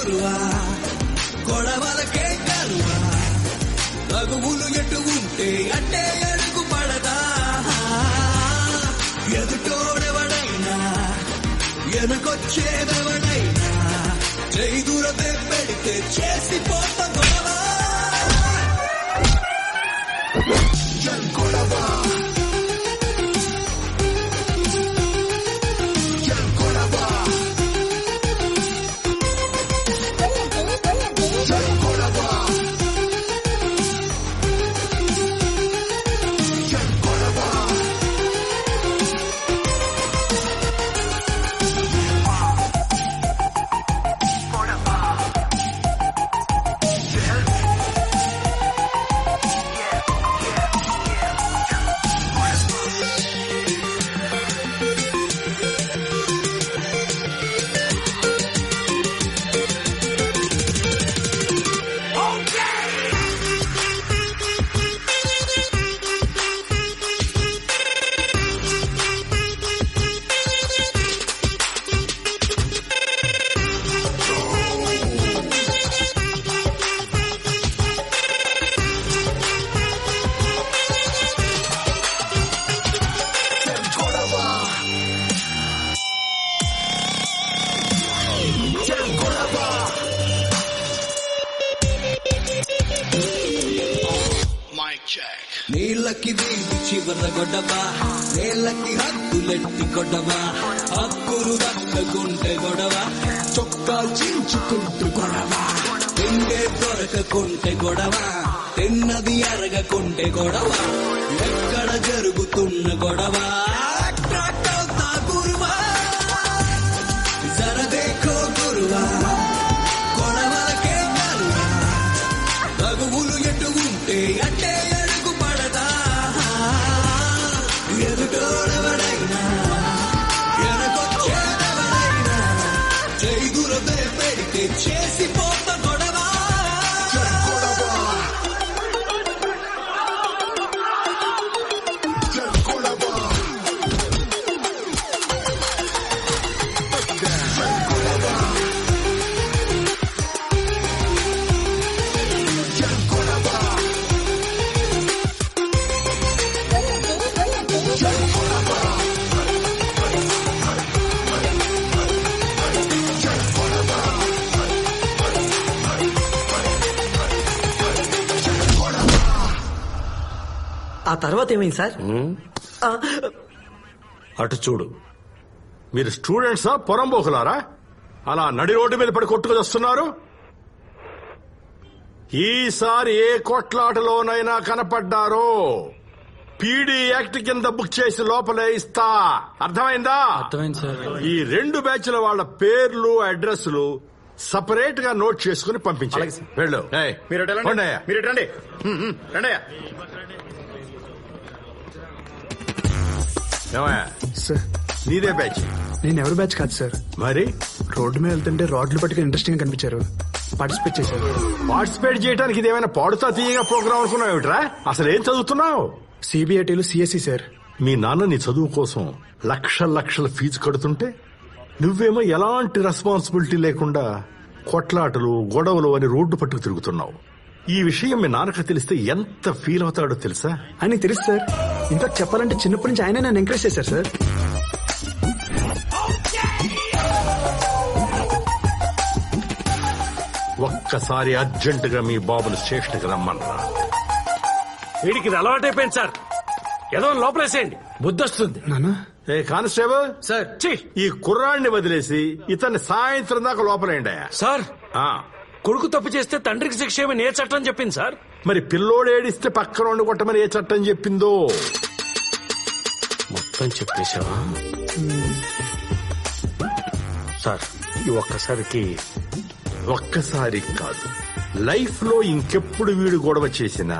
గురువా గొడవలకే కరువా తగువులు ఎటు ఉంటే అంటే అడుగు పడదా ఎదుటోడెవడైనా వెనకొచ్చేదెవడైనా చేదురదే పెడితే చేసిపోత గొడవ నీళ్ళకి వీధి చివర గొడవ నేళ్ళకి హద్దులెట్టి గొడవ హక్కులు దక్కకుంటే గొడవ చొక్కాలు చించుకుంటూ గొడవ తిండే దొరకకుంటే గొడవ తిన్నది అరగకుంటే గొడవ ఎక్కడ జరుగుతున్న గొడవ గురువా జరదేకో గురువా గొడవలకే కరువా తగువులు ఎటు ఉంటే అంటే ఎదుటోడెవడైనా వెనకొచ్చేదెవడైనా చేదురదే పెడితే చేసిపోత గొడవ ఆ తర్వాత ఏమైంది సార్? అటు చూడు, మీరు స్టూడెంట్సా పొరంబోకులారా అలా నడి రోడ్డు మీద పడి కొట్టుకు వస్తున్నారు? ఈసారి ఏ కొట్లాటలోనైనా కనపడ్డారో పీడీ యాక్ట్ కింద బుక్ చేసి లోపలే ఇస్తా. అర్థమైందా? అర్థమైంది సార్. ఈ 2 బ్యాచ్ల వాళ్ళ పేర్లు అడ్రస్లు సపరేట్ గా నోట్ చేసుకుని పంపించాలి. వెళ్ళు. నీదే బ్యాచ్? నేను ఎవరు బ్యాచ్ కాదు సార్. మరి రోడ్డు మీద వెళ్తుంటే రాడ్లు పట్టుకుని ఇంట్రెస్టింగ్ కనిపించారు, పార్టిసిపేట్ చేశారు. పార్టిసిపేట్ చేయడానికి ఇదేమైనా పాడుతా తీయగా ప్రోగ్రామ్ అనుకున్నావు ఏమిట్రా? అసలు ఏం చదువుతున్నావు? సిబిఐటీలు సిఎస్సి సార్. మీ నాన్న నీ చదువు కోసం లక్షల ఫీజు కడుతుంటే నువ్వేమో ఎలాంటి రెస్పాన్సిబిలిటీ లేకుండా కొట్లాటలు గొడవలు అని రోడ్డు పట్టుకు తిరుగుతున్నావు. ఈ విషయం మీ నాన్నకు తెలిస్తే ఎంత ఫీల్ అవుతాడో తెలుసా? అని తెలుసు సార్. ఇన్ఫాక్ట్ చెప్పాలంటే చిన్నప్పటి నుంచి ఆయన నన్ను ఎంకరేజ్ చేశారు సార్. ఒక్కసారి అర్జెంటుగా మీ బాబుని స్టేషన్కి రమ్మన్నా. వీడికి ఇది అలవాటైపోయింది సార్. ఏదో లోపలేసేయండి, బుద్ధొస్తుంది. ఏ కానిస్టేబుల్ సార్, ఈ కుర్రాడిని వదిలేసి ఇతన్ని సాయంత్రం దాకా లోపలేండి. సార్, కొడుకు తప్పు చేస్తే తండ్రికి శిక్ష ఏమని ఏ చట్టం చెప్పింది సార్? మరి పిల్లోడు ఏడిస్తే పక్కన కొట్టమని ఏ చట్టం చెప్పిందో మొత్తం చెప్పేశావా సార్? ఈ ఒక్కసారి కాదు, లైఫ్ లో ఇంకెప్పుడు వీడు గొడవ చేసినా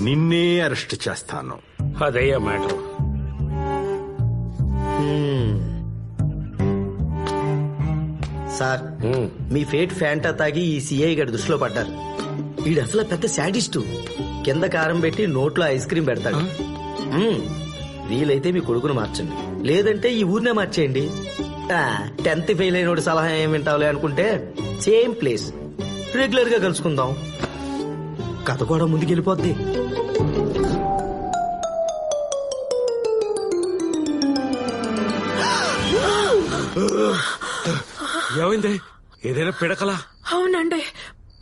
నిన్నే అరెస్ట్ చేస్తాను. అదయ్యా మ్యాటర్. సార్, మీ ఫేట్ ఫ్యాంటా తాగి ఈ సిఐ గారి దృష్టిలో పడ్డారు. వీడు అసలు పెద్ద శాడిస్టు. కింద కారం పెట్టి నోట్లో ఐస్ క్రీమ్ పెడతాడు. వీలైతే మీ కొడుకును మార్చండి, లేదంటే ఈ ఊరినే మార్చేయండి. 10th ఫెయిల్ అయినోడి సలహా ఏం వింటావులే అనుకుంటే సేమ్ ప్లేస్ రెగ్యులర్ గా కలుసుకుందాం. కథ కూడా ముందుకెళ్ళిపోద్ది. ఏమైంది? ఏదైనా పిడకలా? అవునండి,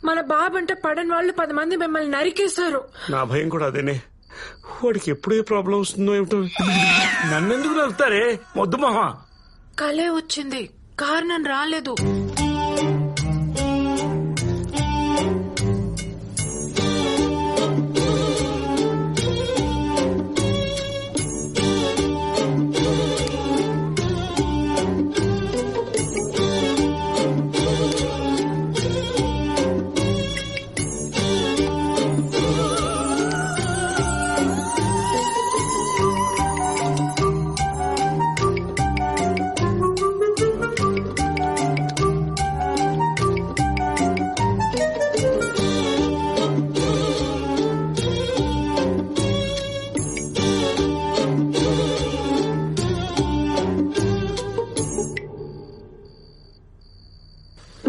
మన బాబంటే పడని వాళ్ళు 10 మంది మిమ్మల్ని నరికేశారు. నా భయం కూడా అదేనే. వాడికి ఎప్పుడు ఏ ప్రాబ్లం వస్తుందో ఏమిటో. నన్నెందుకు నరుకుతారే మొద్దు మహా? కలే వచ్చింది, కారణం రాలేదు.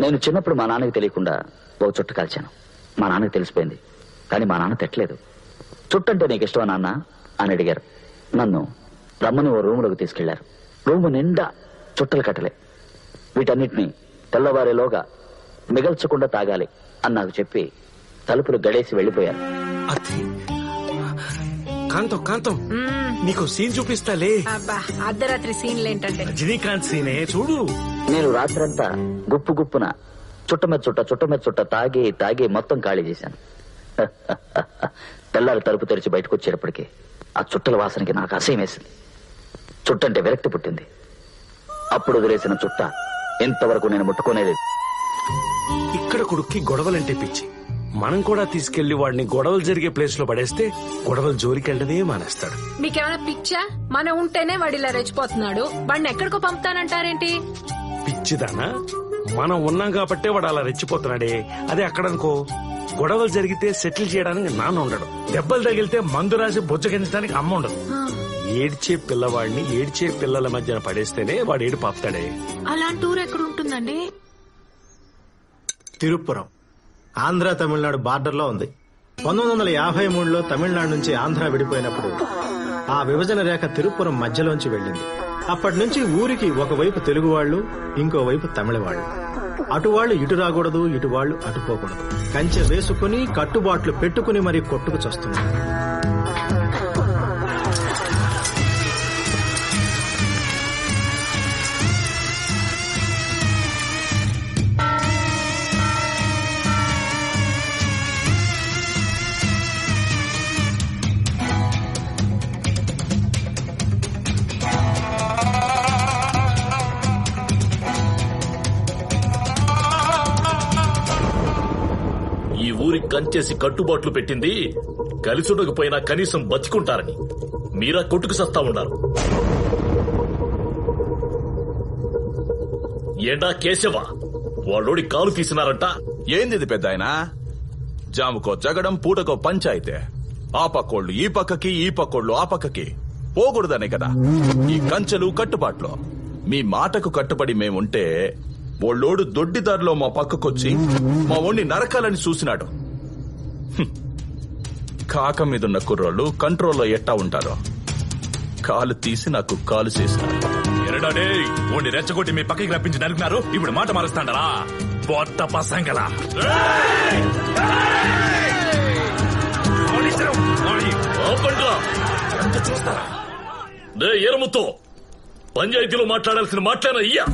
నేను చిన్నప్పుడు మా నాన్నకి తెలియకుండా ఓ చుట్టు కాల్చాను. మా నాన్నకి తెలిసిపోయింది, కానీ మా నాన్న తిట్టలేదు. చుట్టంటే నీకు ఇష్టమా నాన్న అని అడిగారు. నన్ను రమ్మని ఓ రూములోకి తీసుకెళ్లారు. రూము నిండా చుట్టలు కట్టలే. వీటన్నిటినీ తెల్లవారేలోగా మిగల్చకుండా తాగాలి అని నాకు చెప్పి తలుపులు గడేసి వెళ్లిపోయారు. కాంతం కాంతం, నీకు సీన్ చూపిస్తాలే. అబ్బా, అర్ధరాత్రి సీన్లు ఏంటంటే రజనీకాంత్ సీనే చూడు. నేను రాత్రంతా గుప్పు గుప్పున చుట్ట చుట్ట తాగి తాగి మొత్తం ఖాళీ చేశాను. తెల్లారి తలుపు తెరిచి బయటకు వచ్చేటప్పటికి ఆ చుట్టల వాసనకి నాకు అసహ్యం వేసింది. చుట్టంటే విరక్తి పుట్టింది. అప్పుడు వదిలేసిన చుట్ట ఇంతవరకు నేను ముట్టుకోనేలేదు. ఇక్కడ కొడుక్కి గొడవలంటే పిచ్చి. మనం కూడా తీసుకెళ్లి వాడిని గొడవలు జరిగే ప్లేస్ లో పడేస్తే గొడవలు జోలికెళ్ళడమే మానేస్తాడు. మీకేమైనా పిచ్చా? మనం ఉంటేనే వాడు ఇలా రెచ్చిపోతున్నాడు, వాడిని ఎక్కడికో పంపుతానంటారేంటి? పిచ్చిదానా? మనం ఉన్నాం కాబట్టే వాడు అలా రెచ్చిపోతున్నాడే. అదే అక్కడనుకో, గొడవలు జరిగితే సెటిల్ చేయడానికి నాన్న ఉండడు, దెబ్బలు తగిలితే మందు రాసి బుజ్జగించడానికి అమ్మ ఉండదు. ఏడ్చే పిల్లవాడిని ఏడ్చే పిల్లల మధ్యన పడేస్తేనే వాడు ఏడు పాపుతాడే. అలాంటి ఊరు ఎక్కడ ఉంటుందండి? తిరుపురం, ఆంధ్ర తమిళనాడు బార్డర్లో ఉంది. 1953లో తమిళనాడు నుంచి ఆంధ్ర విడిపోయినప్పుడు ఆ విభజన రేఖ తిరుపురం మధ్యలోంచి వెళ్ళింది. అప్పటి నుంచి ఊరికి ఒకవైపు తెలుగు వాళ్ళు, ఇంకోవైపు తమిళ వాళ్ళు. అటువాళ్లు ఇటు రాకూడదు, ఇటువాళ్లు అటుపోకూడదు. కంచె వేసుకుని కట్టుబాట్లు పెట్టుకుని మరీ కొట్టుకు చస్తున్నారు. కంచేసి కట్టుబాట్లు పెట్టింది కలిసుండకపోయినా కనీసం బతికుంటారని. మీరా కొట్టుకు సస్తా ఉన్నారు. ఏండా కేశవ, వాళ్ళోడి కాలు తీసినారంట. ఏంది పెద్ద ఆయన? జాముకో జగడం, పూటకో పంచాయితే. ఆ పక్కోళ్ళు ఈ పక్కకి, ఈ పక్కోళ్ళు ఆ పక్కకి పోకూడదనే కదా ఈ కంచెలు కట్టుబాట్లు. మీ మాటకు కట్టుబడి మేముంటే ఓళ్ళోడు దొడ్డిదారిలో మా పక్కకొచ్చి మా ఓణ్ణి నరకాలని చూసినాడు. కాక మీదున్న కుర్రోళ్ళు కంట్రోల్లో ఎట్టా ఉంటారో కాలు తీసి నాకు కాలు చేసినారు. ఎరడాడే ఓణ్ణి రెచ్చగొట్టి మీ పక్కకి రప్పించి నరికినారు. ఇప్పుడు మాట మారుస్తాండరా బొత్త పసంగలా. చూస్తారా ఏరముతో పంచాయతీలో మాట్లాడాల్సిన మాట్లాడిన అయ్యా.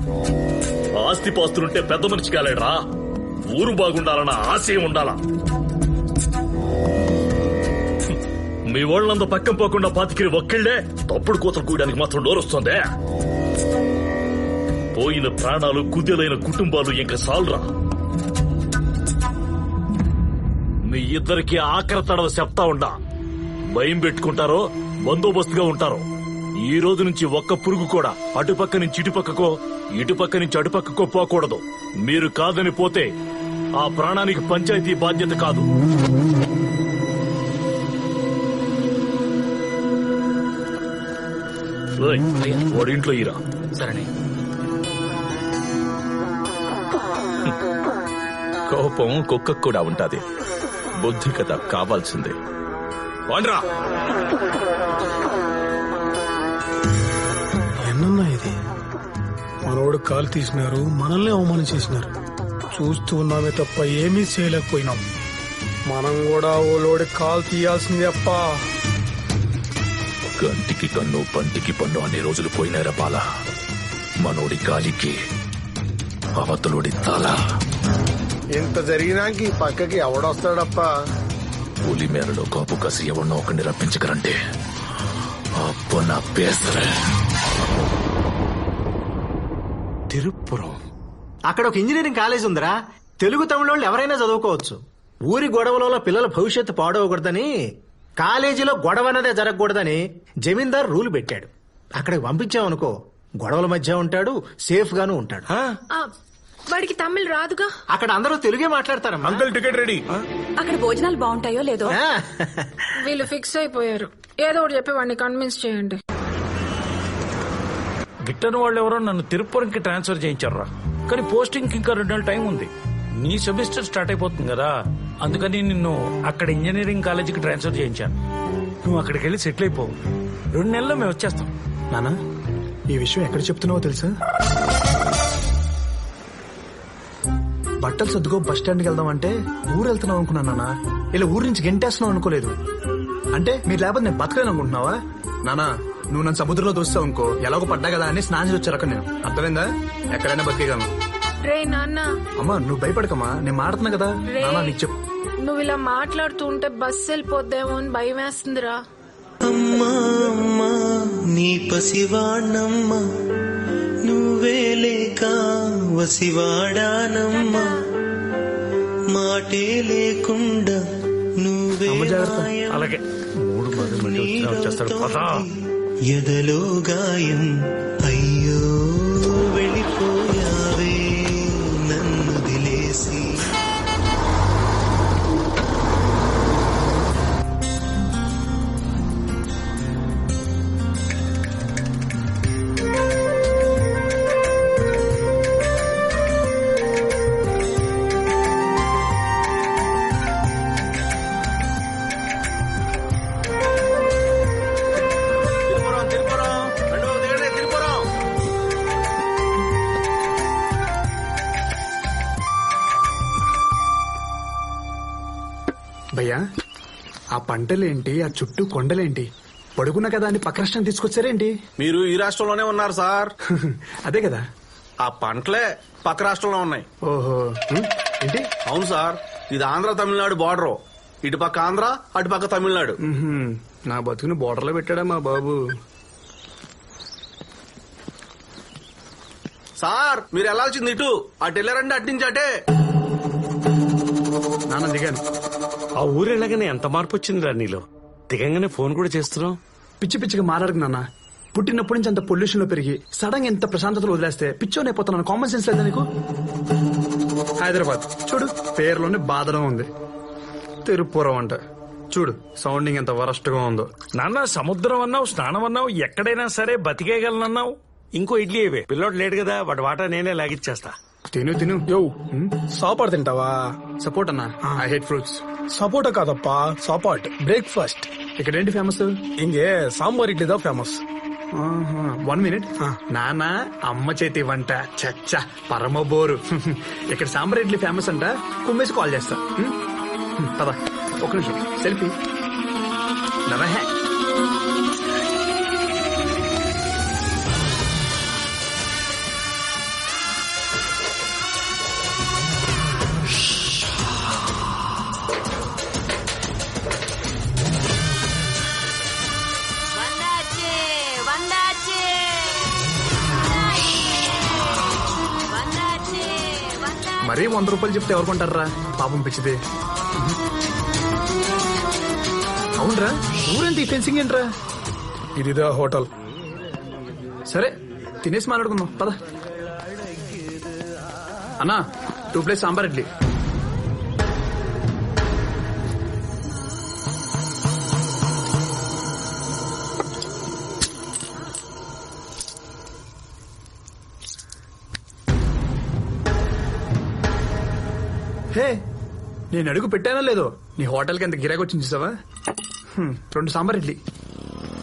ఆస్తిపాస్తులుంటే పెద్ద మనిషి కాలేడరా. ఊరు బాగుండాలన్న ఆశయం ఉండాలా. మీ వాళ్ళంతా పక్కన పోకుండా పాతికిరి ఒక్కళ్లే తప్పుడు కూతలు కూయడానికి మాత్రం నోరొస్తుందే. పోయిన ప్రాణాలు, కుదేలైన కుటుంబాలు ఇంకా సాల్రా. మీ ఇద్దరికి ఆఖరి తడవ చెప్తా ఉండా. భయం పెట్టుకుంటారో బందోబస్తుగా ఉంటారో. ఈ రోజు నుంచి ఒక్క పురుగు కూడా అటుపక్క నుంచి ఇటుపక్కకో, ఇటుపక్క నుంచి అటుపక్కకో పోకూడదు. మీరు కాదని పోతే ఆ ప్రాణానికి పంచాయతీ బాధ్యత కాదు. వాడి ఇంట్లో ఇరా. సరే. కోపం కుక్కకు కూడా ఉంటాది. బుద్ధి కదా కావాల్సిందే. వాండ్రా ఎన్నన్నా ఇది? మనోడు కాలు తీసినారు, మనల్ని అవమానం చేసినారు. చూస్తూ ఉన్నామే తప్ప ఏమీ చేయలేకపోయినాం. మనం కూడా ఓలోడి కాలు తీయాల్సింది అప్ప. కంటికి కన్ను పంటికి పన్ను అనే రోజులు పోయినారా బాల. మనోడి గాలికి అవతలోడి తల. ఇంత జరిగినాక ఈ పక్కకి ఎవడొస్తాడప్ప? పులి మేరలో కాపు కసి ఎవరినో ఒకరిని రప్పించకరంటే అప్ప నా పేసరే. తిరుపురం అక్కడ ఒక ఇంజనీరింగ్ కాలేజ్ ఉందిరా. తెలుగు తమిళ వాళ్ళు ఎవరైనా చదువుకోవచ్చు. ఊరి గొడవలలో పిల్లల భవిష్యత్తు పాడవకూడదని, కాలేజీలో గొడవ అన్నదే జరగకూడదని జమీందార్ రూల్ పెట్టాడు. అక్కడికి పంపించామనుకో, గొడవల మధ్య ఉంటాడు, సేఫ్ గాను ఉంటాడు. వాడికి తమిళ్ రాదుగా. అక్కడ అందరూ తెలుగే మాట్లాడతారమ్మా. Uncle ticket ready. అక్కడ భోజనాలు బాగుంటాయో లేదో. వీళ్ళు ఫిక్స్ అయిపోయారు. ఏదో ఒకటి చెప్పి వాడిని కన్విన్స్ చేయండి. గిట్టని వాళ్ళు ఎవరో నన్ను తిరుపురంకి ట్రాన్స్ఫర్ చేయించారా. కానీ పోస్టింగ్ ఇంకా 2 నెలలు టైం ఉంది. నీ సెమిస్టర్ స్టార్ట్ అయిపోతుంది కదా, అందుకని నిన్ను అక్కడ ఇంజనీరింగ్ కాలేజీకి ట్రాన్స్ఫర్ చేయించాను. నువ్వు అక్కడికి వెళ్ళి సెటిల్ అయిపోవు. 2 నెలల్లో మేము వచ్చేస్తాం. నానా, ఈ విషయం ఎక్కడ చెప్తున్నావో తెలుసా? బట్టలు సర్దుకో బస్ స్టాండ్కి వెళ్దాం అంటే ఊరు వెళ్తున్నావు అనుకున్నాను నాన్న. ఇలా ఊరు నుంచి గెంటేస్తున్నావు అనుకోలేదు. అంటే మీరు లేకపోతే నేను బతకలేను అనుకుంటున్నావా? నానా, నువ్వు నన్ను సముద్రంలో దోస్తావు అనుకో, ఎలాగో పడ్డా కదా అని స్నానం చేసి వచ్చారు అక్కడ. నేను అర్థమైందా? ఎక్కడైనా బతికేయగలను. రే నాన్న. అమ్మా నువ్వు భయపడకమ్మా, నేను మాడుతున్నా కదా. నానా నీకు చెప్పు. నువ్వు ఇలా మాట్లాడుతూ ఉంటే బస్సు వెళ్ళిపోద్దేమో అని భయం వేస్తుందిరా. అమ్మా అమ్మా నీ పసివాణమ్మా, నువ్వే లేక వసివాడానమ్మా, మాటే లేకుండా నువ్వే అలాగే 3 మంది వచ్చేస్తాడు. ఎదలో గాయం అయ్యో వెళ్ళిపోయావే నన్ను దిలేసి. భయ్యా, ఆ పంటలేంటి, ఆ చుట్టూ కొండలేంటి, పడుకున్న కదా అని పక్క రాష్ట్రం తీసుకొచ్చారేంటి? మీరు ఈ రాష్ట్రంలోనే ఉన్నారు సార్. అదే కదా. ఆ పంటలే పక్క రాష్ట్రంలో ఉన్నాయి. ఓహో, ఏంటి? అవును సార్, ఇది ఆంధ్ర తమిళనాడు బార్డర్. ఇటు పక్క ఆంధ్ర, అటు పక్క తమిళనాడు. నా బతుకుని బోర్డర్లో పెట్టాడా మా బాబు. సార్ మీరు వెళ్లాల్సింది ఇటు, అటు వెళ్ళారండి, అటు నుంచి అటే. నాన్న దిగాను. ఆ ఊరు వెళ్ళగానే ఎంత మార్పు వచ్చిందిరా నీలో. దిగంగానే ఫోన్ కూడా చేస్తున్నావు. పిచ్చి పిచ్చిగా మాట్లాడకు నాన్న. పుట్టినప్పటి నుంచి అంత పొల్యూషన్ లో పెరిగి సడన్ గా ఎంత ప్రశాంతతలో వదిలేస్తే పిచ్చోనైపోతున్నాను. కామన్ సెన్స్ లేదా నీకు? హైదరాబాద్ చూడు, పేరులోనే బాధడం ఉంది. తిరుపురం అంట చూడు, సౌండింగ్ ఎంత వరస్ట్ గా ఉందో. నాన్న సముద్రం అన్నావు, స్నానం అన్నావు, ఎక్కడైనా సరే బతికేయగలనన్నావు. ఇంకో ఇడ్లీ ఇవే. పిల్లోడు లేడు కదా, వాటి వాటా నేనే లాగిచ్చేస్తా. తిను తిను. యో సాపాటు తింటావా? సపోర్ట్ అన్నా, ఐ హేట్ ఫ్రూట్స్. సపోటా కాదప్పా, సాపాట్. బ్రేక్ఫాస్ట్ ఇక్కడ ఏంటి ఫేమస్? ఇంకే సాంబార్ ఇడ్లీదా ఫేమస్. 1 మినిట్. నాన్న అమ్మ చేతి వంట చచ్చా పరమ బోరు. ఇక్కడ సాంబార్ ఇడ్లీ ఫేమస్ అంట, కుమ్మేసి కాల్ చేస్తా. పదా, ఒక నిమిషం సెల్ఫీ. నమహే. మరీ 100 రూపాయలు చెప్తే ఎవరు కొంటారా పాపం పిచ్చిది. అవునరా, ఊరంతా ఈ ఫెన్సింగ్ ఏంట్రా? ఇదిదా హోటల్. సరే తినేసి మాట్లాడుకుందాం పద. అన్నా 2 ప్లేట్స్ సాంబార్ ఇడ్లీ. హే నేను అడుగు పెట్టానో లేదో నీ హోటల్కి ఎంత గిరాకి వచ్చింది చూసావా 2 సాంబార్ ఇడ్లీ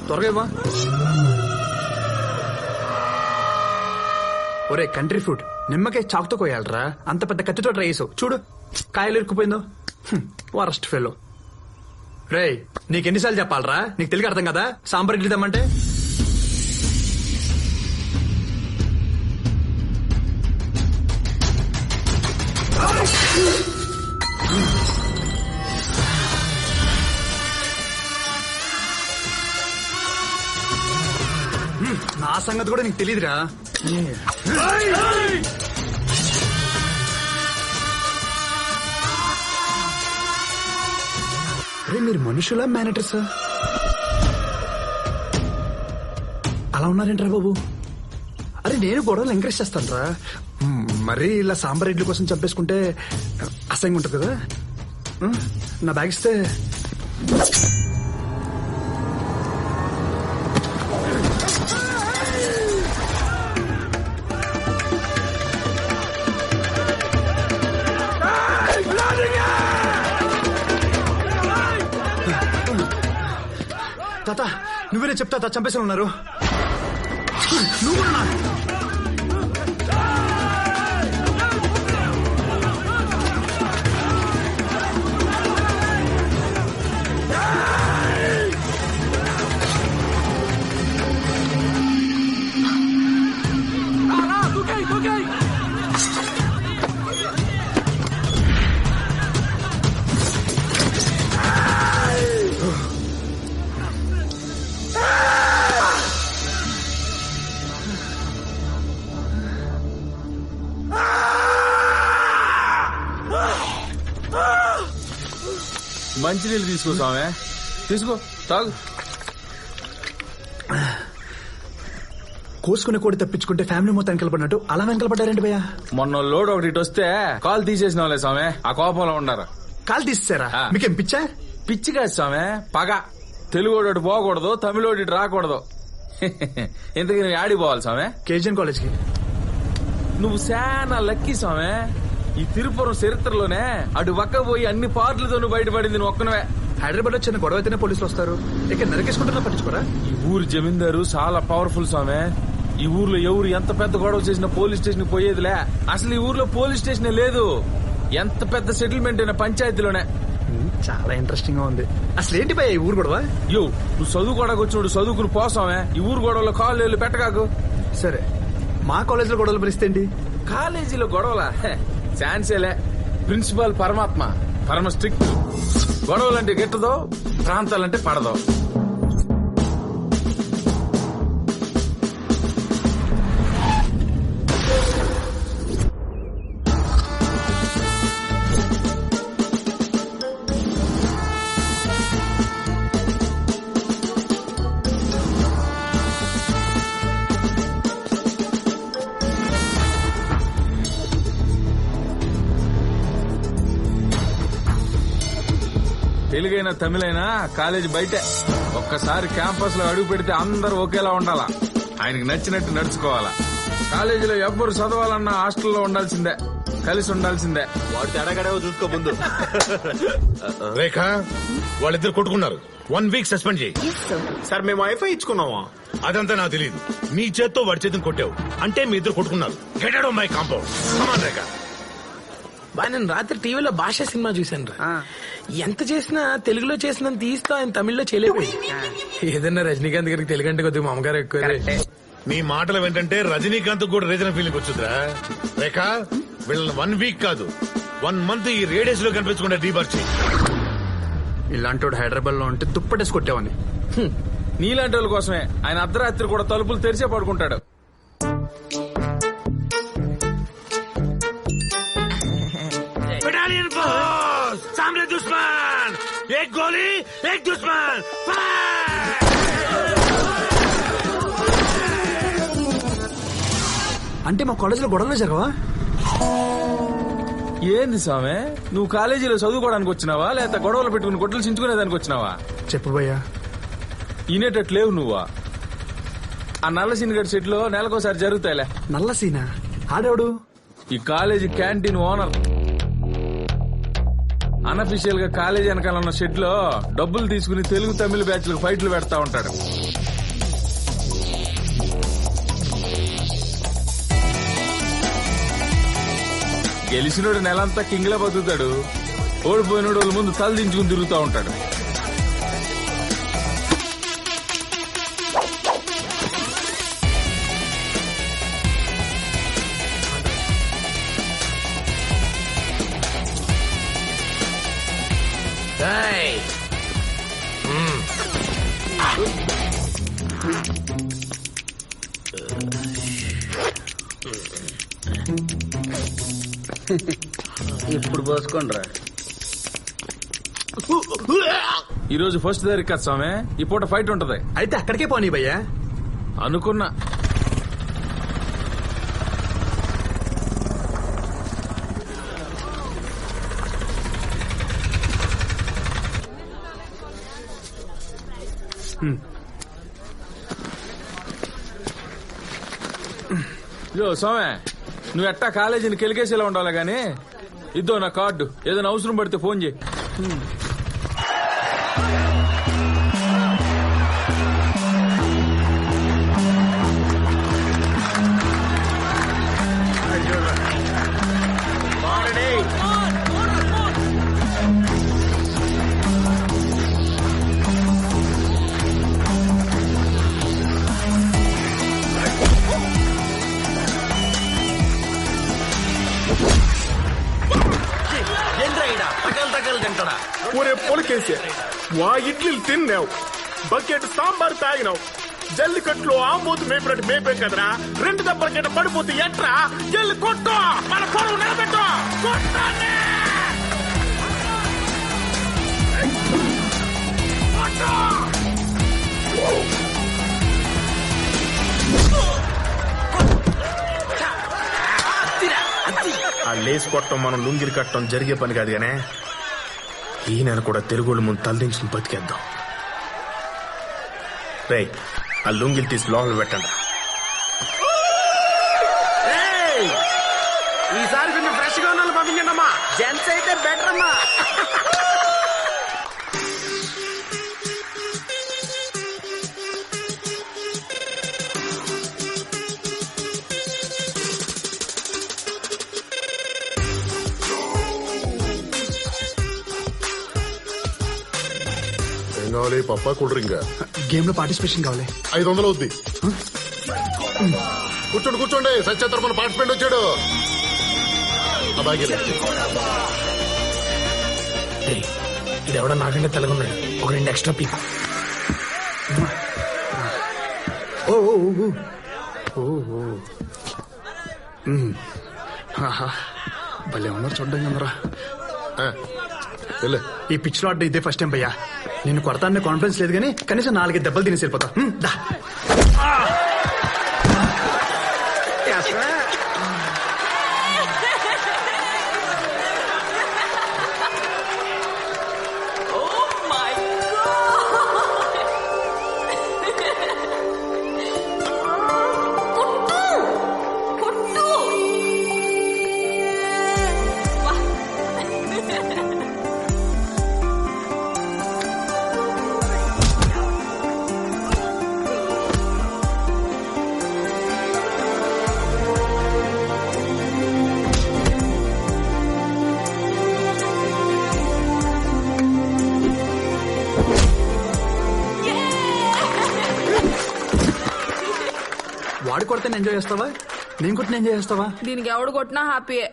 త్వరగా ఇవ్వా. ఒరే కంట్రీ ఫుడ్ నిమ్మకాయ చాకుతో కోయాలరా, అంత పెద్ద కత్తితో ట్రై చేసావు చూడు కాయలు ఇరుక్కుపోయిందో. Worst fellow. రే నీకెన్నిసార్లు చెప్పాలరా, నీకు తెలుగు అర్థం కదా సాంబార్ ఇడ్లీ తెమ్మంటే. నా సంగతి కూడా నీకు తెలియదురా. అరే మీరు మనుషులా మేనేటర్సా? అలా ఉన్నారేంట్రా బాబు? అరే నేను గొడవలు ఎంకరేజ్ చేస్తాను రా, మరీ ఇలా సాంబార్ ఇడ్లీ కోసం చంపేసుకుంటే అసహ్యంగా ఉంటుంది కదా. నా బ్యాగ్ ఇస్తే. తాత నువ్వేనే చెప్తా తా చంపేసి ఉన్నారు. నువ్వు కూడా మంచినీళ్ళు తీసుకో స్వామి, తీసుకో తాగు. కోసుకునే కోడి తప్పించుకుంటే ఫ్యామిలీ మొత్తం వెనకలపడినట్టు అలా వెనకలపడ్డారండి భయ్యా. మొన్న లోడ్ ఒకటి ఇటు వస్తే కాలు తీసేసిన వాళ్ళే స్వామి, ఆ కోపంలో ఉన్నారు. కాలు తీసేసారా? మీకేం పిచ్చా? పిచ్చి కాదు స్వామి, పగ. తెలుగోడు పోకూడదు, తమిళోడు ఇటు రాకూడదు. ఇంతకీ నువ్వు ఆడికి పోవాలి స్వామి? కేజీఎన్ కాలేజ్ కి. నువ్వు శానా లక్కీ స్వామి. ఈ తిరుపురం చరిత్రలోనే అటు పక్క పోయి అన్ని పార్టీలతో నువ్వు బయటపడింది నువ్వు ఒక్కనవే. హైదరాబాద్ లో చిన్న గొడవ అయితేనే పోలీసులు వస్తారు, ఇక్కడ నరికేసుకుంటున్నా పట్టించుకోరా. ఈ ఊరు జమీందారు చాలా పవర్ఫుల్ స్వామి. ఈ ఊర్లో ఎవరు ఎంత పెద్ద గొడవ చేసినా పోలీస్ స్టేషన్ పోయేదిలే. అసలు ఈ ఊర్లో పోలీస్ స్టేషన్ లేదు, ఎంత పెద్ద సెటిల్మెంట్ అయినా పంచాయతీలోనే. చాలా ఇంట్రెస్టింగ్ గా ఉంది. అసలు ఏంటి భయ్యా ఈ ఊరు గొడవ? యో నువ్వు చదువుకోవడానికి వచ్చినప్పుడు చదువుకుని పోసామే, ఈ ఊరు గొడవలో కాళ్ళు పెట్టగాకు. సరే మా కాలేజీలో గొడవలు పరిస్థితి. కాలేజీలో గొడవలా? ఛాన్సేలే. ప్రిన్సిపాల్ పరమాత్మ, పరమ స్ట్రిక్ట్. గొడవలంటే గిట్టదో, ప్రాంతాలంటే పడదో. తెలుగైనా తమిళైనా కాలేజీ బయటే. ఒక్కసారి క్యాంపస్ లో అడుగు పెడితే అందరూ ఒకేలా ఉండాలా, ఆయనకి నచ్చినట్టు నడుచుకోవాలా. కాలేజీలో ఎవ్వరు చదవాలన్నా హాస్టల్లో ఉండాల్సిందే, కలిసి ఉండాల్సిందే. వాడు తేడాగడవ చూసుకో ముందు. రేఖ వాళ్ళిద్దరు కొట్టుకున్నారు, 1 వీక్ సస్పెండ్ చేయి. సార్ మేము వైఫై ఇచ్చుకున్నావా? అదంతా నాకు తెలియదు. నీ చేత్తో వాడి చేతిని కొట్టావు అంటే మీ ఇద్దరు కొట్టుకున్నారు. Get out of my compound. Come on Rekha. నేను రాత్రి టీవీలో భాష సినిమా చూశాను రా. ఎంత చేసినా తెలుగులో చేసినంత తీస్తా ఆయన తమిళ్లో చేయలేకపోయి. ఏదన్నా రజనీకాంత్ గారికి తెలుగు అంటే కొద్దిగా మామగారు ఎక్కువ. నీ మాటలు ఏంటంటే రజనీకాంత్ కూడా రీజనల్ ఫీలింగ్ వచ్చుద్రా. రేఖ వీళ్ళని 1 వీక్ కాదు 1 మంత్ ఈ రేడియస్ లో కనిపించకుండా డీబార్ చేయి. ఇలాంటి హైదరాబాద్ లో ఉంటే దుప్పటేసి కొట్టేవాని. నీలాంటి వాళ్ళ కోసమే ఆయన అర్ధరాత్రి కూడా తలుపులు తెరిచే పడుకుంటాడు. बटालियन फोर्स, सामने दुश्मन, एक गोली, एक दुश्मन, फायर! అంటే మా కాలేజీలో గొడవలు జరగవా? ఏంది స్వామి, నువ్వు కాలేజీలో చదువుకోవడానికి వచ్చినావా లేక గొడవలు పెట్టుకుని గొడ్డలు చించుకునేదానికి వచ్చినావా? చెప్పు భయ్యా. ఈనేటట్లేవు నువ్వా. ఆ నల్ల సీనిగడ్ సెట్ లో నెలకోసారి జరుగుతాయిలే. నల్ల సీనా? ఆడేవాడు? ఈ కాలేజీ క్యాంటీన్ ఓనర్. అన్అఫీషియల్ గా కాలేజీ వెనకాల ఉన్న షెడ్ లో డబ్బులు తీసుకుని తెలుగు తమిళ బ్యాచ్లకు ఫైట్లు పెడతా ఉంటాడు. గెలిచినోడు నెలంతా కింగ్లా బతుకుతాడు, ఓడిపోయినోడు వాళ్ళ ముందు తల దించుకుని తిరుగుతూ ఉంటాడు. ఇప్పుడు పోసుకోండిరా. ఈ రోజు ఫస్ట్ తారీఖు కదా స్వామి, ఈ పూట ఫైట్ ఉంటది. అయితే అక్కడికే పోనీ భయ్యా. అనుకున్నా. ఇదో స్వామి, నువ్వు ఎట్టా కాలేజీని కెలికేసేలా ఉండాలి గానీ, ఇద్దో నా కార్డు, ఏదైనా అవసరం పడితే ఫోన్ చేయి. ఒరే పొలికేసే, వా ఇడ్లీలు తిన్నావు, బకెట్ సాంబార్ తాగినావు, జల్లికట్లో ఆంబోతు మేపినట్టు మేపే కదరా. 2 దెబ్బలకైనా పడిపోతే ఎట్రా? జల్లి కొట్టు, మన పొడవు నిలబెట్టు. కొట్టానే ఆ లేస్ కొట్టడం, మనం లుంగిలు కట్టడం జరిగే పని కాదు గానే, ఈయన కూడా తెలుగుల ముందు తలదించుకుని బతికేద్దాం. రే, ఆ లుంగిలు తీసి లోపల పెట్టండి. ఈసారి కొంచెం ఫ్రెష్ గా ఉన్న పంపించండి అమ్మా. జెంట్స్ అయితే బెటర్ అమ్మా. కావాలి పప్పా కూల్ డ్రింక్ గేమ్ లో పార్టిసిపేషన్ కావాలి. 500 అవుద్ది. కూర్చోండి కూర్చోండి, సత్య తరపున పార్టిసిపెంట్ వచ్చాడు. ఇది ఎవడో నాకంటే తెలగొన్నాడు, ఒక 2 ఎక్స్ట్రా పీ. భలే ఉన్నారు చూడ్డానికి అందరా. ఈ పిచ్ లో ఇదే ఫస్ట్ టైం భయ్యా. నేను కొడతానే కాన్ఫిడెన్స్ లేదు కానీ కనీసం 4 దెబ్బలు తినేసి వెళ్ళిపోతా. వాడు కొడితే ఎంజాయ్ చేస్తావా, నేను కొట్టిన ఎంజాయ్ చేస్తావా? దీనికి ఎవడు కొట్టినా హ్యాపీయే.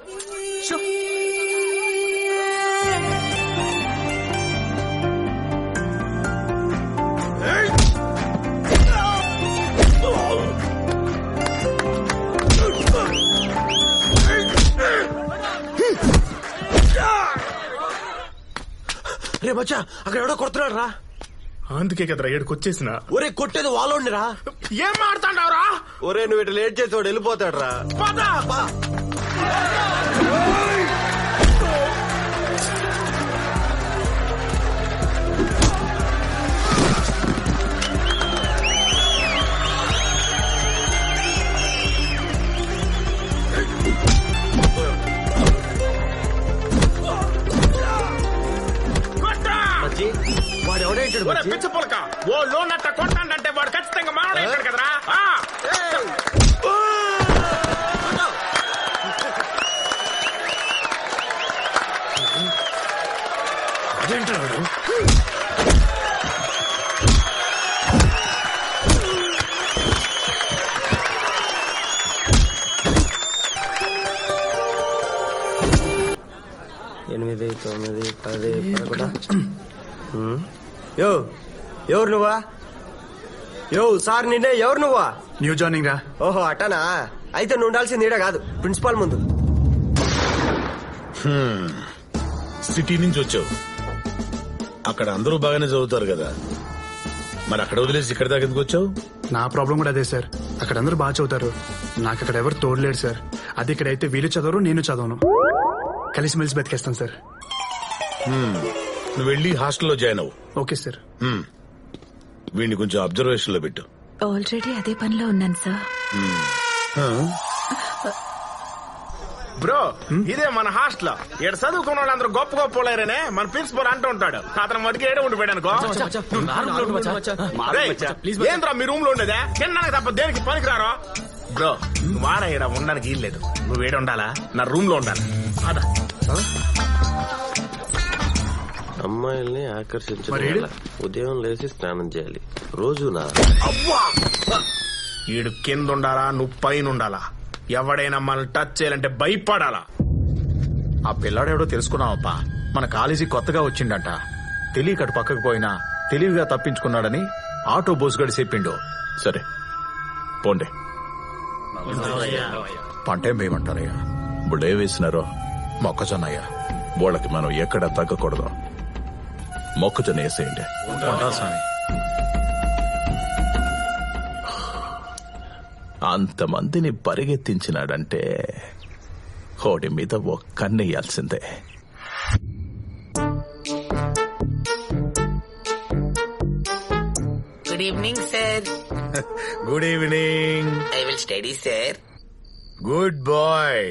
రే బచ్చా, అక్కడ ఎవడో కొడుతున్నాడు రా. అందుకే కదరా ఏడుకొచ్చేసిన. ఒరే కొట్టేది వాళ్ళోండి రా. ఏం మాడుతాండవరా? ఒరే నువ్వు ఇటు లేట్ చేసి వాడు వెళ్ళిపోతాడు రా. పిచ్చి పులక ఓ లోన్ అట్ట కొట్టాడంటే వాడు ఖచ్చితంగా మాట్లాడాడు కదరా. అదేంటాడు 8, 9, 10, 11. యో ఎవరు నువ్వా? యో సార్ నిన్నే, ఎవరు నువ్వా? న్యూ జాయినింగ్ రా. ఓహో అట్టనా? అయితే నువ్వు ఉండాల్సింది ఈడ కాదు, ప్రిన్సిపాల్ ముందు. సిటీ నుంచి వచ్చావు, అక్కడ అందరూ బాగానే చదువుతారు కదా, మరి అక్కడ వదిలేసి ఇక్కడ దాకా ఎందుకు వచ్చావు? నా ప్రాబ్లం కూడా అదే సార్. అక్కడ అందరూ బాగా చదువుతారు, నాకు అక్కడ ఎవరు తోడలేడు సార్. అది ఇక్కడైతే వీళ్ళు చదవరు, నేను చదవను. కలిసిమెలిసి బతికేస్తాను సార్. నువ్వు వెళ్ళి హాస్టల్లో జాయిన్ అవ్వు. Okay sir. వీడిని కొంచెం అబ్జర్వేషన్ లో పెట్టు. ఆల్రెడీ అదే పనిలో ఉన్నాను సార్. బ్రో ఇదే మన హాస్టల్. ఇక్కడ చదువుకున్న వాళ్ళందరూ గొప్ప గొప్ప వాళ్ళనే మన ప్రిన్సిపల్ అంటూ ఉంటాడు. అతను మటుకు ఏడే ఉండిపోయాడు అనుకో. ఏంద్రా మీ రూమ్ లో ఉండేదా? తిన్నాక తప్ప దేనికి పనికిరారో. బ్రో నువ్వు ఆడ ఈడ ఉండడానికి వీల్లేదు, నువ్వు ఏడ ఉండాలా? నా రూమ్ లో ఉండాలి. అదా అమ్మాయిల్ని ఆకర్షించాలి, ఉదయం లేచి స్నానం చేయాలి రోజునా. అవ్వా ఈడు కింద ఉండాలా, నువ్వు పైన ఉండాలా? ఎవడైనా మనల్ని టచ్ చేయాలంటే భయపడాలా? ఆ పిల్లాడెవడో తెలుసుకున్నావప్పా. మన కాలేజీ కొత్తగా వచ్చిండంట. తెలియక అటు పక్కకు పోయినా తెలివిగా తప్పించుకున్నాడని ఆటో బోసుగడి చెప్పిండు. సరే పోండి. పంటేం వేయమంటారయ్యా? ఇప్పుడు ఏ వేసినారో? మొక్కజొన్నయ్యా. వాళ్ళకి మనం ఎక్కడ తగ్గకూడదు, మొక్కజొన్న వేసేయండి. అంతమందిని పరిగెత్తించినాడంటే హోడి మీద ఒక్కన్నేయాల్సిందే. Good evening sir. Good evening. I will study sir. Good boy.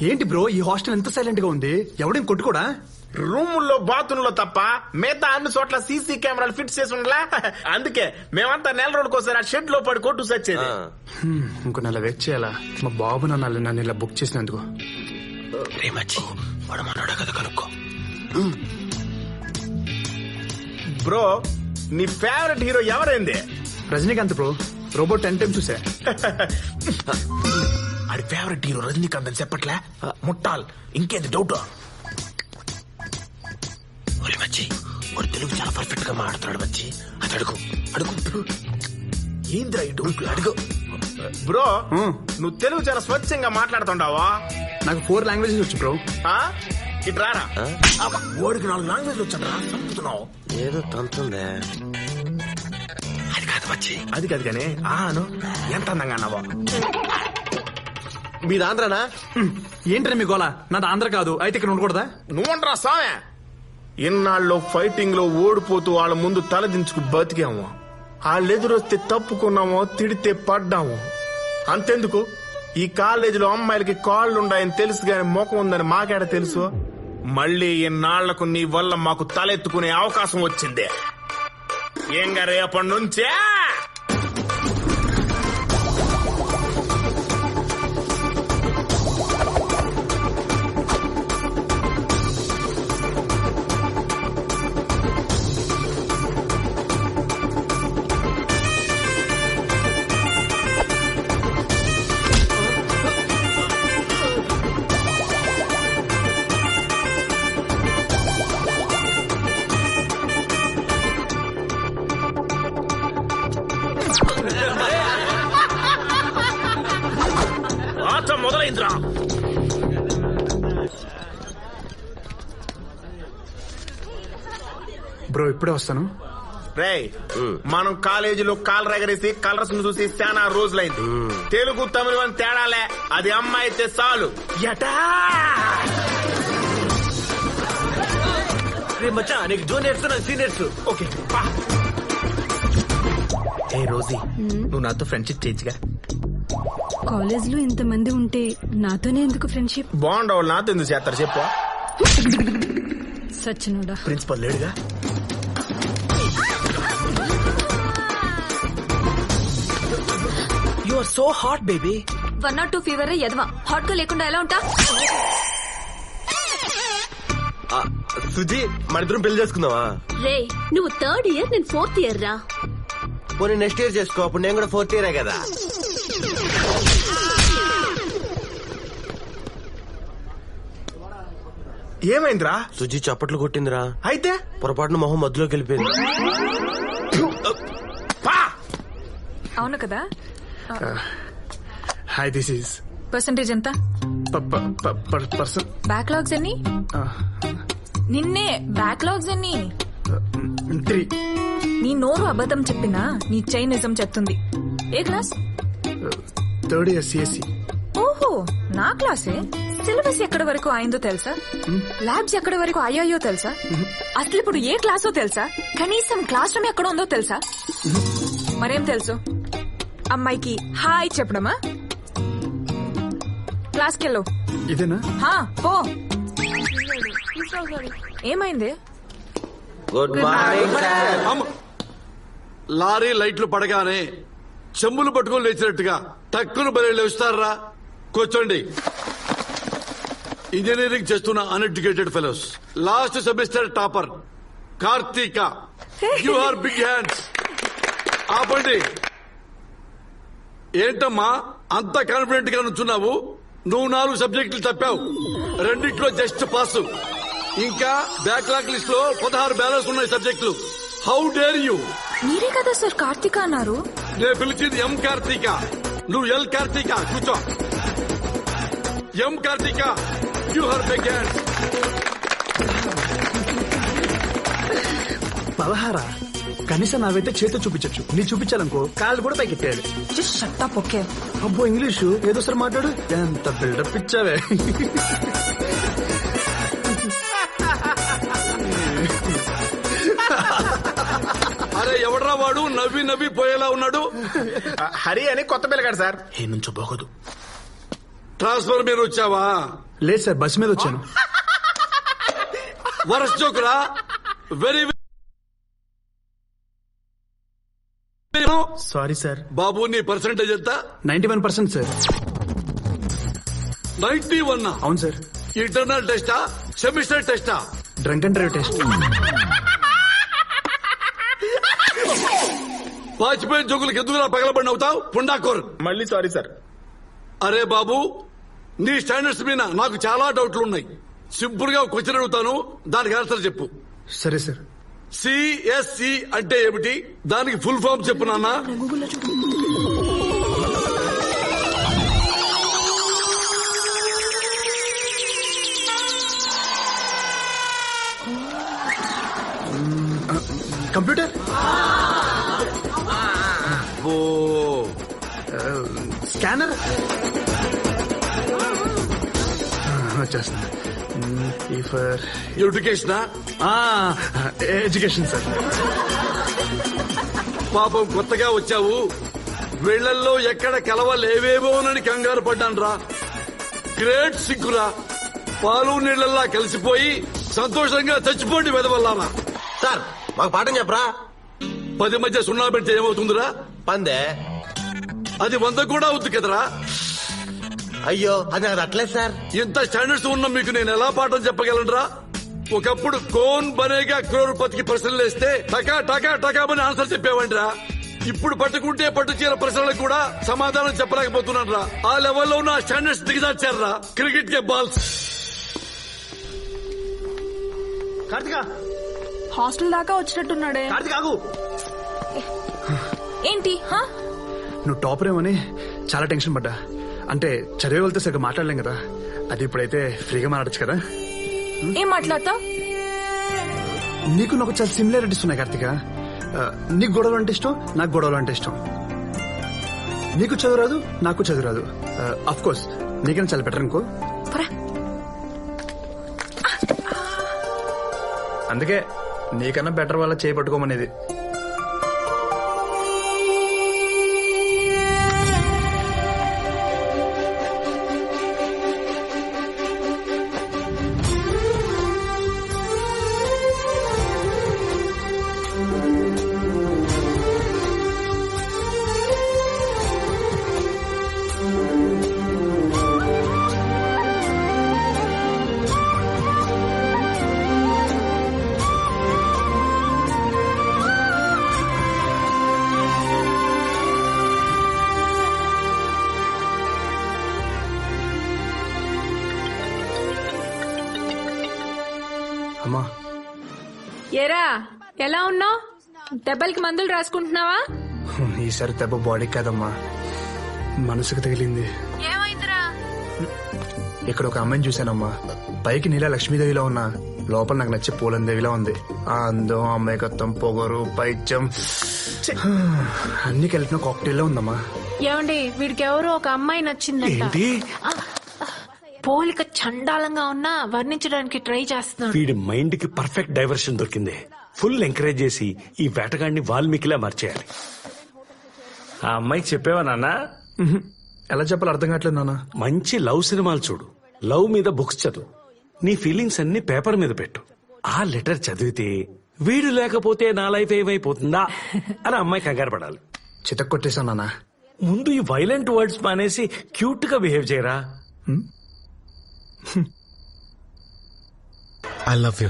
ఏంటి బ్రో ఈ హాస్టల్ ఎంత సైలెంట్ గా ఉంది? ఎవడేం కొట్టుకోడా? రూముల్లో బాత్రూంలో తప్ప మిగతా అన్ని చోట్ల సీసీ కెమెరాలు ఫిట్ చేసి ఉండలా. అందుకే మేమంతా నెల రోజుకోసారి ఆ షెడ్ లో పడి కొట్టు సచ్చేది. ఇంకో నెల వెయిట్ చేయాలా? మా బాబు నన్ను ఇలా బుక్ చేసినందుకు. బ్రో నీ ఫేవరెట్ హీరో ఎవరైంది? రజనీకాంత్ బ్రో. రోబోట్ 10 times చూసా. అది ఫేవరెట్ హీరో రజనీకాంత్ అని చెప్పట్లే ముట్టాల్. ఇంకేంది డౌట్? మచ్చి వాడు తెలుగు చాలా పర్ఫెక్ట్ గా మాట్లాడుతున్నాడు. మచ్చి అది అడుగు అడుగు. ఏంద్రా ఈ డౌట్? అడుగు బ్రో. నువ్వు తెలుగు చాలా స్వచ్ఛంగా మాట్లాడుతుండావా? నాకు 4 languages వచ్చు బ్రో. ఇటు రారా. ఓడికి 4 languages వచ్చారా? చంపుతున్నావు. ఏదో తంతుందే. అది కాదు మచ్చి, అది కాదు కానీ ఎంత అందంగా అన్నావా? మీది ఆంధ్రనా? ఏంటనే మీ గోళ? నాది ఆంధ్ర కాదు, అయితే ఇక్కడ ఉండకూడదా? నువ్వుంటరా సామె. ఇన్నాళ్ళు ఫైటింగ్ లో ఓడిపోతూ వాళ్ళ ముందు తలదించుకు బతికాము. వాళ్ళు ఎదురొస్తే తప్పుకున్నామో, తిడితే పడ్డాము. అంతెందుకు ఈ కాలేజీలో అమ్మాయిలకి కాళ్ళుండాయని తెలుసు గాని ముఖం ఉందని మాకేడ తెలుసు? మళ్ళీ ఇన్నాళ్లకు నీ వల్ల మాకు తలెత్తుకునే అవకాశం వచ్చింది. ఏంగా రేపటి నుంచే మొదలైందిరా. బ్రో ఇప్పుడే వస్తాను. రేయ్ మనం కాలేజీలో కాలు రగరేసి కలర్స్ ను చూసి చాలా రోజులైంది. తెలుగు తమిళ అని తేడాలే, అది అమ్మాయి అయితే చాలు. ఎటా మచ్చా నీకు జూనియర్స్ నాకు సీనియర్స్. ఓకే ఏ రోజీ, నువ్వు నాతో ఫ్రెండ్షిప్ చేయొచ్చుగా. కాలేజ్ లో ఇంతమంది ఉంటే నాతోనే ఎందుకు ఫ్రెండ్షిప్? బాగుండవు నాతో ఎందుకు చేస్తారు చెప్పు. సచ్చినోడా. ప్రిన్సిపల్ లేడుగా. You are so hot baby. 102 fever ఎదవా. హాట్ గా లేకుండా ఎలా ఉంటా? సుజీ మన ఇద్దరం పెళ్లి చేసుకుందావా? రే నువ్వు 3rd ఇయర్, నేను 4th ఇయర్ రా. పోనీ నెక్స్ట్ ఇయర్ చేసుకో, అప్పుడు నేను కూడా 4th ఇయరే కదా. ఏమైందిరా? సుజీ చప్పట్లు కొట్టిందిరా. అయితే పొరపాటున మొహం మధ్యలోకి వెళ్ళిపోయింది. అవును కదా. హాయ్, దిస్ ఈస్ పర్సంటేజ్ ఎంత? పర్సన్. బ్యాక్లాగ్స్ ఎన్ని? నిన్నే బ్యాక్లాగ్స్ ఎన్ని? 3. నీ నోరు అబద్ధం చెప్పినా నీ చెయ్యి నిజం చెప్తుంది. ఏ క్లాస్? 3rd year CSC. ఓహో, నా క్లాసే. సిలబస్ ఎక్కడి వరకు అయిందో తెలుసా? ల్యాబ్స్ ఎక్కడి వరకు అయ్యాయో తెలుసా? అసలు ఇప్పుడు ఏ క్లాసో తెలుసా? కనీసం క్లాస్ రూమ్ ఎక్కడ ఉందో తెలుసా? మరేం తెలుసు? అమ్మాయికి హాయ్ చెప్పడమా? క్లాస్కి వెళ్ళు. ఇదేనా? పో. ఏమైంది? Good morning sir. లారీ లైట్లు పడగానే చెంబులు పట్టుకొని లేచినట్టుగా టక్కును బలి లేస్తారా? కూర్చోండి. ఇంజనీరింగ్ చేస్తున్న uneducated fellows, last semester topper Karthika, you are big hands. ఆపండి. ఏంటమ్మా అంత కాన్ఫిడెంట్ గా నుంచున్నావు? నువ్వు 4 సబ్జెక్టులు తప్పావు, 2 జస్ట్ పాస్. ఇంకా బ్యాక్లాగ్ లిస్ట్ లో 16 బ్యాలెన్స్ ఉన్నాయి సబ్జెక్టులు. How dare you? మీరే కదా సార్ కార్తీక అన్నారు. నేను పిలిచింది ఎం కార్తీక, నువ్వు ఎల్ కార్తీక. కూర్చో. M Karthika, you are big hands. 16? కనీసం నావైతే చేతితో చూపించచ్చు. నీ చూపించాలనుకో కాళ్ళు కూడా పైకెట్టాడు. Just shut up. ఓకే. అబ్బో ఇంగ్లీషు ఏదో సార్ మాట్లాడు. ఎంత బిల్డప్ ఇచ్చావే. అరే ఎవడ్రా వాడు నవ్వి నవ్వి పోయేలా ఉన్నాడు? హరి అని కొత్త పిల్లగాడు సార్. ఏ నుంచో బాగోదు. ట్రాన్స్ఫర్ మీద వచ్చావా? లేదు సార్, బస్ మీద వచ్చాను. వరస్ జోకురా. Very sorry sir. బాబు నీ పర్సెంటేజ్ ఎంత? 91% సార్. 91? అవును సార్. ఇంటర్నల్ టెస్టా, సెమిస్టర్ టెస్టా? Drunk and drive test. Vajpayee జోకులకు ఎందుకులా పగలబడి అవుతావు పుండాకోర్? మళ్ళీ సారీ సార్. అరే బాబు, నీ స్టాండర్డ్స్ మీద నాకు చాలా డౌట్లు ఉన్నాయి. సింపుల్ గా క్వశ్చన్ అడుగుతాను, దానికి ఆన్సర్ చెప్పు. సరే సార్. సిఎస్సి అంటే ఏమిటి? దానికి ఫుల్ ఫామ్ చెప్పు నాన్న. కంప్యూటర్. స్కానర్. వచ్చేస్తుంది. ఎడ్యుకేషనా? Education sir. పాపం కొత్తగా వచ్చావు, వీళ్లల్లో ఎక్కడ కలవలేవేమోనని కంగారు పడ్డాను రా. గ్రేట్ సిగ్గురా. పాలు నీళ్లల్లా కలిసిపోయి సంతోషంగా చచ్చిపోండి వెదవల్లారా. సార్ మాకు పాఠం చెప్పరా? 10 మధ్య 0 పెడితే ఏమవుతుందిరా? పందే. అది 100 కూడా అవుతుంది కదరా. అయ్యో అది అట్లే సార్. ఇంత స్టాండర్డ్స్ ఉన్న మీకు నేను ఎలా పాఠం చెప్పగలనరా? ఒకప్పుడు కోన్ బనేగా క్రోర్పతికి ప్రశ్నలు వేస్తే టకా టకా టకామని ఆన్సర్ చెప్పేవండిరా. ఇప్పుడు పట్టుకుంటే పట్టు చీర ప్రశ్నలకు కూడా సమాధానం చెప్పలేకపోతున్నాను రా. ఆ లెవెల్లో ఉన్న స్టాండర్డ్స్ దిగజార్చారా. క్రికెట్ కే బాల్స్. కార్తిక హాస్టల్ దాకా వచ్చినట్టున్నాడే. కార్తిక ఆగు. ఏంటి? నువ్వు టాపర్ ఏమని చాలా టెన్షన్ పడ్డా. అంటే చదివే వెళ్తే సరిగ్గా మాట్లాడలేం కదా. అది ఇప్పుడైతే ఫ్రీగా మాట్లాడచ్చు కదా. ఏం మాట్లాడతావు? నీకు నాకు చాలా సిమిలారిటీస్ ఉన్నాయి కార్తిక. నీకు గొడవలు అంటే ఇష్టం, నాకు గొడవలు అంటే ఇష్టం. నీకు చదువు రాదు, నాకు చదువు రాదు. అఫ్ కోర్స్ నీకైనా చాలా బెటర్ అనుకో. అందుకే నీకన్నా బెటర్ వాళ్ళ చేయి పట్టుకోమనేది. అమ్మా ఏరా ఎలా ఉన్నావు? దెబ్బలకి మందులు రాసుకుంటున్నావా? ఈసారి దెబ్బ బాడీ కాదమ్మా, మనసుకు తగిలింది. ఏమైందిరా? ఇక్కడ ఒక అమ్మాయిని చూశానమ్మా. పైకి నీలా లక్ష్మీదేవిలో ఉన్నా లోపల నాకు నచ్చే పూలందేవిలా ఉంది. ఆ అందం, అమ్మాయికత్వం, పొగరు, పైత్యం అన్ని కలిపిన కాక్టైల్లో ఉందమ్మా. ఏమండి వీడికి ఎవరో ఒక అమ్మాయి నచ్చిందంట. పోలిక చండాలంగా ఉన్నా వర్ణించడానికి ట్రై చేస్తున్నాడు. వీడి మైండ్ కి పర్ఫెక్ట్ డైవర్షన్ దొరికింది. ఫుల్ ఎంకరేజ్ చేసి ఈ వేటగాడిని వాల్మీకిలా మార్చేయాలి. ఆ అమ్మాయికి చెప్పేవా నాన్న? ఎలా చెప్పాలో అర్థం కావట్లేదు నాన్న. మంచి లవ్ సినిమాలు చూడు, లవ్ మీద బుక్స్ చదువు, నీ ఫీలింగ్స్ అన్ని పేపర్ మీద పెట్టు. ఆ లెటర్ చదివితే వీడు లేకపోతే నా లైఫ్ ఏమైపోతుందా అని అమ్మాయి కంగారు పడాలి. చితక్ కొట్టేశాను నాన్న. ముందు ఈ వైలెంట్ వర్డ్స్ మానేసి క్యూట్ గా బిహేవ్ చేయరా. I love you.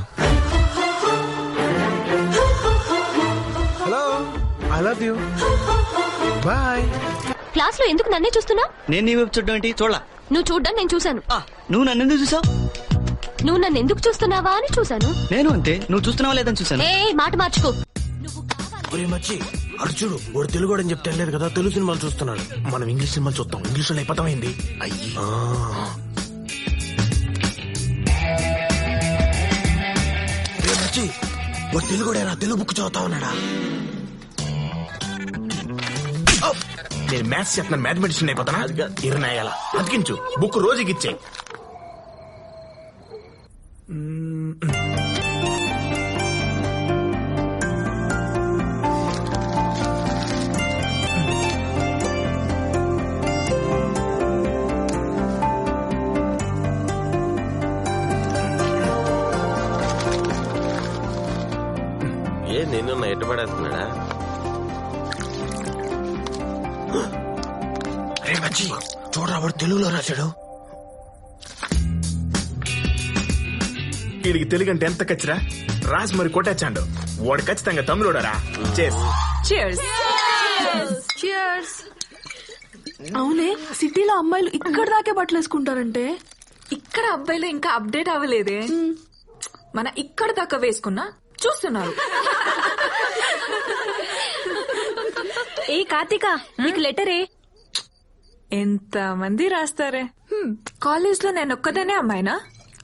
Hello, I love you. Bye. Class లో ఎందుకు నన్నే చూస్తున్నా? నేను నీ వైపు చూడడం ఏంటి? చూడలా. నువ్వు చూడ్డం నేను చూశాను. నువ్వు నన్ను ఎందుకు చూసావు? నువ్వు నన్ను ఎందుకు చూస్తున్నావా అని చూశాను. నేను అంతే, నువ్వు చూస్తున్నావా లేదని చూసాను. ఏ మాట మార్చుకో. మచ్చి అడు చూడు, వాడు తెలుగు అని చెప్తే లేదు కదా, తెలుగు సినిమాలు చూస్తున్నాడు. మనం ఇంగ్లీష్ సినిమాలు చూస్తాం, ఇంగ్లీష్ లో అయిపోతామైంది. అయ్యి మచ్చి వాడు తెలుగు తెలుగు బుక్ చదువుతా ఉన్నాడా? నేను మ్యాథ్స్ చెప్తున్నాను, మ్యాథమెటిషియన్ అయిపోతానా? ఇరనాయాల అతికించు, బుక్ రోజుకి ఇచ్చే. నిన్ను ఎట్టుపడేస్తున్నాడా? రే మచ్చి చూడరా, వాడు తెలుగులో రాశాడు. వీడికి తెలుగు అంటే ఎంత కచ్చిరా రాసి మరి కొట్టచ్చాడు. వాడు ఖచ్చితంగా తమిళోడరా. అవునే, సిటీలో అమ్మాయిలు ఇక్కడ దాకే బట్టలు వేసుకుంటారంటే ఇక్కడ అబ్బాయిలు ఇంకా అప్డేట్ అవ్వలేదే. మన ఇక్కడ దాకా వేసుకున్నా చూస్తున్నారు. ఏ కార్తిక, నీకు లెటరే. ఎంత మంది రాస్తారే. కాలేజ్ లో నేను ఒక్కదానే అమ్మాయినా?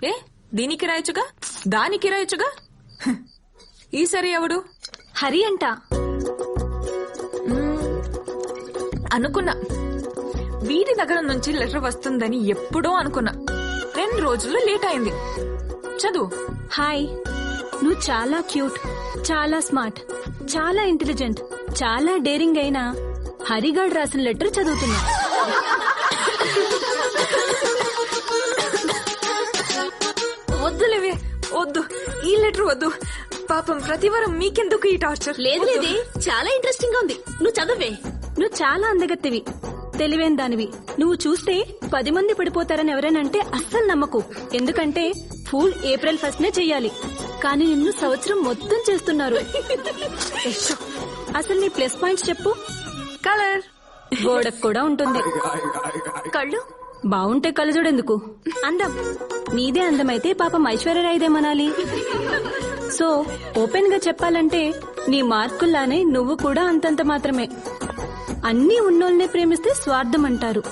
ఏ దీనికి రాయొచ్చుగా, దానికి రాయొచ్చుగా. ఈసారి ఎవడు? హరి అంట. అనుకున్నా వీడి దగ్గర నుంచి లెటర్ వస్తుందని ఎప్పుడో అనుకున్నా. 2 రోజుల్లో లేట్ అయింది. చదువు. హాయ్, నువ్వు చాలా క్యూట్, చాలా స్మార్ట్, చాలా ఇంటెలిజెంట్, చాలా డేరింగ్ అయినా హరిగాడ్ రాసిన లెటర్ చదువుతున్నా. వద్దులేవే, వద్దు, ఈ లెటర్ వద్దు. పాపం ప్రతివారం మీకెందుకు ఈ టార్చర్? లేదు లేదే, చాలా ఇంట్రెస్టింగ్ గా ఉంది. నువ్వు చదవే. నువ్వు చాలా అందగత్తివి, తెలివైన దానివి. నువ్వు చూస్తే 10 మంది పడిపోతారని ఎవరైనంటే అస్సలు నమ్మకు. ఎందుకంటే ఫూల్ April 1 చెయ్యాలి, కానీ నిన్ను సంవత్సరం మొత్తం చేస్తున్నారు. అసలు నీ ప్లస్ పాయింట్స్ చెప్పు. కలర్ గోడకు కూడా ఉంటుంది. కళ్ళు బాగుంటే కళ్ళజోడెందుకు? అందం నీదే అందమైతే పాపం ఐశ్వర్యరాయిదేమనాలి. సో ఓపెన్ గా చెప్పాలంటే నీ మార్కుల్లానే నువ్వు కూడా అంతంత మాత్రమే. అన్నీ ఉన్నోల్నే ప్రేమిస్తే స్వార్థం అంటారు.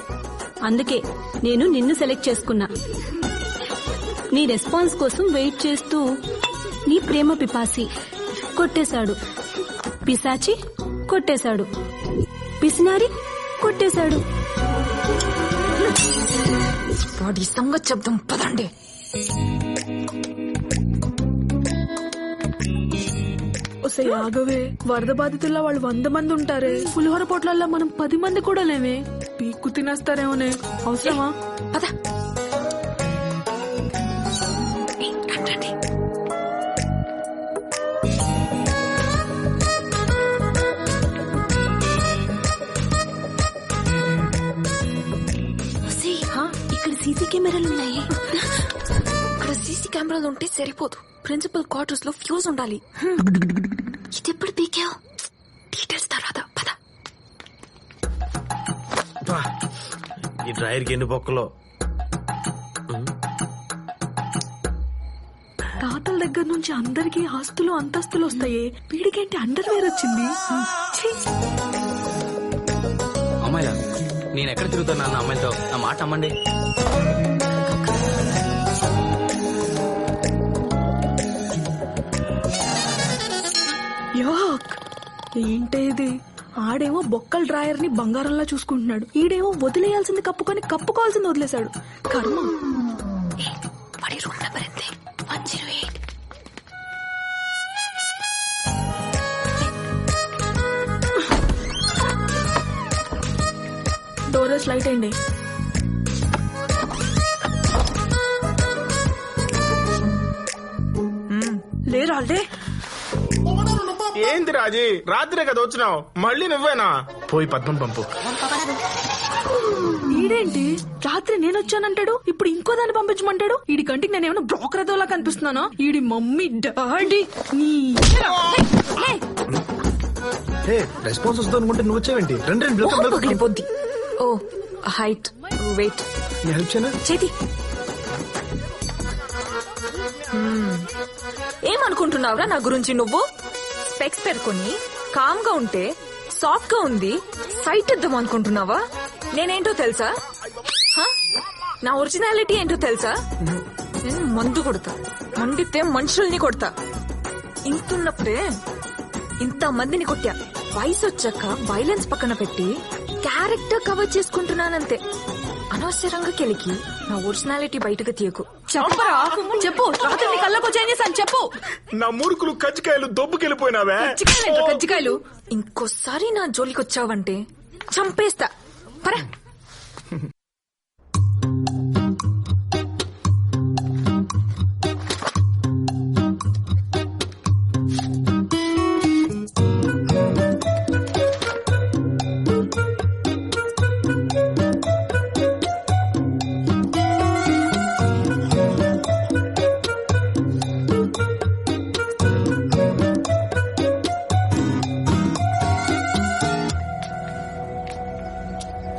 అందుకే నేను నిన్ను సెలెక్ట్ చేసుకున్నా. నీ రెస్పాన్స్ కోసం వెయిట్ చేస్తూ నీ ప్రేమ పిపాసి కొట్టేశాడు, పిశాచి కొట్టేశాడు, పిసినారి కొట్టేశాడు. వాడి సంగతి చెప్దాం పదండి. ఆగవే, వరద బాధితుల్లో వాళ్ళు 100 మంది ఉంటారే. పులిహోర పొట్లల్లో మనం 10 మంది కూడా లేవే. పీక్కు తినేస్తారేమోనే. అవసరమా? పద. ఇక్కడ సీసీ కెమెరాలు ఉన్నాయి. ఇక్కడ సీసీ కెమెరాలు ఉంటే సరిపోదు, ప్రిన్సిపల్ క్వార్టర్స్ లో ఫ్యూజ్ ఉండాలి. ఇది ఎప్పుడు పీకావు? డీటెయిల్స్ తర్వాత పద. ఈ డ్రైవర్కి ఎన్ని బొక్కలో. తాతల దగ్గర నుంచి అందరికి ఆస్తులు అంతస్తులు వస్తాయి. వీడికేంటి అండర్వేర్ వచ్చింది? అమ్మాయిలా నేను ఎక్కడ తిరుగుతాను అన్న అమ్మాయిలతో? నా మాట అమ్మండి. ఏంటే ఇది? ఆడేమో బొక్కల డ్రాయర్ ని బంగారంలా చూసుకుంటున్నాడు, ఈడేమో వదిలేయాల్సింది కప్పుకొని కప్పుకోవాల్సింది వదిలేశాడు. కర్మ. వాడి రూమ్ నెంబర్ ఎంత? 108. డోరేస్ లైట్ అయింది. లేరాలే. ఏంది రాజీ, రాత్రే కదా వచ్చినావు, మళ్ళీ నువ్వేనా? పోయి పద్మం పంపు. ఈడేంటి రాత్రి నేనొచ్చానంటాడు, ఇప్పుడు ఇంకో దాన్ని పంపించమంటాడు. ఈడి కంటికి నేనేమన్నా బ్రోకర్ అదోలా కనిపిస్తున్నానా? ఈడి మమ్మీ డాడీ రెస్పాన్స్ వస్తుంది అనుకుంటే నువ్వు వచ్చావేంటి? పగిలిపోద్ది. ఓ హైట్, వెయిట్. హెల్ప్ చేయనా? చేతి. ఏమనుకుంటున్నావురా నా గురించి నువ్వు? స్పెక్స్ పెట్టుకుని కామ్ గా ఉంటే సాఫ్ట్ గా ఉంది సైట్ ఇద్దాం అనుకుంటున్నావా? నేనేంటో తెలుసా? నా ఒరిజినాలిటీ ఏంటో తెలుసా? నేను మందు కొడతా, మండితే మనుషుల్ని కొడతా. ఇంతున్నప్పుడే ఇంత మందిని కొట్టా. వయసు వచ్చాక వైలెన్స్ పక్కన పెట్టి క్యారెక్టర్ కవర్ చేసుకుంటున్నానంతే. అనవసరంగా కెలికి నా ఒరిజినాలిటీ బయటకు తీయకు. చెప్పరా, చెప్పు. రాత్రి కళ్ళకు చేంజ్ చేశాను, చెప్పు. నా మురుకులు కజ్జికాయలు దొబ్బుకెళ్ళిపోయినావే. కజ్జికాయలు ఇంకోసారి నా జోలికి వచ్చావంటే చంపేస్తా. పరా.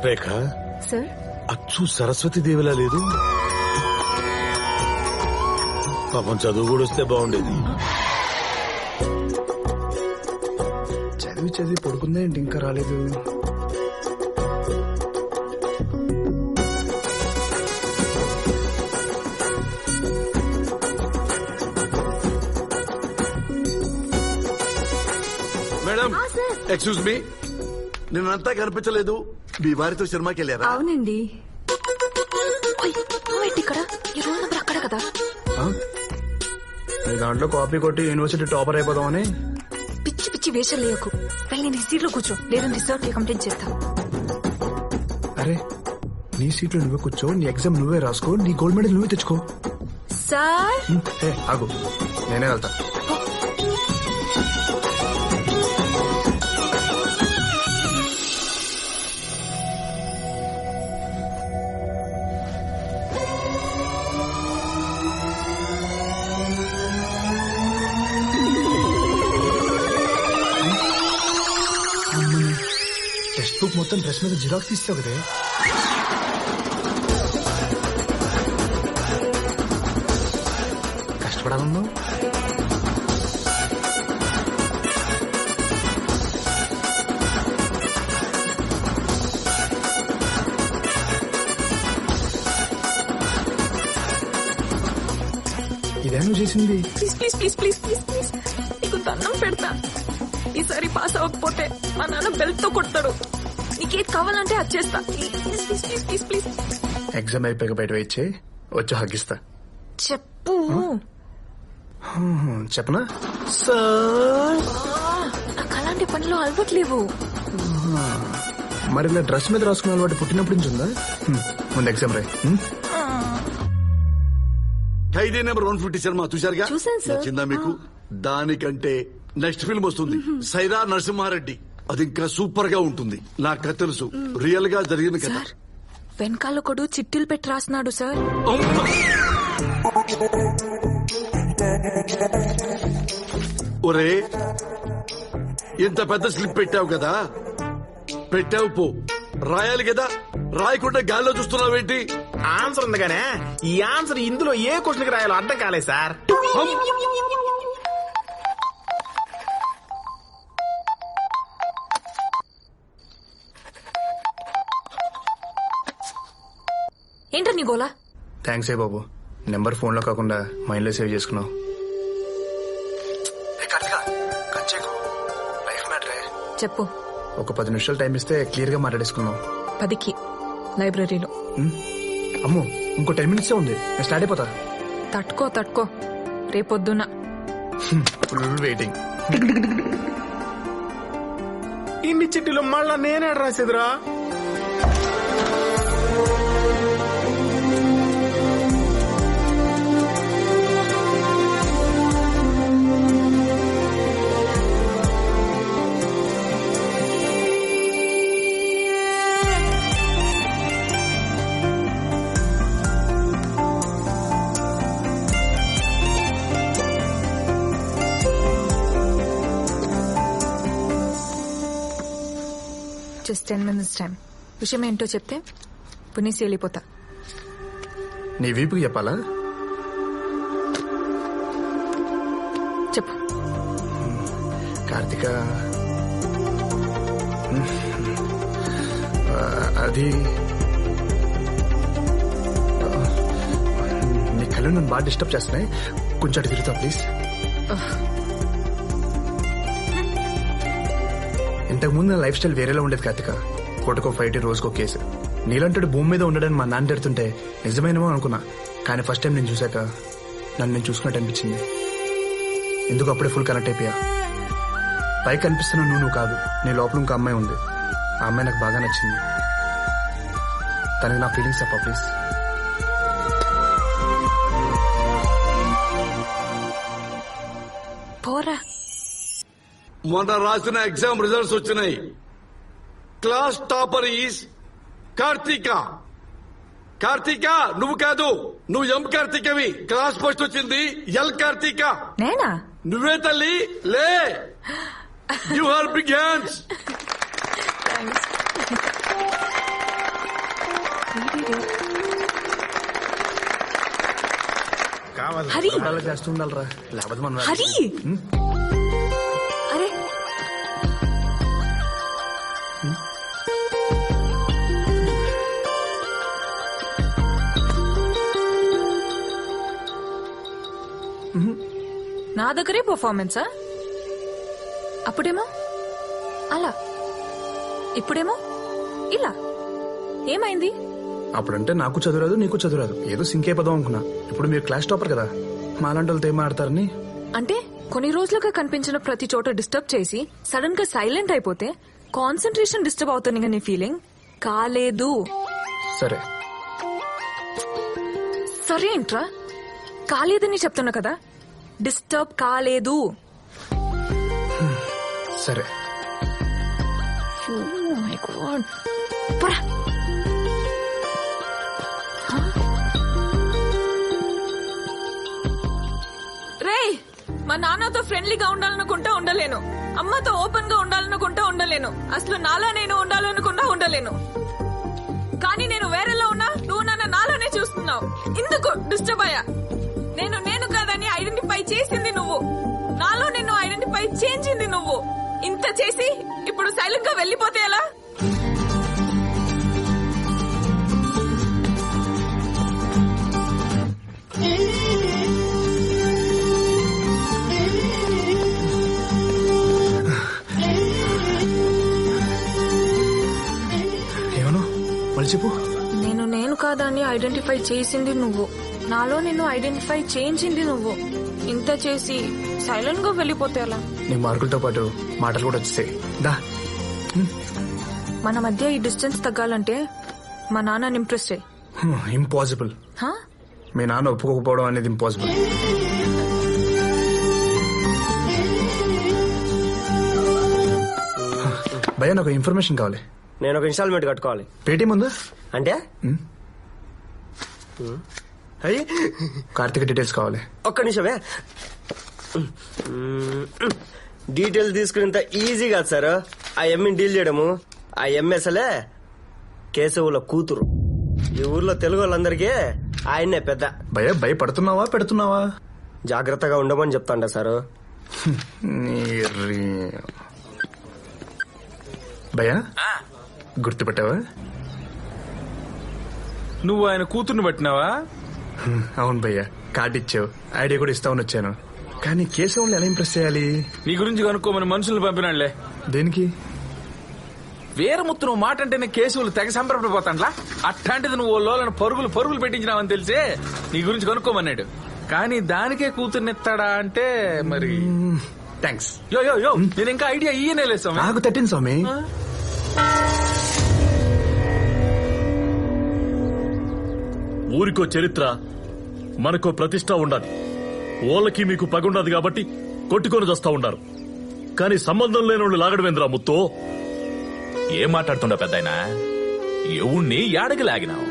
రేఖ, సార్, అచ్చు సరస్వతి దేవిలా లేదు. పాపం చదువు కూడా వస్తే బాగుండేది. చదివి చదివి పడుకుందా ఏంటి ఇంకా రాలేదు? మేడం, ఎక్స్క్యూజ్ మీ, నిన్నంతా కనిపించలేదు. మీ వారితో సినిమాకి వెళ్ళారా? అవునండి. ఇక్కడ ఈ రూమ్ నెంబర్ అక్కడ కదా. దాంట్లో కాపీ కొట్టి యూనివర్సిటీ టాపర్ అయిపోదామని. పిచ్చి పిచ్చి వేషాలు లేకు. వెళ్ళి నీ సీట్ లో కూర్చో, లేదని రిసార్ట్ కి కంప్లైంట్ చేస్తా. అరే, నీ సీట్ లో నువ్వే కూర్చో, నీ ఎగ్జామ్ నువ్వే రాసుకో, నీ గోల్డ్ మెడల్ నువ్వే తెచ్చుకో. సార్ ఆగు, నేనే వెళ్తా. టెక్స్ట్ బుక్ మొత్తం డ్రెస్ మీద జిరాక్స్ తీస్తావు కదే. కష్టపడాలన్నావు. ఇదే నువ్వు చేసింది. Please please please please please please నీకు దండం పెడతా. ఈసారి పాస్ అవ్వకపోతే మా నాన్న బెల్ట్ తో కొడతాడు. నీకేది కావాలంటే అది చేస్తా. Please please please please. Exam అయిపోయాక బయట వచ్చి హగ్గిస్తా. చెప్పు. చెప్పనా? నాకు అలాంటి పనులు అలవట్లేవు. మరి ఇలా డ్రెస్ మీద రాసుకున్న అలవాటు పుట్టినప్పటి నుంచి ఉందా? ముందు ఎగ్జామ్ రాయి. ఖైదీ నెంబర్ 150 సినిమా చూశారుగా? చూశాను సార్. నచ్చిందా మీకు? దానికంటే నెక్స్ట్ ఫిల్మ్ వస్తుంది, సైరా నరసింహారెడ్డి. అది ఇంకా సూపర్ గా ఉంటుంది. నాకు తెలుసు, రియల్ గా జరిగింది కదా. వెనకాల ఒకడు చిట్టీలు పెట్టి రాస్తున్నాడు సార్. ఒరే, ఇంత పెద్ద స్లిప్ పెట్టావు కదా, పెట్టావు పో, రాయాలి కదా. రాయకుండా గాల్లో చూస్తున్నావేంటి? ఆన్సర్ ఉంది కానీ ఈ ఆన్సర్ ఇందులో ఏ క్వశ్చన్ కి రాయాలో అర్థం కాలేదు సార్. ఏంటో నీ గోలా? థ్యాంక్స్ ఏ బాబు, నెంబర్ ఫోన్ లో కాకుండా మైండ్ లో సేవ్ చేసుకున్నావు. చెప్పు. ఒక 10 నిమిషాలు టైం ఇస్తే క్లియర్ గా మాట్లాడేసుకున్నావు. 10కి లైబ్రరీలో. అమ్మో, ఇంకో 10 మినిట్స్ ఉంది, నేను స్టార్ట్ అయిపోతా. తట్టుకో రేపొద్దున. Full waiting. ఇన్ని చిట్టీలు మళ్ళా నేనే రాసేదిరా. Just 10 minutes time. విషయం ఏంటో చెప్తే పునీసి వెళ్ళిపోతా. నీ వీపుకి చెప్పాలా? చెప్పు. కార్తిక, అది నీ కళ్ళు నన్ను బాగా డిస్టర్బ్ చేస్తున్నాయి, కొంచెం అటు తిరుగుతా ప్లీజ్. ఇంతకు ముందు నా లైఫ్ స్టైల్ వేరేలా ఉండేది కార్తిక. పూటకో ఫైట్, రోజుకో కేసు. నీలంటాడు భూమి మీద ఉండడని మా నాన్న తిడుతుంటే నిజమైనమో అనుకున్నా. కానీ ఫస్ట్ టైం నేను చూశాక నన్ను నేను చూసుకున్నట్టు అనిపించింది. ఎందుకు అప్పుడే ఫుల్ కనెక్ట్ అయిపోయా. పైకి కనిపిస్తున్న నువ్వు కాదు, నీ లోపల ఇంకో అమ్మాయి ఉంది. ఆ అమ్మాయి నాకు బాగా నచ్చింది. తనకి నా ఫీలింగ్స్ చెప్పా ప్లీజ్. పోరా. మొన్న రాసిన ఎగ్జామ్ రిజల్ట్స్ వచ్చినాయి. Class topper is Karthika. Karthika నువ్వు కాదు, నువ్వు ఎం కార్తీకవి. క్లాస్ ఫస్ట్ వచ్చింది ఎల్ కార్తీక. నేనా? నువ్వే తల్లి, లే. Give her big hands. Hari, చేస్తుండాలరా, లేకపోతే మనం హరి. అరే నా దగ్గరే పర్ఫార్మెన్సా? అప్పుడేమో అలా, ఇప్పుడేమో ఇలా. ఏమైంది? అప్పుడంటే నాకు చదువురాదు, నీకు చదువురాదు, ఏదో సింకే పదం అనుకున్నా. ఇప్పుడు మీరు క్లాస్ టాపర్ కదా, మాలాంటి వాళ్ళతో ఏం ఆడతారని. అంటే కొన్ని రోజులుగా కనిపించిన ప్రతి చోట డిస్టర్బ్ చేసి సడన్ గా సైలెంట్ అయిపోతే కాన్సన్ట్రేషన్ డిస్టర్బ్ అవుతుంది నీ ఫీలింగ్ కాలేదు. సరే సరే ఏంట్రా, కాలేదని చెప్తున్నా కదా. డిస్టర్బ్ కాలేదు. సరే. Oh my God. పోరా. రేయ్, మా నాన్నతో ఫ్రెండ్లీగా ఉండాలనుకుంటా ఉండలేను, అమ్మతో ఓపెన్ గా ఉండాలనుకుంటా ఉండలేను, అసలు నాలా నేను ఉండాలనుకుంటా ఉండలేను. కానీ నేను వేరేలా ఉన్నా, నువ్వు నన్ను నాలోనే చూస్తున్నావు. ఇందుకు డిస్టర్బ్ అయ్యా. నేను కాదని ఐడెంటిఫై చేసింది నువ్వు, నాలో నిన్ను ఐడెంటిఫై చేయించింది నువ్వు. ఇంత చేసి ఇప్పుడు సైలెంట్ గా వెళ్ళిపోతే ఎలా? ఏమను మళ్ళీ చెప్పు. నేను కాదని ఐడెంటిఫై చేసింది నువ్వు, నాలో నిన్ను ఐడెంటిఫై చేయించింది నువ్వు. ఇంత చేసి సైలెంట్ గా వెళ్ళిపోతే ఎలా? నీ మార్కులతో పాటు మాటలు కూడా వచ్చేసాయి. దా. మన మధ్య ఈ డిస్టెన్స్ తగ్గాలంటే మా నాన్నని ఇంప్రెస్ చేయి. ఇంపాసిబుల్. మీ నాన్న ఒప్పుకోకపోవడం అనేది ఇంపాసిబుల్. భయ్యా నాకు ఇన్ఫర్మేషన్ కావాలి. నేను ఒక ఇన్స్టాల్మెంట్ కట్టుకోవాలి. పేటీఎం ఉందా? అంటే అయ్యి కార్తిక్ డీటెయిల్స్ కావాలి. ఒక్క నిమిషమే. డీటెయిల్స్ తీసుకునేంత ఈజీ కాదు సార్ ఆ ఎమ్మిని డీల్ చేయడము. ఆ ఎంఎస్ఎలే కేశవుల కూతురు. ఈ ఊర్లో తెలుగు వాళ్ళందరికీ ఆయన్నే పెద్ద. భయపడుతున్నావా పెడుతున్నావా? జాగ్రత్తగా ఉండమని చెప్తాండ సార్. భయ్యా గుర్తుపెట్టావా? నువ్వు ఆయన కూతుర్ని పట్టినావా? అవును భయ్యా, కార్డు ఇచ్చావు, ఐడియా కూడా ఇస్తామని వచ్చాను. కానీ కేశవుల్ని ఎలా ఇంప్రెస్ చేయాలి? నీ గురించి కనుక్కోమని మనుషుల్ని పంపినాళ్లే. దేనికి? వీరముత్తు నువ్వు మాట అంటేనే కేశవులు తెగ సంబరపడిపోతాండ్లా. అట్లాంటిది నువ్వు లోలను పరుగులు పెట్టించినావని తెలిసే నీ గురించి కనుక్కోమన్నాడు. కానీ దానికే కూతుర్నిస్తాడా అంటే మరి థ్యాంక్స్. యో నేను ఇంకా ఐడియా ఇయ్యనే లేదు స్వామి. నాకు తట్టింది స్వామి. ఊరికో చరిత్ర, మనకో ప్రతిష్ట ఉండాలి. ఓళ్ళకి మీకు పగుండదు కాబట్టి కొట్టుకొని వస్తా ఉన్నారు. కానీ సంబంధం లేని వాళ్ళు లాగడమేంద్రా ముత్తు? ఏం మాట్లాడుతుండ పెద్దాయనా? ఎవణ్ణి యాడకి లాగినావు?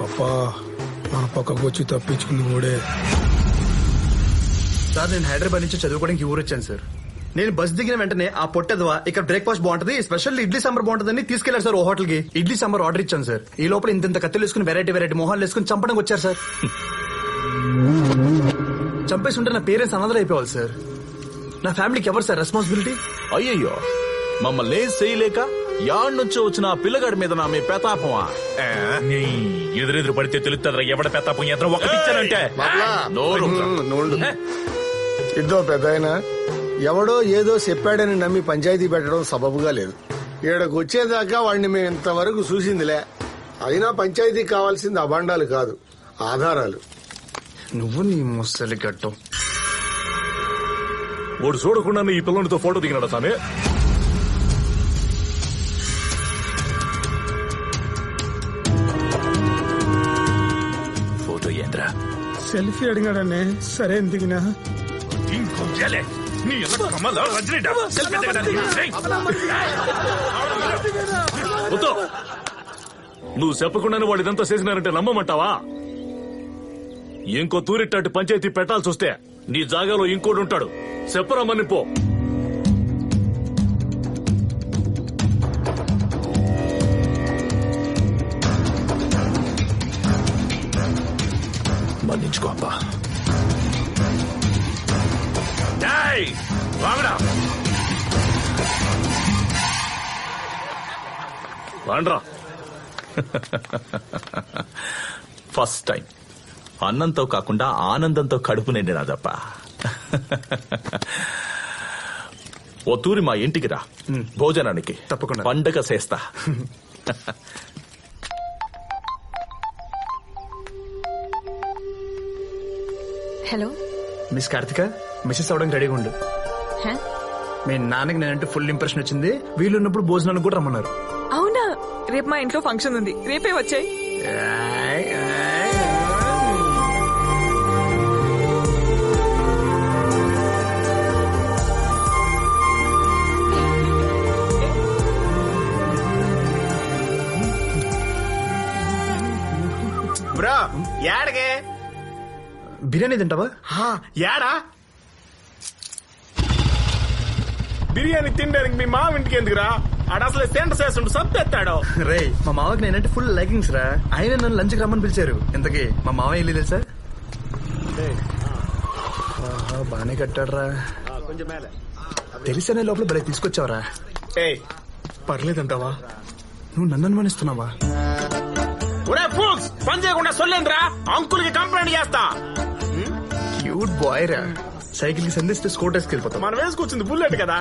అప్పా మన పక్కకు వచ్చి తప్పించుకుని కూడా. సార్ నేను హైదరాబాద్ నుంచి చదువుకోవడానికి ఊరు వచ్చాను సార్. నేను బస్ దిగిన వెంటనే ఆ పొట్టెదవా ఇక్కడ బ్రేక్ఫాస్ట్ బాగుంటది, స్పెషల్ ఇడ్లీ సాంబార్ బాగుంటుందని తీసుకెళ్లారు సార్ ఓ హోటల్ కి. ఇడ్లీ సాంబార్ ఆర్డర్ ఇచ్చాను సార్. ఈ లోపల ఇంత కత్తులు వేసుకుని వెరైటీ మొహాలు వేసుకుని చంపడానికి వచ్చారు సార్. చంపేసి ఉంటే నా పేరెంట్స్ అనాథలు అయిపోవాలి సార్. నా ఫ్యామిలీకి ఎవరు సార్ రెస్పాన్సిబిలిటీ? అయ్యయ్యో, మమ్మల్ని ఏం చేయలేక యాడ్ నుంచి వచ్చిన ఆ పిల్లగాడి మీద నా మీ పెతాపమా? ఎదురెదురు పడితే తెలుస్తుందిరా ఎవడ పెతాపం ఎదురు ఒకటిచ్చానంటే. ఇద్దో పెద్దాయన, ఎవడో ఏదో చెప్పాడని నమ్మి పంచాయతీ పెట్టడం సబబుగా లేదు. ఈడకు వచ్చేదాకా వాడిని మేము ఇంతవరకు చూసిందిలే. అయినా పంచాయతీకి కావాల్సింది అభాండాలు కాదు, ఆధారాలు. నువ్వు నీ ముసలి గట్టం. వాడు చూడకుండా ఈ పిల్లలతో ఫోటో దిగినాడు సామే. ఫోటో ఏంద్రా? సెల్ఫీ అడిగాడనే. సరే దిగినా. నువ్వు చెప్పకుండానే వాడు ఇదంతా చేసినారంటే నమ్మమంటావా? ఇంకో తూరిట్టాటి పంచాయతీ పెట్టాల్సి వస్తే నీ జాగాలో ఇంకోటి ఉంటాడు. చెప్పరామని పో. మన్నించుకో అబ్బా. వాండ్రా. ఫస్ట్ టైం అన్నంతో కాకుండా ఆనందంతో కడుపు నిండినాదప్ప. ఓ తూరి మా ఇంటికి రా, భోజనానికి. తప్పకుండా. పండగ చేస్తా. హలో మిస్ కార్తిక, మిస్సెస్ అవడానికి రెడీగా ఉండు. మీ నాన్నకి నేనంటే ఫుల్ ఇంప్రెషన్ వచ్చింది. వీళ్ళు ఉన్నప్పుడు భోజనానికి కూడా రమ్మన్నారు. అవునా? రేపు మా ఇంట్లో ఫంక్షన్ ఉంది, రేపే వచ్చాయి. బ్రో యాడగే? బిర్యానీ తింటావా? యాడా? బిర్యానీ తినడానికి మీ మామ ఇంటికి ఎందుకురా? ఆడ అసలు సెంటర్ చేస్తుండు, సత్తెత్తాడు. రే, మా మామకి నేనంటే ఫుల్ లైకింగ్స్ రా. ఆయన నన్ను లంచ్కి రమ్మని పిలిచారు. ఇంతకీ మా మామ వెళ్ళి తెలుసా? బానే కట్టాడ్రా. తెలిసనే లోపల భలే తీసుకొచ్చావరా. పర్లేదంటావా? నువ్వు నన్ను అనుమానిస్తున్నావా? పని చేయకుండా సొల్లేంద్రా, అంకుల్ కి కంప్లైంట్ చేస్తా. క్యూట్ బాయ్ రా. సైకిల్ కి సంధిస్తే స్కూటర్స్కి వెళ్ళిపోతాం. మనం వేసుకొచ్చింది బుల్లెట్ కదా.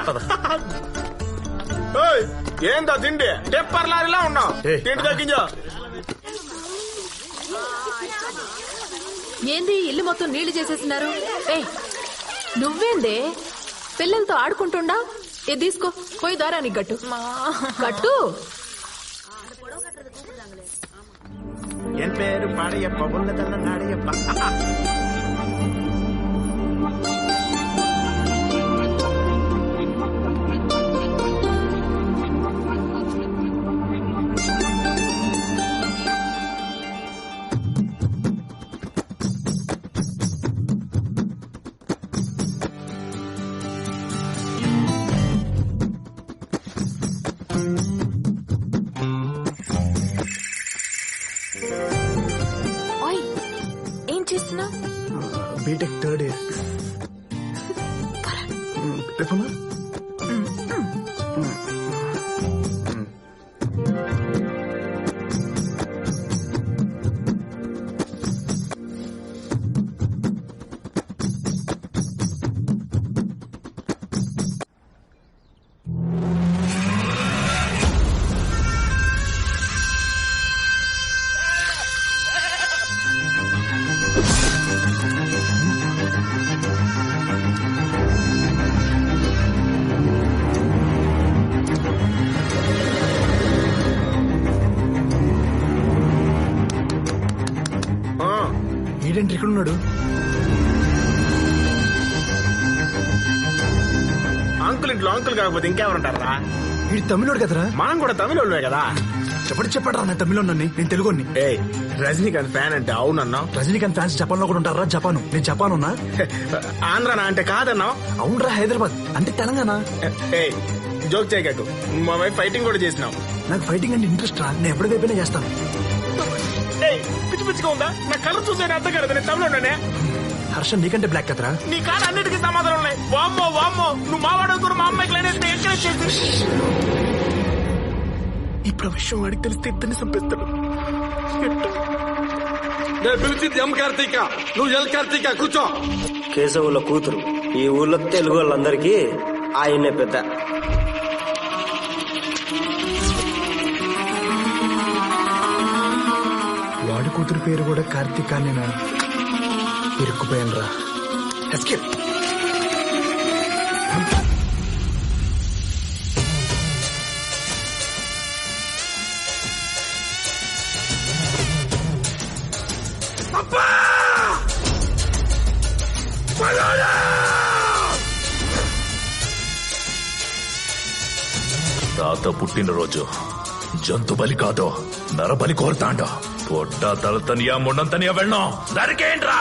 ఏందా తిండి టెప్పర్ లారీలా ఉన్నావు తిండి తగ్గించా. ఏంది ఇల్లు మొత్తం నీళ్లు చేసేసినారు? నువ్వేందే పిల్లలతో ఆడుకుంటుండా? ఏ తీసుకో పోయి దారానికి గట్టు గట్టు. ఎన్ పేరు పాడయ్యప్ప ఉన్నదన్న నాడయ్యప్ప. ఏం చేస్తున్నావు? BTech third year. రేపమ్మా ఈడేంటి ఇక్కడ ఉన్నాడు? అంకుల్ ఇంట్లో అంకుల్ కాకపోతే ఇంకెవరుంటారా? వీడి తమిళోడు కదరా? మనం కూడా తమిళోళ్ళే కదా. ఎవరు చెప్పాడు రా తమిళోడిని? నేను తెలుగుని. రజనీకాంత్ ఫ్యాన్ అంటే అవునన్నా. రజనీకాంత్ ఫ్యాన్స్ జపాన్ లో కూడా ఉంటారా? జపాను. నేను జపాన్ ఉన్నా. ఆంధ్రనా అంటే కాదన్నా. అవునరా హైదరాబాద్ అంటే తెలంగాణ. జోక్ చేయకు. మా వైపు ఫైటింగ్ కూడా చేసినాం. నాకు ఫైటింగ్ అంటే ఇంట్రెస్ట్ రా. నేను ఎప్పటికైపోయినా చేస్తాను. పిచ్చి పిచ్చిగా ఉందా? నా కలర్ చూసే అర్థం కదా. నేను తమిళోనే. హర్ష నీకంటే బ్లాక్ కదరా? నీ కాడ అన్నిటికీ సమాధానం ఉన్నాయి. వామ్మో వామ్మో నువ్వు మావాడవుతున్నా మా అమ్మాయికి లేనేస్తే ఎంకరేజ్ చేసి. ఇప్పుడు విషయం వాడికి తెలిస్తే ఇద్దరిని చంపేస్తాడు. నేను పిలిచింది ఎం కార్తీక, నువ్వు ఎల్ కార్తీక. కూర్చో. కేశవుల కూతురు. ఈ ఊర్లో తెలుగు వాళ్ళందరికీ ఆయనే పెద్ద. వాడి కూతురు పేరు కూడా కార్తీక. నేను ఇరుక్కుపోయాను రా. ఎస్కేప్. తాత పుట్టినరోజు జంతు బలి కాదో నరబలి కోరుతాండో. పొట్ట తలతనియా మొండంతనియా వెళ్ళం నరికేంట్రా.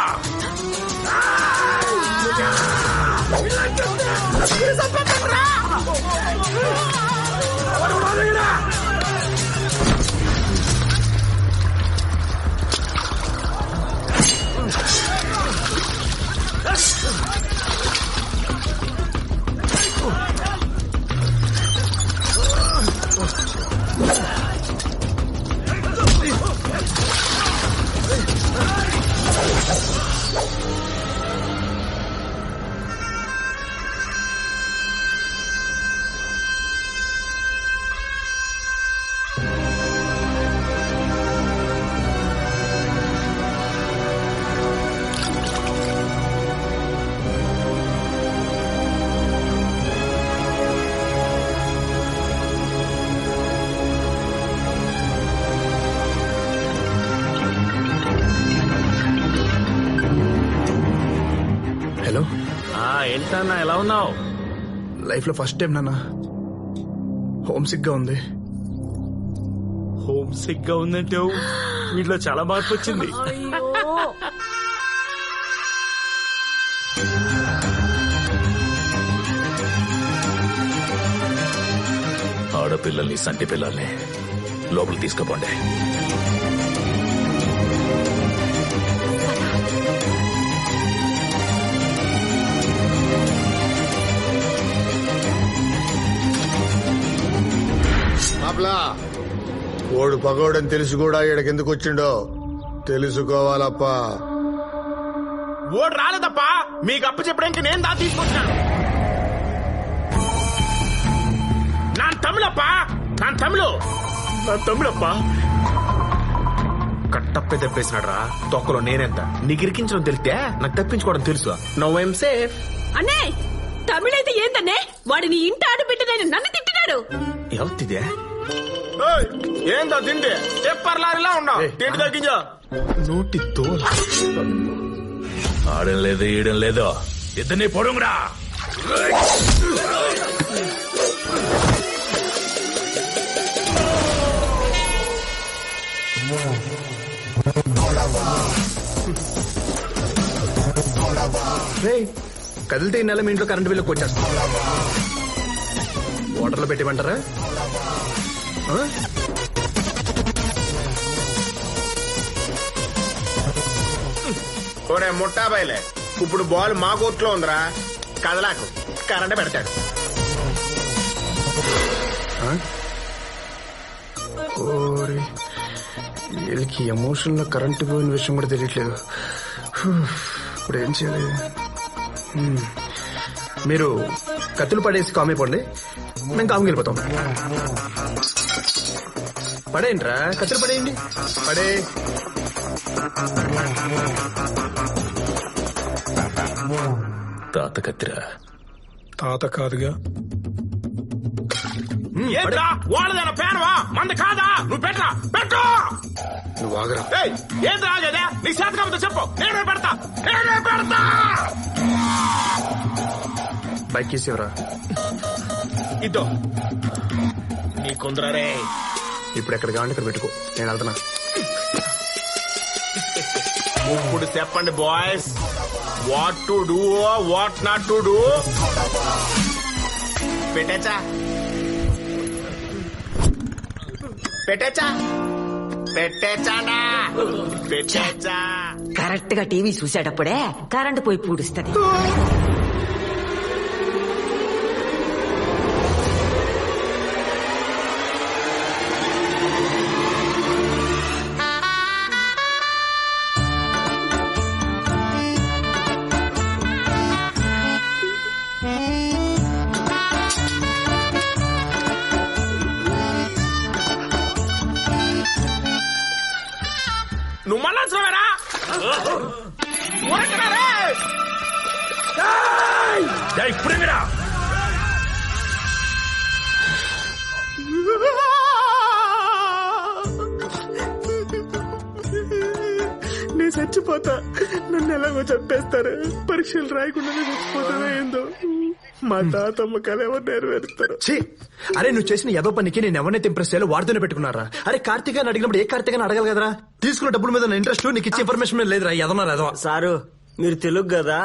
హలో. ఏంటన్నా ఎలా ఉన్నావు? లైఫ్ లో ఫస్ట్ టైం నాన్న హోమ్ సిక్ గా ఉంది. హోమ్ సిక్ గా ఉందంటే వీటిలో చాలా మార్పు వచ్చింది. ఆడపిల్లల్ని సంటి పిల్లల్ని లోపలికి తీసుకుపోండి. మాప్లా ఓడు పగోడని తెలిసి కూడా ఈడకెందుకు వచ్చిండో తెలుసుకోవాలప్ప. ఓడు రాలేదప్పా. మీకు అప్పు చెప్పడానికి నేను దా తీసుకొచ్చినాను. నా నాన్ తమిళప్పా నాన్ తమిళప్పా కట్టప్పే దెబ్బేసినాడు రా తొక్కలో నేనెంత నీకు ఇరికించడం తెలితే నాకు తప్పించుకోవడం తెలుసు నోవేం సేఫ్ అన్నే తమిళైతే ఏందన్నే వాడిని ఇంటి ఆడబిడ్డనని నన్ను తిట్టినాడు. ఎవరిదే ఏందో తిండి టెప్పర్ లారీలా ఉన్నావు తిండి తగ్గించా నోటి తోల ఆడం లేదు ఈయడం లేదు ఇద్దరిని పొడుగురా. కదిలితే ఈ నెల మీ ఇంట్లో కరెంటు బిల్లుకి వచ్చేస్తాం. వాటర్లో పెట్టిమంటారా? ఒరే ముట్టాబాయిలే ఇప్పుడు బాల్ మా కోర్టులో ఉందిరా కదలాకు కరెంట్ పెడతాడు. వీళ్ళకి ఎమోషన్ లో కరెంటు పోయిన విషయం కూడా తెలియట్లేదు. ఇప్పుడు ఏం చేయాలి? మీరు కత్తులు పడేసి కామైపోండి, మేము కాముకి వెళ్ళిపోతాం. పడేయండిరా, కత్తులు పడేయండి. పడే తాత కత్తిరా. తాత కాదుగా. వాళ్ళదేనా పేనవా మంద కాదా? నువ్వు పెట్టరా పెట్టు. నువ్వు ఆగరా. ఏం రాగదే నీ శాతకంతో చెప్పు, నేనే పెడతా. బైక్ తీసేవరా. ఇద్దో నీ కుందరే. ఇప్పుడు ఎక్కడ కావండి ఇక్కడ పెట్టుకో, నేను వెళ్తున్నా. ఇప్పుడు చెప్పండి boys, what to do what not to do. పెట్టేచ్చా పెట్టేచ్చా. కరెక్ట్ గా టీవీ చూసేటప్పుడే కరెంటు పోయి పూడుస్తుంది. నువ్వు మళ్ళా చూడరా ఇప్పుడేరా నేను చచ్చిపోతా, నన్ను ఎలాగో చంపేస్తారు. పరీక్షలు రాయకుండా చచ్చిపోతానో ఏందో. మా తాతమ్మ కళ ఎవరు నెరవేరుస్తారు. అరే నువ్వు చేసిన ఏదో పనికి నేను ఎవరినైతే ఇంప్రెస్ చేయాలో వాడితోనే పెట్టుకున్నారా? అరే కార్తీక్ అని అడిగినప్పుడు ఏ కార్తీక్ అని అడగాలి కదరా? తీసుకున్న డబ్బుల మీద ఇంట్రెస్ట్, నీకు ఇచ్చే ఇన్ఫర్మేషన్ మీద లేదురా. ఎదవా సారు మీరు తెలుగు కదా,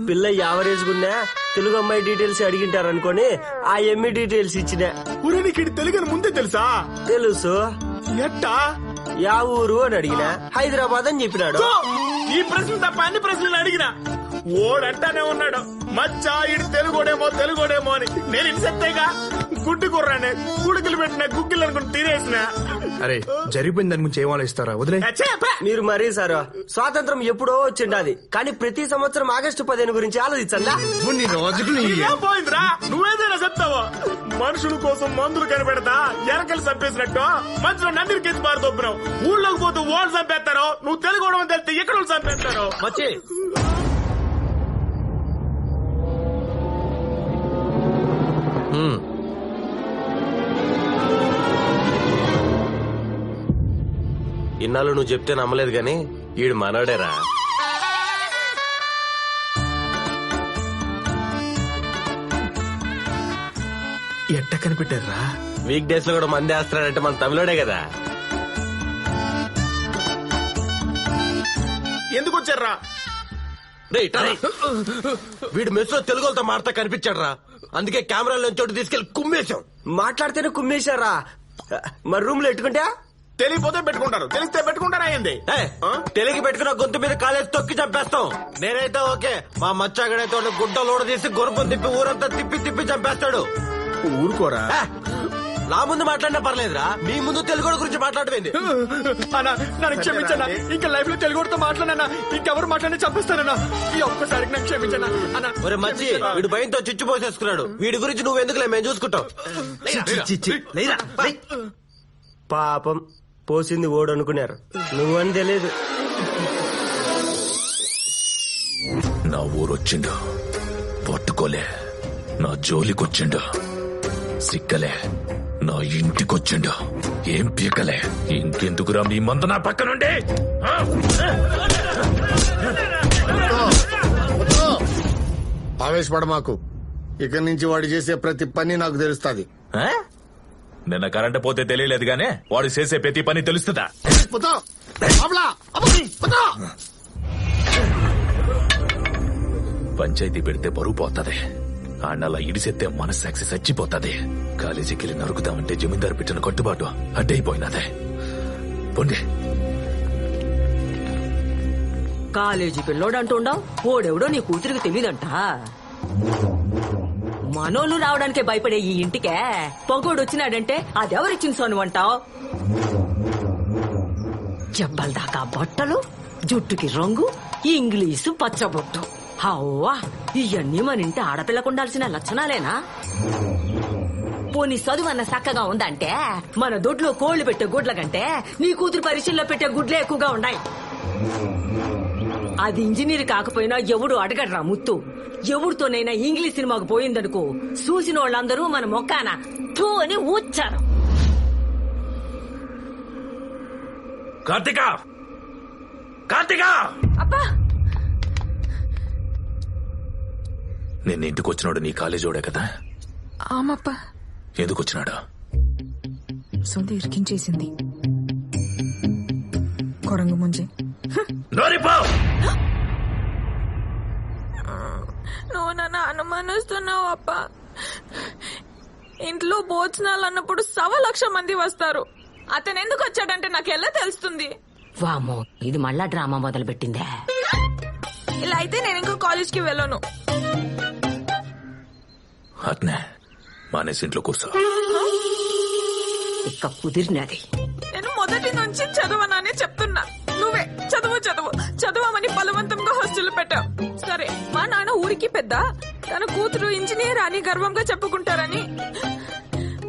పిల్ల యావరేజ్ గున్నా తెలుగు అమ్మాయి డీటెయిల్స్ అడిగింటారు అనుకోని ఆ ఎమ్మి డీటెయిల్స్ ఇచ్చిన. నీకు తెలుగు అని ముందే తెలుసా? తెలుసు. ఎట్టా? యా ఊరు అని అడిగినా హైదరాబాద్ అని చెప్పినాడు. ఈ ప్రశ్న తప్ప అన్ని ప్రశ్నలు అడిగినా ఓడంటానే ఉన్నాడు. మచ్చా ఇడు తెలుగోడేమో అని. నేను ఇన్సెత్తేగా గుడ్డు కుర్రానే గుడుకులు పెట్టిన గుగ్గిలు అనుకుని తినేసిన. అరే జరిగిపోయింది దాని గురించి ఏం ఆలోచిస్తారా? వదిలే. మీరు మరీ సార్ స్వాతంత్రం ఎప్పుడో వచ్చిండాది, కానీ ప్రతి సంవత్సరం ఆగస్టు 15 గురించి ఆలోచించండా? పోయిందిరా, నువ్వేదైనా చెప్తావో. మనుషుల కోసం మందులు కనిపెడతా ఎరకలు చంపేసినట్టు మధ్యలో నందిని కెచ్చి పారు తొప్పినావు. ఊళ్ళోకి పోతూ వాళ్ళు చంపేస్తారో, నువ్వు తెలుగు తెలిస్తే ఎక్కడ చంపేస్తారో. వచ్చి ఇన్నాళ్ళు నువ్వు చెప్తే నమ్మలేదు గాని ఈడు మనోడేరా. ఎట్ట కనిపెట్టారా? వీక్ డేస్ లో కూడా మంది వేస్తున్నాడంటే మన తమిళోడే కదా. ఎందుకు వచ్చారా? వీడు మెస్ లో తెలుగు వాళ్ళతో మాడతా కనిపించాడు రా, అందుకే కెమెరాలో చోటు తీసుకెళ్లి కుమ్మేశాం. మాట్లాడితేనే కుమ్మేశారా? మరి రూమ్ లో ఎట్టుకుంటా? తెలియపోతే పెట్టుకుంటారు, తెలిస్తే పెట్టుకుంటారా? అయింది తెలుగు పెట్టుకున్న గొంతు మీద కాలేజ్ తొక్కి చంపేస్తాం. నేనైతే ఓకే, మా మచ్చాగడైతే గుడ్డ లోడ తీసి గొర్రెం తిప్పి ఊరంతా తిప్పి చంపేస్తాడు. ఊరుకోరా. నా ముందు మాట్లాడినా పర్లేదురా, మీ ముందు తెలుగు గురించి మాట్లాడవేంది? అన్నా నన్ను క్షమించన్నా, ఇంకా లైఫ్ లో తెలుగుతో మాట్లాడనా, ఇంకెవరు మాట్లాడి చంపిస్తానన్నా. ఈ ఒక్కసారికి నాకు క్షమించన్నా అన్నా. ఒరే మచ్చి, వీడు భయంతో చిచ్చు పోసేసుకున్నాడు. వీడి గురించి నువ్వెందుకులే, మేము చూసుకుంటాం. పాపం పోసింది ఓడు అనుకున్నారు, నువ్వని తెలియదు. నా ఊరొచ్చిండు, పట్టుకోలే. నా జోలికొచ్చిండు, సిక్కలే. నా ఇంటికొచ్చిండు, ఏం పీకలే. ఇంకెందుకురా మీ మందు నా పక్క నుండి? ఆవేశపడ మాకు. ఇక్కడి నుంచి వాడు చేసే ప్రతి పని నాకు తెలుస్తుంది. నిన్న కరెంట్ పోతే తెలియలేదు గానే వాడు చేసే ప్రతి పని తెలుస్తుందా? పంచాయతీ పెడితే బరువు పోతుంది. అన్నలా ఇడిసెత్తే మనస్సాక్షి చచ్చిపోతుంది. కాలేజీకి వెళ్ళి నరుకుదామంటే జమీందారు పెట్టిన కట్టుబాటు అడ్డైపోయినదే. పొండి. కాలేజీ పిల్లోడు అంటుండవు, ఓడెవడో నీ కూతురికి తెలియదంట. మనోళ్ళు రావడానికే భయపడే ఈ ఇంటికే పొగోడు వచ్చినాడంటే అదెవరిచ్చిన సొను అంటావు? జబ్బల దాకా బట్టలు, జుట్టుకి రంగు, ఇంగ్లీషు పచ్చబొట్టు. అవ్వా, ఇవన్నీ మన ఇంటి ఆడపిల్లకు ఉండాల్సిన లక్షణాలేనా? పోనీ చదువు అన్న చక్కగా ఉందంటే మన దొడ్లో కోళ్లు పెట్టే గుడ్ల కంటే నీ కూతురు పరీక్షల్లో పెట్టే గుడ్లే ఎక్కువగా ఉన్నాయి. అది ఇంజనీర్ కాకపోయినా ఎవడు అడగడరా ముత్తు. ఎవరితోనైనా ఇంగ్లీష్ సినిమాకు పోయిందనుకో, చూసిన వాళ్ళందరూ మన మొక్కాన థూ అని ఊచ్చారు. కార్తిక, కార్తిక! అబ్బా, నేను ఇంటికి వచ్చినాడు నీ కాలేజోడే కదా? ఆమప్ప. ఎందుకు వచ్చినాడు? సొంత ఇరికించేసింది కొరంగు ముంజే. నువ్వు నన్ను అనుమానిస్తున్నావు అప్ప. ఇంట్లో భోజనాలు అన్నప్పుడు 1,00,000 మంది వస్తారు. అతను ఎందుకు వచ్చాడంటే నాకు ఎలా తెలుస్తుంది? వామో, ఇది మళ్ళా డ్రామా మొదలు పెట్టిందే. ఇలా అయితే నేను ఇంకో కాలేజ్కి వెళ్ళను. అట్నే మానేసి ఇంట్లో కూర్చో. ఇక కుదిరినది. నేను మొదటి నుంచి చదవనని చెప్తున్నా. నువ్వే చదువు చదువు చదవమని బలవంతంగా హాస్టల్ పెట్టావు. సరే, మా నాన్న ఊరికి పెద్ద, తన కూతురు ఇంజనీర్ అని గర్వంగా చెప్పుకుంటారని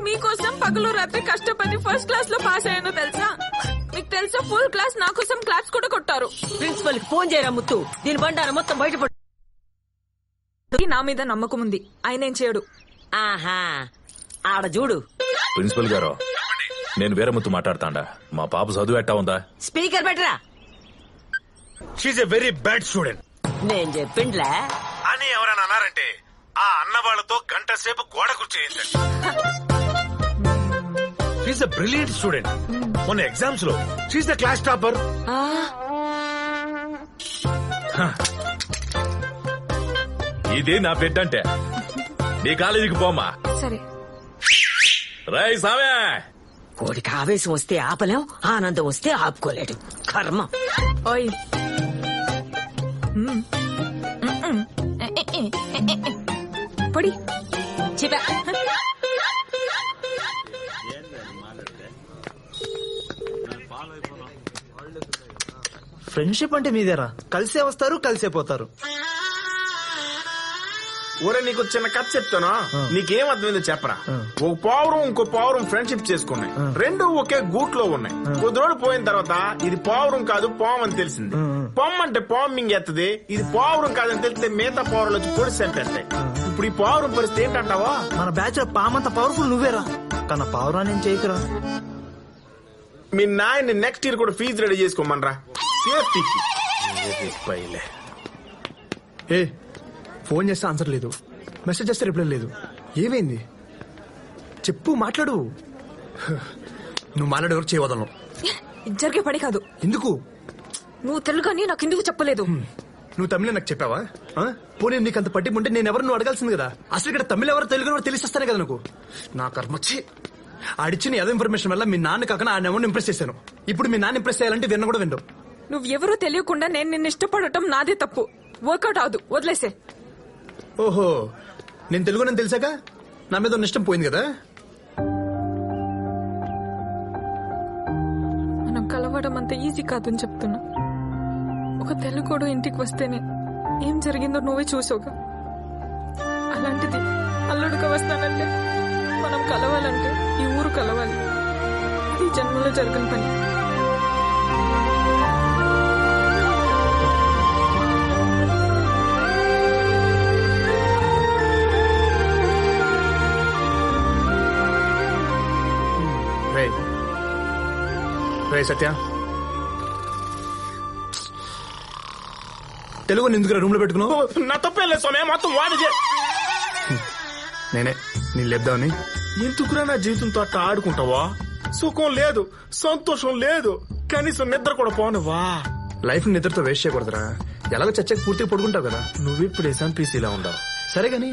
మీకోసం పగలు రాత్రి కష్టపడి ఫస్ట్ క్లాస్ లో పాస్ అయ్యాను తెలుసా? మీకు తెలుసా, ఫుల్ క్లాస్ నా కోసం క్లాస్ కూడా కొట్టారు. ప్రిన్సిపల్ కి ఫోన్ చేయరా ముత్తు, దీని బండారం మొత్తం బయటపడు. నా మీద నమ్మకం ఉంది, ఆయన ఏం చేయడు. ఆహా, ఆడ చూడు. ప్రిన్సిపల్ గారు, నేను వీరముత్తు మాట్లాడతాండా. మా పాప చదువు ఎట్టా ఉందా? స్పీకర్ పెట్టరా. She's a very bad student. నేను చెప్పిండ్లే అని ఎవరైనా అన్నారంటే ఆ అన్న వాళ్ళతో గంట సేపు గోడ కూర్చేయండి. She's a brilliant student. మొన్న ఎగ్జామ్స్ లో షీఈ్ ద క్లాస్ టాపర్. ఇది నా బిడ్డ అంటే. నీ కాలేజీకి పోమా. సరే. రై సామే, కోడికి ఆవేశం వస్తే ఆపలేం, ఆనందం వస్తే ఆపుకోలేడు. కర్మ. ఓయ్, పొడి చెప్పా. ఫ్రెండ్షిప్ అంటే మీదేరా, కలిసే వస్తారు కలిసే పోతారు. ఊరే నీకు చిన్న కథ చెప్తాను, నీకేం అర్థమైందో చెప్పరా. ఒక పావురం ఇంకో పావురం ఫ్రెండ్షిప్ చేసుకున్నాయి. రెండు ఒకే గూట్లో ఉన్నాయి. కొద్ది రోజులు పోయిన తర్వాత ఇది పావురం కాదు పాము అని తెలిసింది. పాము అంటే పాము మింగేత్తది, ఇది పావురం కాదని తెలిస్తే మిగతా పావురాలు వచ్చి పొడి సెంపేస్తాయి. ఇప్పుడు ఈ పావురం పరిస్థితి ఏంటంటావా? మన బ్యాచ్ లో పామంత పవర్ఫుల్ నువ్వేరా, కానీ పావురాన్ని ఏం చేయకురా. మీ నాయన్ని నెక్స్ట్ ఇయర్ కూడా ఫీజు రెడీ చేసుకోమనరా. ఏ ఫోన్ చేస్తే ఆన్సర్ లేదు, మెసేజ్ చేస్తే రిప్లై లేదు. ఏమైంది చెప్పు, మాట్లాడు. నువ్వు మాట్లాడేవరకు చేయవదలను. జరిగే పని కాదు. ఎందుకు? నువ్వు తెలుగు అని నాకు ఎందుకు చెప్పలేదు? నువ్వు తమిళ నాకు చెప్పావా? పోనీ నీకు అంత పట్టింపు ఉంటే నేను ఎవరు నువ్వు అడగాల్సింది కదా. అసలు ఇక్కడ తమిళ ఎవరు తెలుగు ఎవరు తెలిసిస్తానే కదా నాకు. నా కర్మచ్చి ఆడిచ్చిన ఏదో ఇన్ఫర్మేషన్ వల్ల మీ నాన్న కాక ఆయన ఎవరిని ఇంప్రెస్ చేశాను. ఇప్పుడు మీ నాన్న ఇంప్రెస్ చేయాలంటే విన్న కూడా విండు. నువ్వు ఎవరో తెలియకుండా నేను నిన్ను ఇష్టపడటం నాదే తప్పు. వర్కౌట్ అవదు, వదిలేసే. ఓహో, నేను తెలుగు నేను తెలిసాక నా మీద ఉన్న ఇష్టం పోయింది కదా. కలవడం అంత ఈజీ కాదని చెప్తున్నా. ఒక తెలుగోడు ఇంటికి వస్తేనే ఏం జరిగిందో నువ్వే చూసావుగా. అలాంటిది అల్లుడుగా వస్తానంటే, మనం కలవాలంటే ఈ ఊరు కలవాలి. ఈ జన్మలో జరగని పని. రే సత్య, తెలుగు ఎందుకు రూమ్ లో పెట్టుకున్నావు? నా తప్పేం లేదు స్వామి, మొత్తం వాడి నేనే నేను లేపుదామని. ఎందుకురా నా జీవితంతో అట్లా ఆడుకుంటావా? సుఖం లేదు, సంతోషం లేదు, కనీసం నిద్ర కూడా పోనివా? Life నిద్రతో waste చేయకూడదురా. ఎలాగో చచ్చకి పూర్తిగా పడుకుంటావు కదా. నువ్విప్పుడు ఎస్ఎంపీసీలో ఉండవు. సరే గాని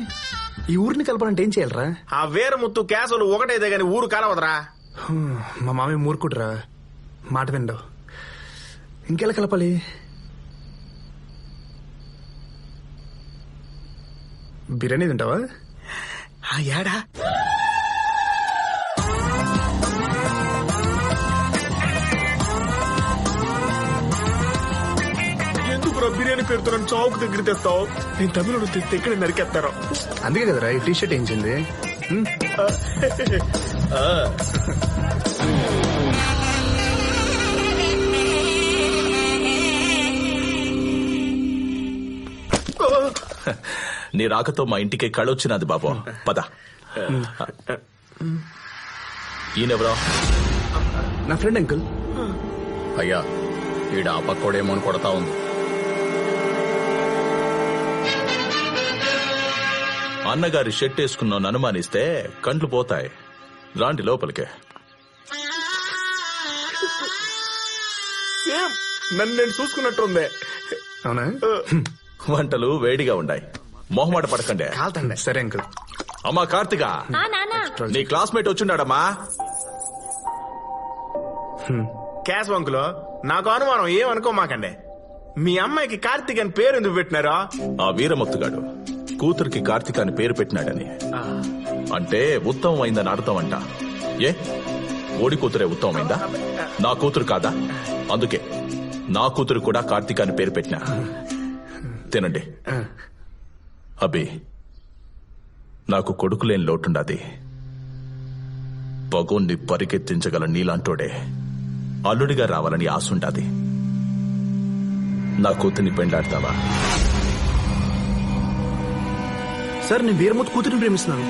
ఈ ఊరిని కలపాలంటే ఏం చేయాలరా? ఆ వీరముత్తు కేసులు ఒకటైతే గాని ఊరు కలవదరా. మా మామయ్య మూర్ఖుడురా, మాట విండవు. ఇంకెలా కలపాలి? బిర్యానీ తింటావా? ఏడా ఎందుకురా బిర్యానీ పేరుతో నన్ను చౌక్ దగ్గర తెస్తావు? నేను తమిళ తెస్తే ఇక్కడ నరికేస్తారో. అందుకే కదరా ఈ టీ షర్ట్ ఏంచింది. నీ రాకతో మా ఇంటికి కళొచ్చినది బాబు. పద. ఈయనెవరో? నా ఫ్రెండ్ అంకుల్. అయ్యా ఈడ ఆ పక్కోడేమో అని కొడతా ఉంది. అన్నగారి షర్ట్ వేసుకున్నాను అనుమానిస్తే కండ్లు పోతాయి. రాండి లోపలికే. నన్ను నేను చూసుకున్నట్టుంది. అవునా? వంటలు వేడిగా ఉన్నాయి, మొహమాట పడకండి. సరే అంకుల్. అమ్మా కార్తిక, నీ క్లాస్మేట్ వచ్చిండాడమ్మా. క్యాష్ వంకులో నాకు అనుమానం, ఏమనుకోమాకండి. మీ అమ్మాయికి కార్తీక్ అని పేరు ఎందుకు పెట్టినారా? ఆ వీరముత్తుగాడు కూతురికి కార్తిక అని పేరు పెట్టినాడని. అంటే ఉత్తమమైందని అర్థం అంట. ఏ ఓడి కూతురే ఉత్తమమైందా? నా కూతురు కాదా? అందుకే నా కూతురు కూడా కార్తిక అని పేరు పెట్టినా. తినండి. అబి, నాకు కొడుకులేని లోటుండాది. పగోన్ని పరిగెత్తించగల నీలాంటోడే అల్లుడిగా రావాలని ఆశుండాది. నా కూతుర్ని పెండ్లాడతావా? సార్ నేను వీరమూర్తి కూతురిని ప్రేమిస్తున్నాను.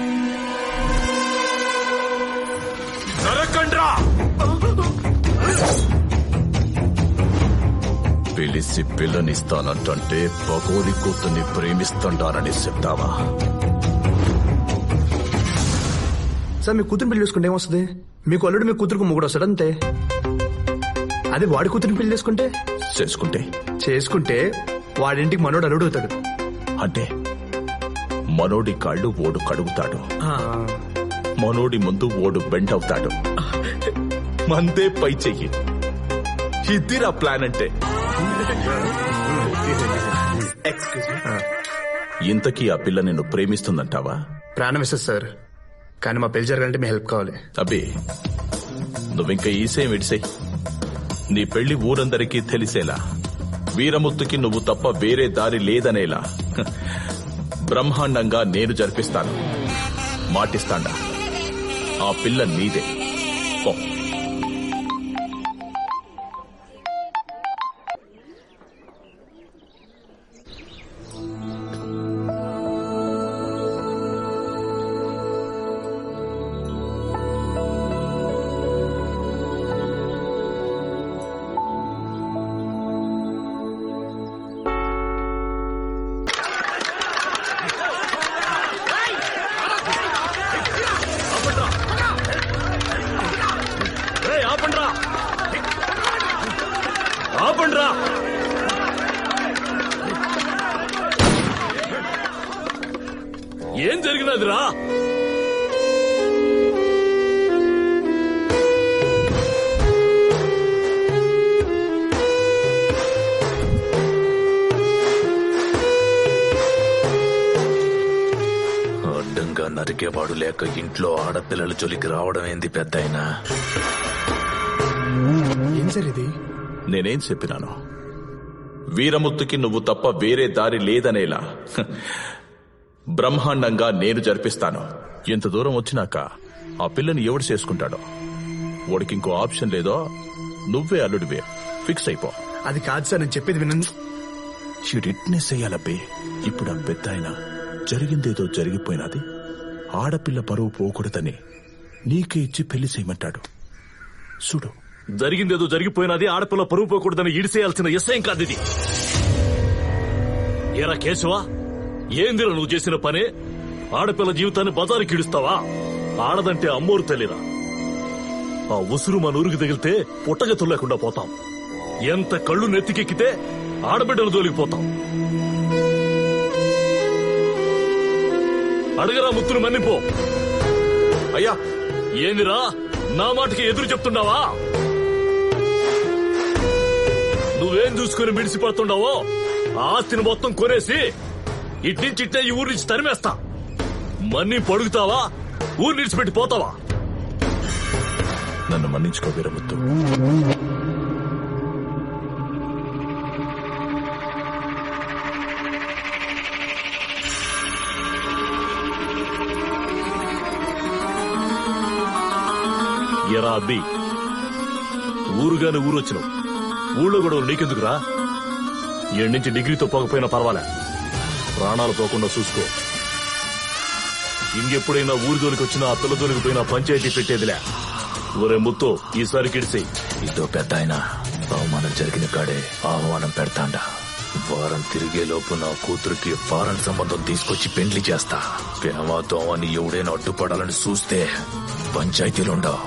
పిలిచి పిల్లనిస్తానంటే పగోని కూతుర్ని ప్రేమిస్తుంటానని చెప్తావా? సార్ మీ కూతురిని పెళ్లి చేసుకుంటే ఏమొస్తుంది? మీకు అల్లుడు మీ కూతురుకు మొగుడు వస్తాడు అంతే. అదే వాడి కూతురిని పెళ్లి చేసుకుంటే వాడింటికి మనోడు అల్లుడు అవుతాడు. అంటే మనోడి కాళ్ళు ఓడు కడుగుతాడు, మనోడి ముందు ఓడు బెండ్ అవుతాడు. మందే పై చెయ్యి. ఇదిరా ప్లాన్ అంటే. ఇంతకీ ఆ పిల్ల నిన్ను ప్రేమిస్తుందంటావా? ప్రాణం ఇస్తుంది సార్, కానీ మా పెళ్లి జరగాలంటే మీ హెల్ప్ కావాలి. అబ్బే, నువ్వింక ఈసేం విడిసేయ్. నీ పెళ్లి ఊరందరికీ తెలిసేలా, వీరముత్తుకి నువ్వు తప్ప వేరే దారి లేదనేలా బ్రహ్మాండంగా నేను జరిపిస్తాను. మాటిస్తాండా. ఆ పిల్ల నీదే. పో. ఆపండ్రా. ఏం జరిగినదిరా? అడ్డంగా నరికేవాడు లేక ఇంట్లో ఆడపిల్లల జోలికి రావడం ఏంది పెద్దయినా? ఏం సార్ ఇది? నేనేం చెప్పినాను? వీరముత్తుకి నువ్వు తప్ప వేరే దారి లేదనేలా బ్రహ్మాండంగా నేను జరిపిస్తాను. ఎంత దూరం వచ్చినాక ఆ పిల్లని ఎవడు చేసుకుంటాడో వాడికి ఇంకో ఆప్షన్ లేదో, నువ్వే అల్లుడివే, ఫిక్స్ అయిపో. అది కాదు సార్, నేను చెప్పేది వినండి. షిడిట్నెస్ అయ్యాలబ్బే. ఇప్పుడు ఆ పెద్ద ఆయన జరిగిందేదో జరిగిపోయినది, ఆడపిల్ల పరువు పోకూడదని నీకే ఇచ్చి పెళ్లి చేయమంటాడు. చూడు, జరిగిందేదో జరిగిపోయినది, ఆడపిల్ల పరువు పోకూడదని ఈడిసేయాల్సిన ఎస్ఐం కాదు ఇది. ఏరా కేశవా, ఏందిరా నువ్వు చేసిన పనే? ఆడపిల్ల జీవితాన్ని బజారుకి ఇడుస్తావా? ఆడదంటే అమ్మోరు తల్లిరా. ఆ ఉసురు మన ఊరికి తగిలితే పుట్టగతులు లేకుండా పోతాం. ఎంత కళ్ళు నెత్తికెక్కితే ఆడబిడ్డలు దొలికిపోతాం. అడగరా ముత్తును మన్నిపో. అయ్యా, ఏందిరా నా మాటకి ఎదురు చెప్తున్నావా? నువ్వేం చూసుకుని మిడిసిపడుతుండవో ఆ ఆస్తిని మొత్తం కొనేసి ఇట్నించిట్టే ఈ ఊరి నుంచి తరిమేస్తా. మన్ని పడుగుతావా, ఊరు నిడిచిపెట్టి పోతావా? నన్ను మన్నించుకో వీరముత్తు. ఎరా అబ్బి, ఊరుగానే ఊరొచ్చినావు, ఊళ్ళో కూడా నీకెందుకురా? ఏడు నుంచి డిగ్రీతో పోకపోయినా పర్వాలే, ప్రాణాలు పోకుండా చూసుకో. ఇంకెప్పుడైనా ఊరి జోలికి వచ్చినా ఆ పిల్ల జోలికి పోయినా పంచాయతీ పెట్టేదిలే. ఊరే ముత్తు, ఈసారి కిడిసి. ఇదో పెద్ద ఆయన అవమానం జరిగిన కాడే ఆహ్వానం పెడతాండా. వారం తిరిగే లోపు నా కూతురికి ఫారెన్ సంబంధం తీసుకొచ్చి పెండ్లి చేస్తా. ప్రేమతో అని ఎవడైనా అడ్డుపడాలని చూస్తే పంచాయతీలుండవు,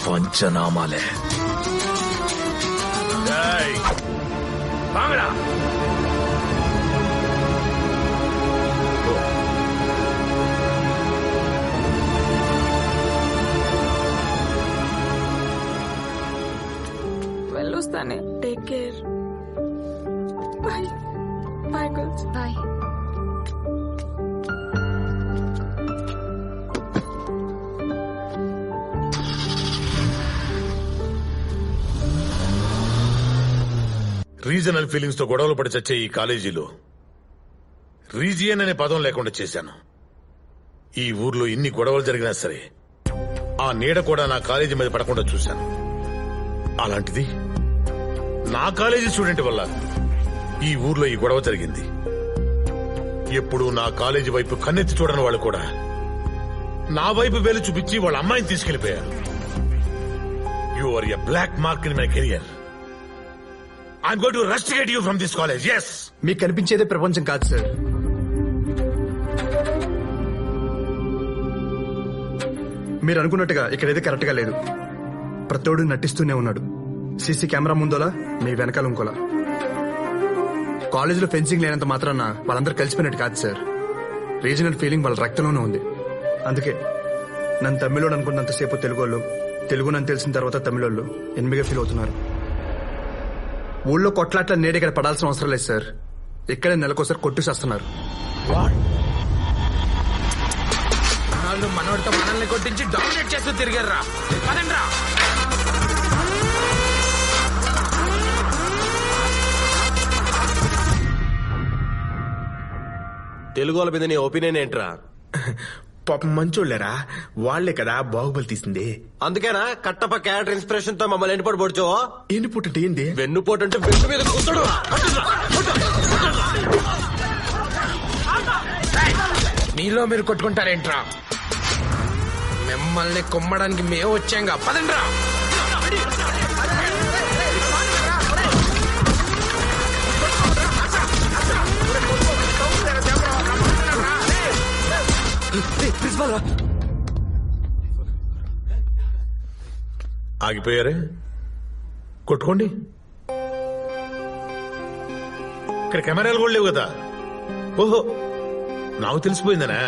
పంచనామాలే. వెళ్ళొస్తానే. Take care. Bye bye girls. Bye. Regional feelings తో గొడవలు పడి చచ్చే ఈ కాలేజీలో రీజియన్ అనే పదం లేకుండా చేశాను. ఈ ఊర్లో ఇన్ని గొడవలు జరిగినా సరే ఆ నీడ కూడా నా కాలేజీ మీద పడకుండా చూశాను. అలాంటిది నా కాలేజీ స్టూడెంట్ వల్ల ఈ ఊర్లో ఈ గొడవ జరిగింది. ఎప్పుడు నా కాలేజీ వైపు కన్నెత్తి చూడని వాళ్ళు కూడా నా వైపు వేలు చూపించి వాళ్ళ అమ్మాయిని తీసుకెళ్లిపోయారు. You are a black mark in my career. I'm going to rusticate you from this college, yes. మీకు కనిపించేదే ప్రపంచం కాదు సార్. మీరు అనుకున్నట్టుగా ఇక్కడైతే కరెక్ట్ గా లేదు. ప్రతోడు నటిస్తూనే ఉన్నాడు. సీసీ కెమెరా ముందోలా, మీ వెనకాల ఇంకోలా. కాలేజీలో ఫెన్సింగ్ లేనంత మాత్రాన వాళ్ళందరూ కలిసిపోయినట్టు కాదు సార్. రీజనల్ ఫీలింగ్ వాళ్ళ రక్తంలోనే ఉంది. అందుకే నన్ను తమిళోడు అనుకున్నంతసేపు తెలుగోళ్ళు, తెలుగు నన్ను తెలిసిన తర్వాత తమిళోళ్ళు ఎనిమిదిగా ఫీల్ అవుతున్నారు. ఊళ్ళో కొట్లాట్ల నేడు ఇక్కడ పడాల్సిన అవసరం లేదు సార్. ఇక్కడే నెలకోసారి కొట్టుసేస్తున్నారు. మనోడితో మనల్ని కొట్టించి డామినేట్ చేస్తూ తిరిగారా. పదండ్రా. తెలుగు వాళ్ళ మీద నీ ఒపీనియన్ ఏంట్రా? పాపం మంచోళ్ళరా, వాళ్లే కదా బాహుబలి తీసింది. అందుకేనా కట్టప్ప క్యారెక్టర్ ఇన్స్పిరేషన్ తో మమ్మల్ని ఎండిపోటు పొడిచో? ఎండిపోటు అంటే ఏంది? వెన్నుపోటు అంటే వెన్ను మీద కూర్చోడు. మీలో మీరు కొట్టుకుంటారేంట్రా? మిమ్మల్ని కొమ్మడానికి మేము వచ్చాంగా. పదండ్రా. ఆగిపోయారే, కొట్టుకోండి. ఇక్కడ కెమెరాలు కూడా లేవు కదా. ఓహో, నాకు తెలిసిపోయిందనా?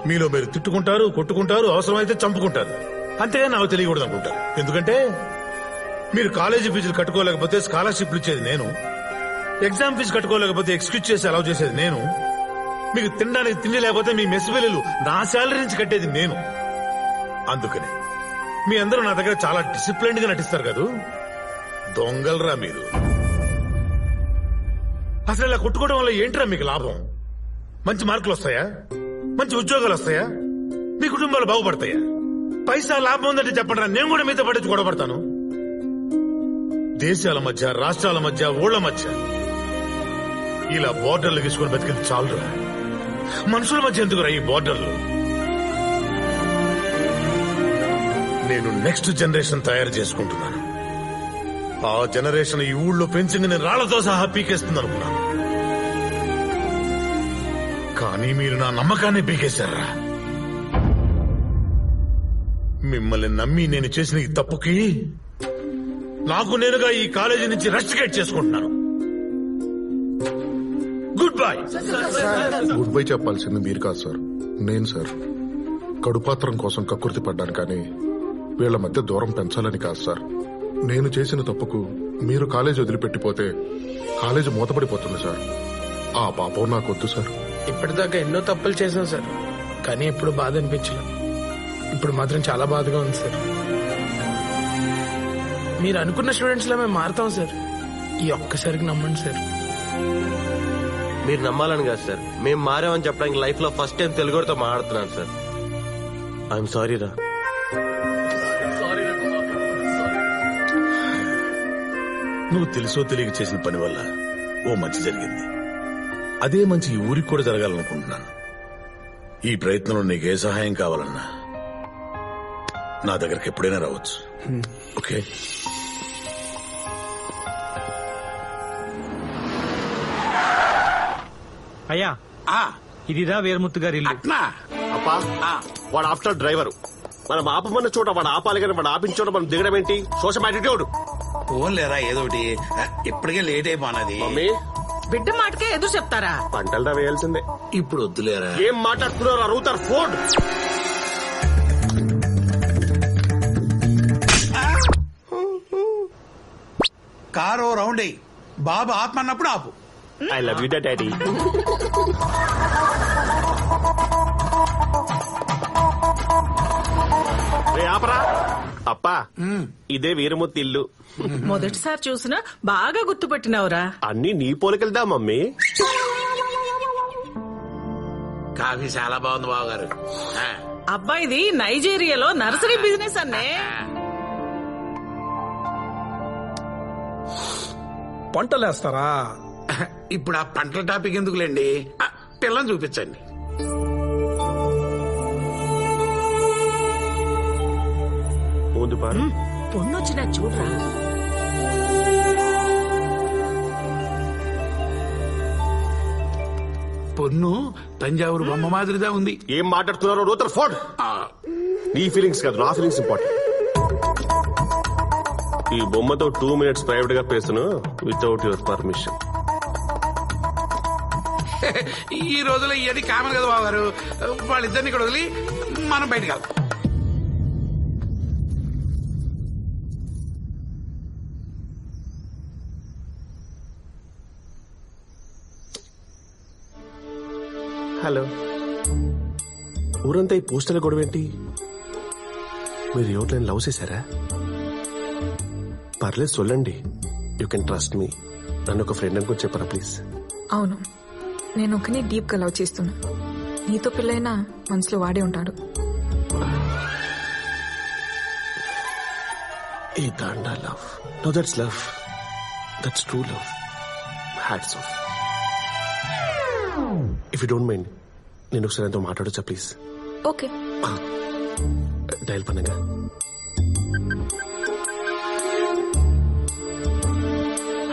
మీలో మీరు తిట్టుకుంటారు, కొట్టుకుంటారు, అవసరమైతే చంపుకుంటారు. అంతేగా నాకు తెలియకూడదు అనుకుంటారు. ఎందుకంటే మీరు కాలేజీ ఫీజులు కట్టుకోలేకపోతే స్కాలర్షిప్లు ఇచ్చేది నేను, ఎగ్జామ్ ఫీజు కట్టుకోలేకపోతే ఎక్స్క్యూజ్ చేసి అలౌ చేసేది నేను, మీకు తినడానికి తిండి లేకపోతే మీ మెస్ బిల్లులు నా శాలరీ నుంచి కట్టేది నేను. అందుకని మీ అందరూ నా దగ్గర చాలా డిసిప్లైన్డ్ గా నటిస్తారు కదా. దొంగలరా మీరు. అసలు ఇలా కొట్టుకోవడం వల్ల ఏంట్రా మీకు లాభం? మంచి మార్కులు వస్తాయా? మంచి ఉద్యోగాలు వస్తాయా? మీ కుటుంబాలు బాగుపడతాయా? పైసా లాభం ఉందంటే చెప్పండి, నేను కూడా మీతో పడించి గొడవపడతాను. దేశాల మధ్య, రాష్ట్రాల మధ్య, ఊళ్ళ మధ్య ఇలా బోర్డర్లు తీసుకుని బతికింది చాలురా. మనుషుల మధ్య ఎందుకురా ఈ బోర్డర్లు? నేను నెక్స్ట్ జనరేషన్ తయారు చేసుకుంటున్నాను. ఆ జనరేషన్ ఈ ఊళ్ళో పెంచింగ్ నేను రాళ్లతో సహా పీకేస్తుంది అనుకున్నాను. కానీ మీరు నా నమ్మకాన్ని పీకేశారా? మిమ్మల్ని నమ్మి నేను చేసిన ఈ తప్పుకి నాకు నేనుగా ఈ కాలేజీ నుంచి రెస్టికేట్ చేసుకుంటున్నాను. Good bye. గుడ్ బై చెప్పాల్సింది మీరు కాదు సార్, నేను సార్. కడుపాత్రం కోసం కక్కుర్తి పడ్డాను కానీ వీళ్ల మధ్య దూరం పెంచాలని కాదు సార్. నేను చేసిన తప్పుకు మీరు కాలేజీ వదిలిపెట్టిపోతే కాలేజీ మూతపడిపోతుంది సార్. ఆ పాపం నాకొద్దు సార్. ఇప్పటిదాకా ఎన్నో తప్పులు చేశాం సార్, కానీ ఎప్పుడు బాధ అనిపించలేదు. ఇప్పుడు మాత్రం చాలా బాధగా ఉంది సార్. మీరు అనుకున్న స్టూడెంట్స్ లా మేము మారుతాం సార్. ఈ ఒక్కసారికి నమ్మండి సార్. మీరు నమ్మాలని కాదు సార్, మేము మారామని చెప్పడానికి లైఫ్ లో ఫస్ట్ టైం తెలుగుతో మాట్లాడుతున్నాను సార్. ఐఎమ్ సారీ రా. నువ్వు తెలుసో తెలియక చేసిన పని వల్ల ఓ మంచి జరిగింది. అదే మంచి ఈ ఊరికి కూడా జరగాలనుకుంటున్నాను. ఈ ప్రయత్నంలో నీకు ఏ సహాయం కావాలన్నా నా దగ్గరికి ఎప్పుడైనా రావచ్చు. ఓకే? అయ్యా ఇదిదా వీరముత్తు గారి ఇల్లు. అప్పా, వాడు ఆఫ్టర్ డ్రైవరు. మనం ఆపమన్న చోట వాడు ఆపాలి, కానీ వాడు ఆపించిన చోట మనం దిగడం ఏంటి? Social attitude. ఓన్లేరా ఏదోటి, ఇప్పటికే లేట్ అయిపోనది. మమ్మీ, బిడ్డ మాటకే ఎదురు చెప్తారా? పంటలు వేయాల్సిందే. ఇప్పుడు వద్దులేరా. ఏం మాట్లాడుతున్నారు? రూతర్ ఫోర్డ్. కారు రౌండ్ అయ్యి బాబు ఆపమన్నప్పుడు ఆపు. I love you daddy. ఆపరా. అప్పా, ఇదే వీరమూర్తి ఇల్లు. మొదటిసారి చూసినా బాగా గుర్తుపెట్టినవురా. అన్ని నీ పోలికెళ్దా మమ్మీ? కాఫీ చాలా బాగుంది బావగారు. అబ్బాయిది నైజీరియాలో నర్సరీ బిజినెస్ అన్నే. పంటలేస్తారా? ఇప్పుడు ఆ పంటల టాపిక్ ఎందుకులేండి, పిల్లని చూపించండి. పొన్నొచ్చిన చూడరా. పొన్ను తంజావూరు బొమ్మ మాదిరిగా ఉంది. ఏం మాట్లాడుతున్నారు రూతర్ ఫోర్డ్? నీ ఫీలింగ్స్ కాదు, నా ఫీలింగ్స్ ఇంపార్టెంట్. ఈ బొమ్మతో 2 minutes ప్రైవేట్ గా పేస్తును వితౌట్ యువర్ పర్మిషన్. ఈ రోజులో ఇది కామన్ కదా బావగారు. వాళ్ళిద్దరిని ఇక్కడ వదిలి మనం బయటకు వెళ్తాం. హలో, ఊరంతా ఈ పోస్టర్ల గొడవ ఏంటి? మీరు ఎవరిని లవ్ చేశారా? పర్లేదు సొల్లండి. You can trust me. నన్ను ఒక ఫ్రెండ్ అనుకుని చెప్పరా ప్లీజ్. అవును, నేను ఒకని డీప్ గా లవ్ చేస్తున్నా. నీతో పెళ్ళైనా మనసులో వాడే ఉంటాడు. ఏ దాండా love. No that's love. That's true love. Hats off. If you don't mind, నేను ఒకసారి ఎంతో మాట్లాడొచ్చా ప్లీజ్? ఓకే. డయల్ பண்ணுங்க.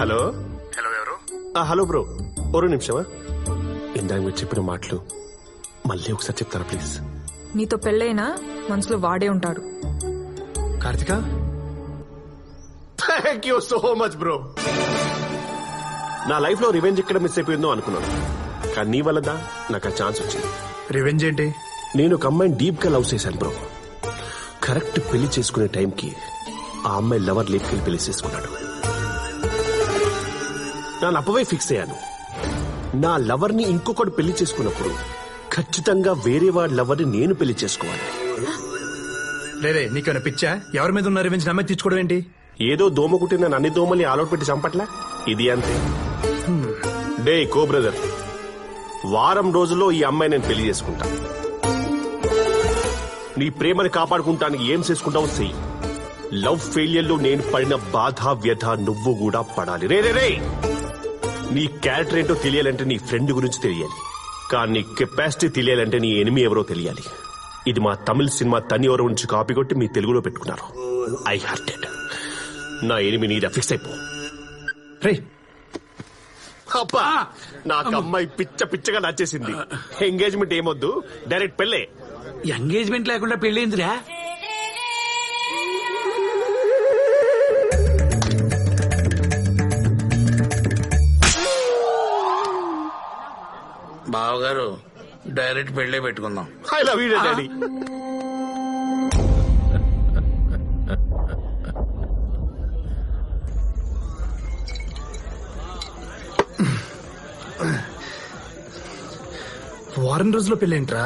హలో. హలో, ఎవరు? హలో బ్రో, ఒక నిమిషమా. ఇందాక మీరు చెప్పిన మాటలు మళ్ళీ ఒకసారి చెప్తారా ప్లీజ్? నీతో పెళ్ళైనా మనసులో వాడే ఉంటాడు. Karthika, thank you so much bro. నా లైఫ్ లో రివెంజ్ ఎక్కడ మిస్ అయిపోయిందో అనుకున్నాను, కానీ నీ వల్లదా నాకు ఆ ఛాన్స్ వచ్చింది. రివెంజ్ ఏంటి? నేను ఒక అమ్మాయిని డీప్ గా లవ్ చేశాను బ్రో. కరెక్ట్ పెళ్లి చేసుకునే టైంకి ఆ అమ్మాయి లవర్ లేపుకెళ్ళి పెళ్లి చేసుకున్నాడు. నేను అప్పవే ఫిక్స్ అయ్యాను, నా లవర్ ని ఇంకొకటి పెళ్లి చేసుకున్నప్పుడు ఖచ్చితంగా వేరే వాడి లవర్ ని నేను పెళ్లి చేసుకోవాలి. లేదే, నీకేమైనా పిచ్చా? ఎవరి మీద ఉన్న రివెంజ్ నమ్మే తీర్చుకోవడం ఏంటి? ఏదో దోమ కుట్టిన అన్ని దోమల్ని ఆలోట్ పెట్టి చంపట్లా ఇది అంతే. డే కో బ్రదర్, వారం రోజుల్లో ఈ అమ్మాయి నేను పెళ్లి చేసుకుంటా. నీ ప్రేమని కాపాడుకుంటానికి ఏం చేసుకుంటావు చెయ్యి. లవ్ ఫెయిలియర్ లో నేను పడిన బాధ వ్యధ నువ్వు కూడా పడాలి. రే రే రే, నీ క్యారెక్టర్ ఏంటో తెలియాలంటే నీ ఫ్రెండ్ గురించి తెలియాలి, కానీ నీ కెపాసిటీ తెలియాలంటే నీ ఎనిమి ఎవరో తెలియాలి. ఇది మా తమిళ సినిమా తన్ని ఎవరో నుంచి కాపీ కొట్టి మీ తెలుగులో పెట్టుకున్నారు. I hearted. నా ఎనిమి నీదా, ఫిక్స్ అయిపో. రే అబ్బా, నాకు అమ్మాయి పిచ్చ పిచ్చగా నచ్చేసింది. ఎంగేజ్మెంట్ ఏమొద్దు, డైరెక్ట్ పెళ్ళే. ఎంగేజ్మెంట్ లేకుండా పెళ్ళేందిరా? బావగారు డైరెక్ట్ పెళ్ళే పెట్టుకుందాం. I love you daddy. వారం రోజుల్లో పెళ్ళేంట్రా?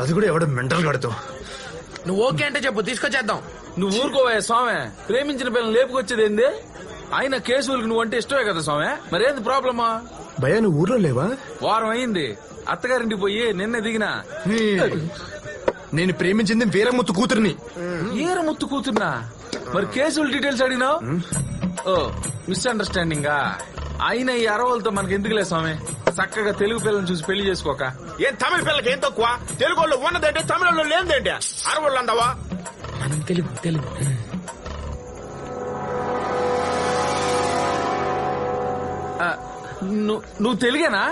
అది కూడా ఎవడో మెంటల్ కడతావు. నువ్వు ఓకే అంటే చెప్పు, తీసుకొచ్చేద్దాం. నువ్వు ఊరుకోవా స్వామి, ప్రేమించిన పిల్లలు లేపుకొచ్చేది ఏంది? ఆయన కేసులకు నువ్వు అంటే ఇష్టమే కదా స్వామి, మరేంది ప్రాబ్లమా? భయ్యా నువ్వు ఊర్లో లేవా? వారం అయింది, అత్తగారింటికి పోయి నిన్నే దిగినా. నేను ప్రేమించింది వీరముత్తు కూతురిని. వీరముత్తు కూతురునా? మరి కేసుల డీటెయిల్స్ అడిగినావు? ఓ మిస్అండర్స్టాండింగా. అయినా ఈ అరవలతో మనకి ఎందుకులే స్వామి, చక్కగా తెలుగు పిల్లల్ని చూసి పెళ్లి చేసుకోక. ఏం తమిళ పిల్లలకి ఏం తక్కువ? తెలుగు వాళ్ళు ఉన్నదంటే తమిళ వాళ్ళు లేదంటే అరవళ్ళు అందావా? మనం తెలుగు తెలుగు నువ్వు తెలుగేనా?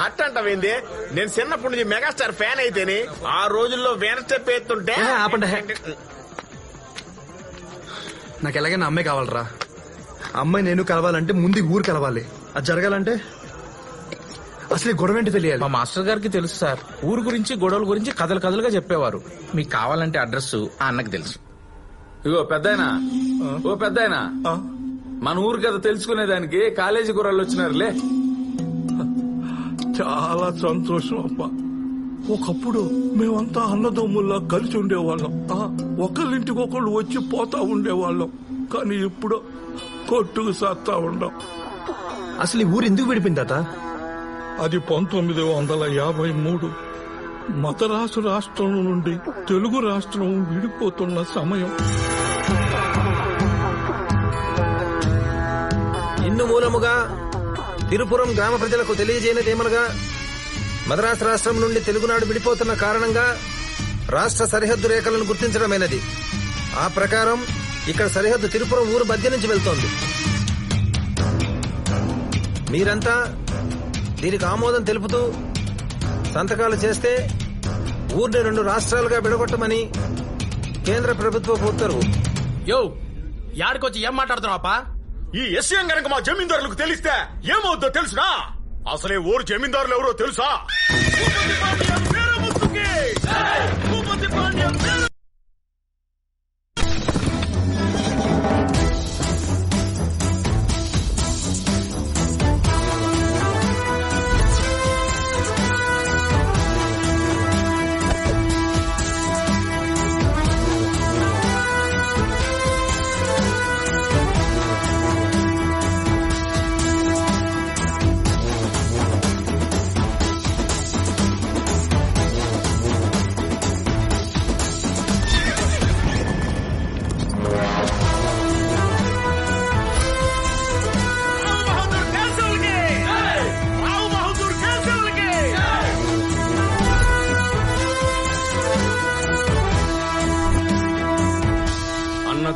అట్టంటవేంది? నేను చిన్నప్పటి నుంచి మెగాస్టార్ ఫ్యాన్ అయితేనే ఆ రోజుల్లో వేన స్టెప్ ఎత్తుంటే. నాకు ఎలాగైనా అమ్మాయి కావాలరా. అమ్మాయి నేను కలవాలంటే ముందు ఊరు కలవాలి. అది జరగాలంటే అసలు గొడవ ఏంటి తెలియాలి. మా మాస్టర్ గారికి తెలుసు సార్, ఊరు గురించి గొడవల గురించి కథలు కథలుగా చెప్పేవారు. మీకు కావాలంటే అడ్రస్ ఆ అన్నకి తెలుసు. ఇగో పెద్దాయనా, ఓ పెద్దాయనా, మన ఊరు కథ తెలుసుకునేదానికి కాలేజీ కుర్రాళ్ళు వచ్చినారులే. చాలా సంతోషం అప్ప. ఒకప్పుడు మేమంతా అన్నదమ్ముల్లా కలిసి ఉండేవాళ్ళం. ఒకళ్ళింటికి ఒకళ్ళు వచ్చి పోతా ఉండేవాళ్ళం. కానీ ఇప్పుడు కొట్టుకు సత్తా ఉండం. అసలు ఈ ఊరు ఎందుకు విడిపోయింది తాత? అది 1953 మద్రాసు రాష్ట్రం నుండి తెలుగు రాష్ట్రం విడిపోతున్న సమయం. ఇందు మూలముగా తిరుపురం గ్రామ ప్రజలకు తెలియజేయనిదేమనగా, మద్రాసు రాష్ట్రం నుండి తెలుగునాడు విడిపోతున్న కారణంగా రాష్ట్ర సరిహద్దు రేఖలను గుర్తించడమైనది. ఆ ప్రకారం ఇక్కడ సరిహద్దు తిరుపురం ఊరు మధ్య నుంచి వెళ్తోంది. మీరంతా దీనికి ఆమోదం తెలుపుతూ సంతకాలు చేస్తే ఊరిని 2 రాష్ట్రాలుగా విడగొట్టమని కేంద్ర ప్రభుత్వ ఉత్తర్వు. యో యాడికొచ్చి ఏం మాట్లాడుతున్నావా? ఈ విషయం గనక మా జమీందారులకు తెలిస్తే ఏమవుద్దో తెలుసునా? అసలే ఊరు జమీందారులు ఎవరో తెలుసా?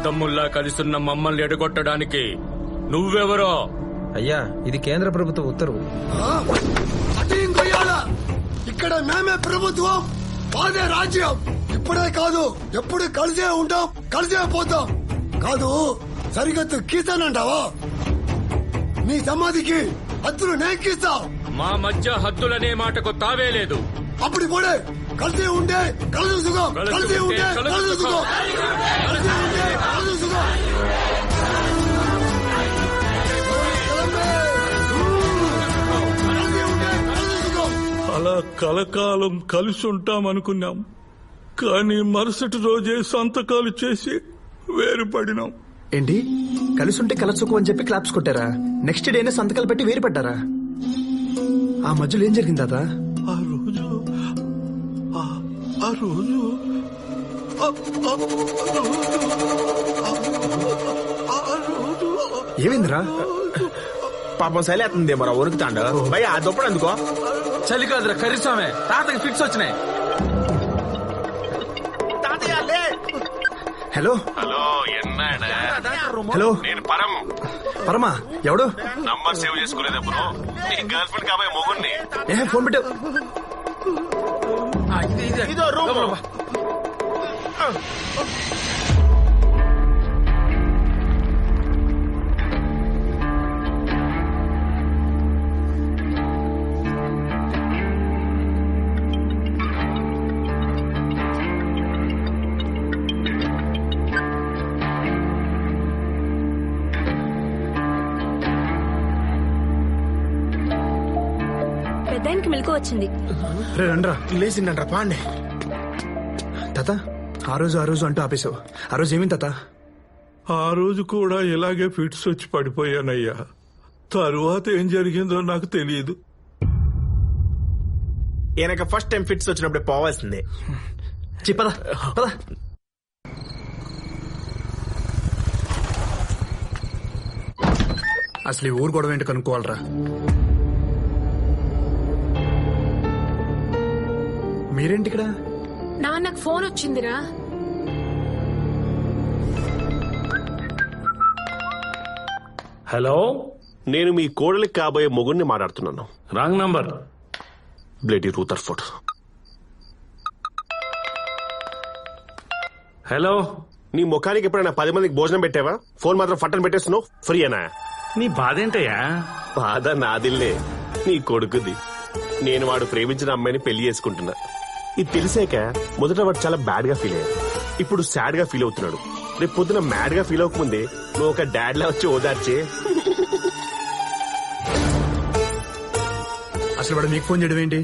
తమ్ముల్లా కలిసున్న మమ్మల్ని ఎడగొట్టడానికి నువ్వెవరో? అయ్యా, ఇది కేంద్ర ప్రభుత్వ ఉత్తర్వు. ఇక్కడ మేమే ప్రభుత్వం, మాదే రాజ్యం. ఇప్పుడే కాదు, ఎప్పుడు కలిసే ఉంటాం, కలిసే పోతాం. కాదు సరిహద్దు గీస్తానంటావా? నీ సమాధికి హద్దులు నేను గీస్తా. మా మధ్య హద్దులనే మాటకు తావే లేదు. అప్పుడు కూడా కలిసే ఉంటే కలిసి సుఖం, కలిసే ఉంటే కలిసి సుఖం, కలిసే ఉంటే కలిసి సుఖం. అలా కలకాలం కలిసి ఉంటామనుకున్నాం. కానీ మరుసటి రోజే సంతకాలు చేసి వేరుపడినాం. ఏంటి కలిసి ఉంటే కలసుకు అని చెప్పి క్లాప్స్ కొట్టారా? నెక్స్ట్ డేనే సంతకాలు పెట్టి వేరుపడ్డారా? ఆ మధ్యలో ఏం జరిగింది తాత? ఏమైందిరా? పాపం సైలేస్తుంది మరో ఉరుకుతాండు. భయ ఆ దుప్పడు అందుకో. చలి కాదురా కరిస్వామే, తాతకి ఫిట్స్ వచ్చినాయి. Hello hello ఎన్నాడా? హలో నేను పరం. పరమా ఎవడు? నంబర్ సేవ్ చేసుకోలేదప్పుడు నీ గర్ల్ ఫ్రెండ్ కాబోయే మొగుడిని. ఫోన్ పెట్టు. ఇదో రూమ్. పెద్దానికి మెలకు వచ్చింది. రండ్రా. లేచిండ్రా పాండే. తాత ఆ రోజు అంటూ ఆపేశావు. ఆ రోజు ఏమైంది తాత? ఆ రోజు కూడా ఇలాగే ఫిట్స్ వచ్చి పడిపోయానయ్యా. తరువాత ఏం జరిగిందో నాకు తెలియదు. ఈయనక ఫస్ట్ టైం ఫిట్స్ వచ్చినప్పుడే పోవాల్సిందే. చెప్పదా పదా. అసలు ఈ ఊరు గొడవ ఏంటి కనుక్కోవాలరా. మీరేంటి ఇక్కడ? నాన్నకు ఫోన్ వచ్చిందిరా. హలో, నేను మీ కోడలికి కాబోయే మొగుడిని మాట్లాడుతున్నాను. Wrong number. బ్లేడీ రూథర్ఫోర్డ్. హలో, నీ ముఖానికి ఎప్పుడైనా 10 మందికి భోజనం పెట్టావా? ఫోన్ మాత్రం ఫట్టని పెట్టేస్తున్నావు. ఫ్రీ అనా? నీ బాధ ఏంటయ్యా? బాధ నాదిల్లే, నీ కొడుకుది. నేను వాడు ప్రేమించిన అమ్మాయిని పెళ్లి చేసుకుంటున్నా. ఇది తెలిసాక మొదట వాడు చాలా బ్యాడ్ గా ఫీల్ అయ్యాడు. ఇప్పుడు సాడ్ గా ఫీల్ అవుతున్నాడు. రేపు పొద్దున మ్యాడ్ గా ఫీల్ అవ్వకముందే నువ్వు ఒక డాడ్ లా వచ్చి ఓదార్చే. అసలు వాడు మీకు ఫోన్ చేయడం ఏంటి?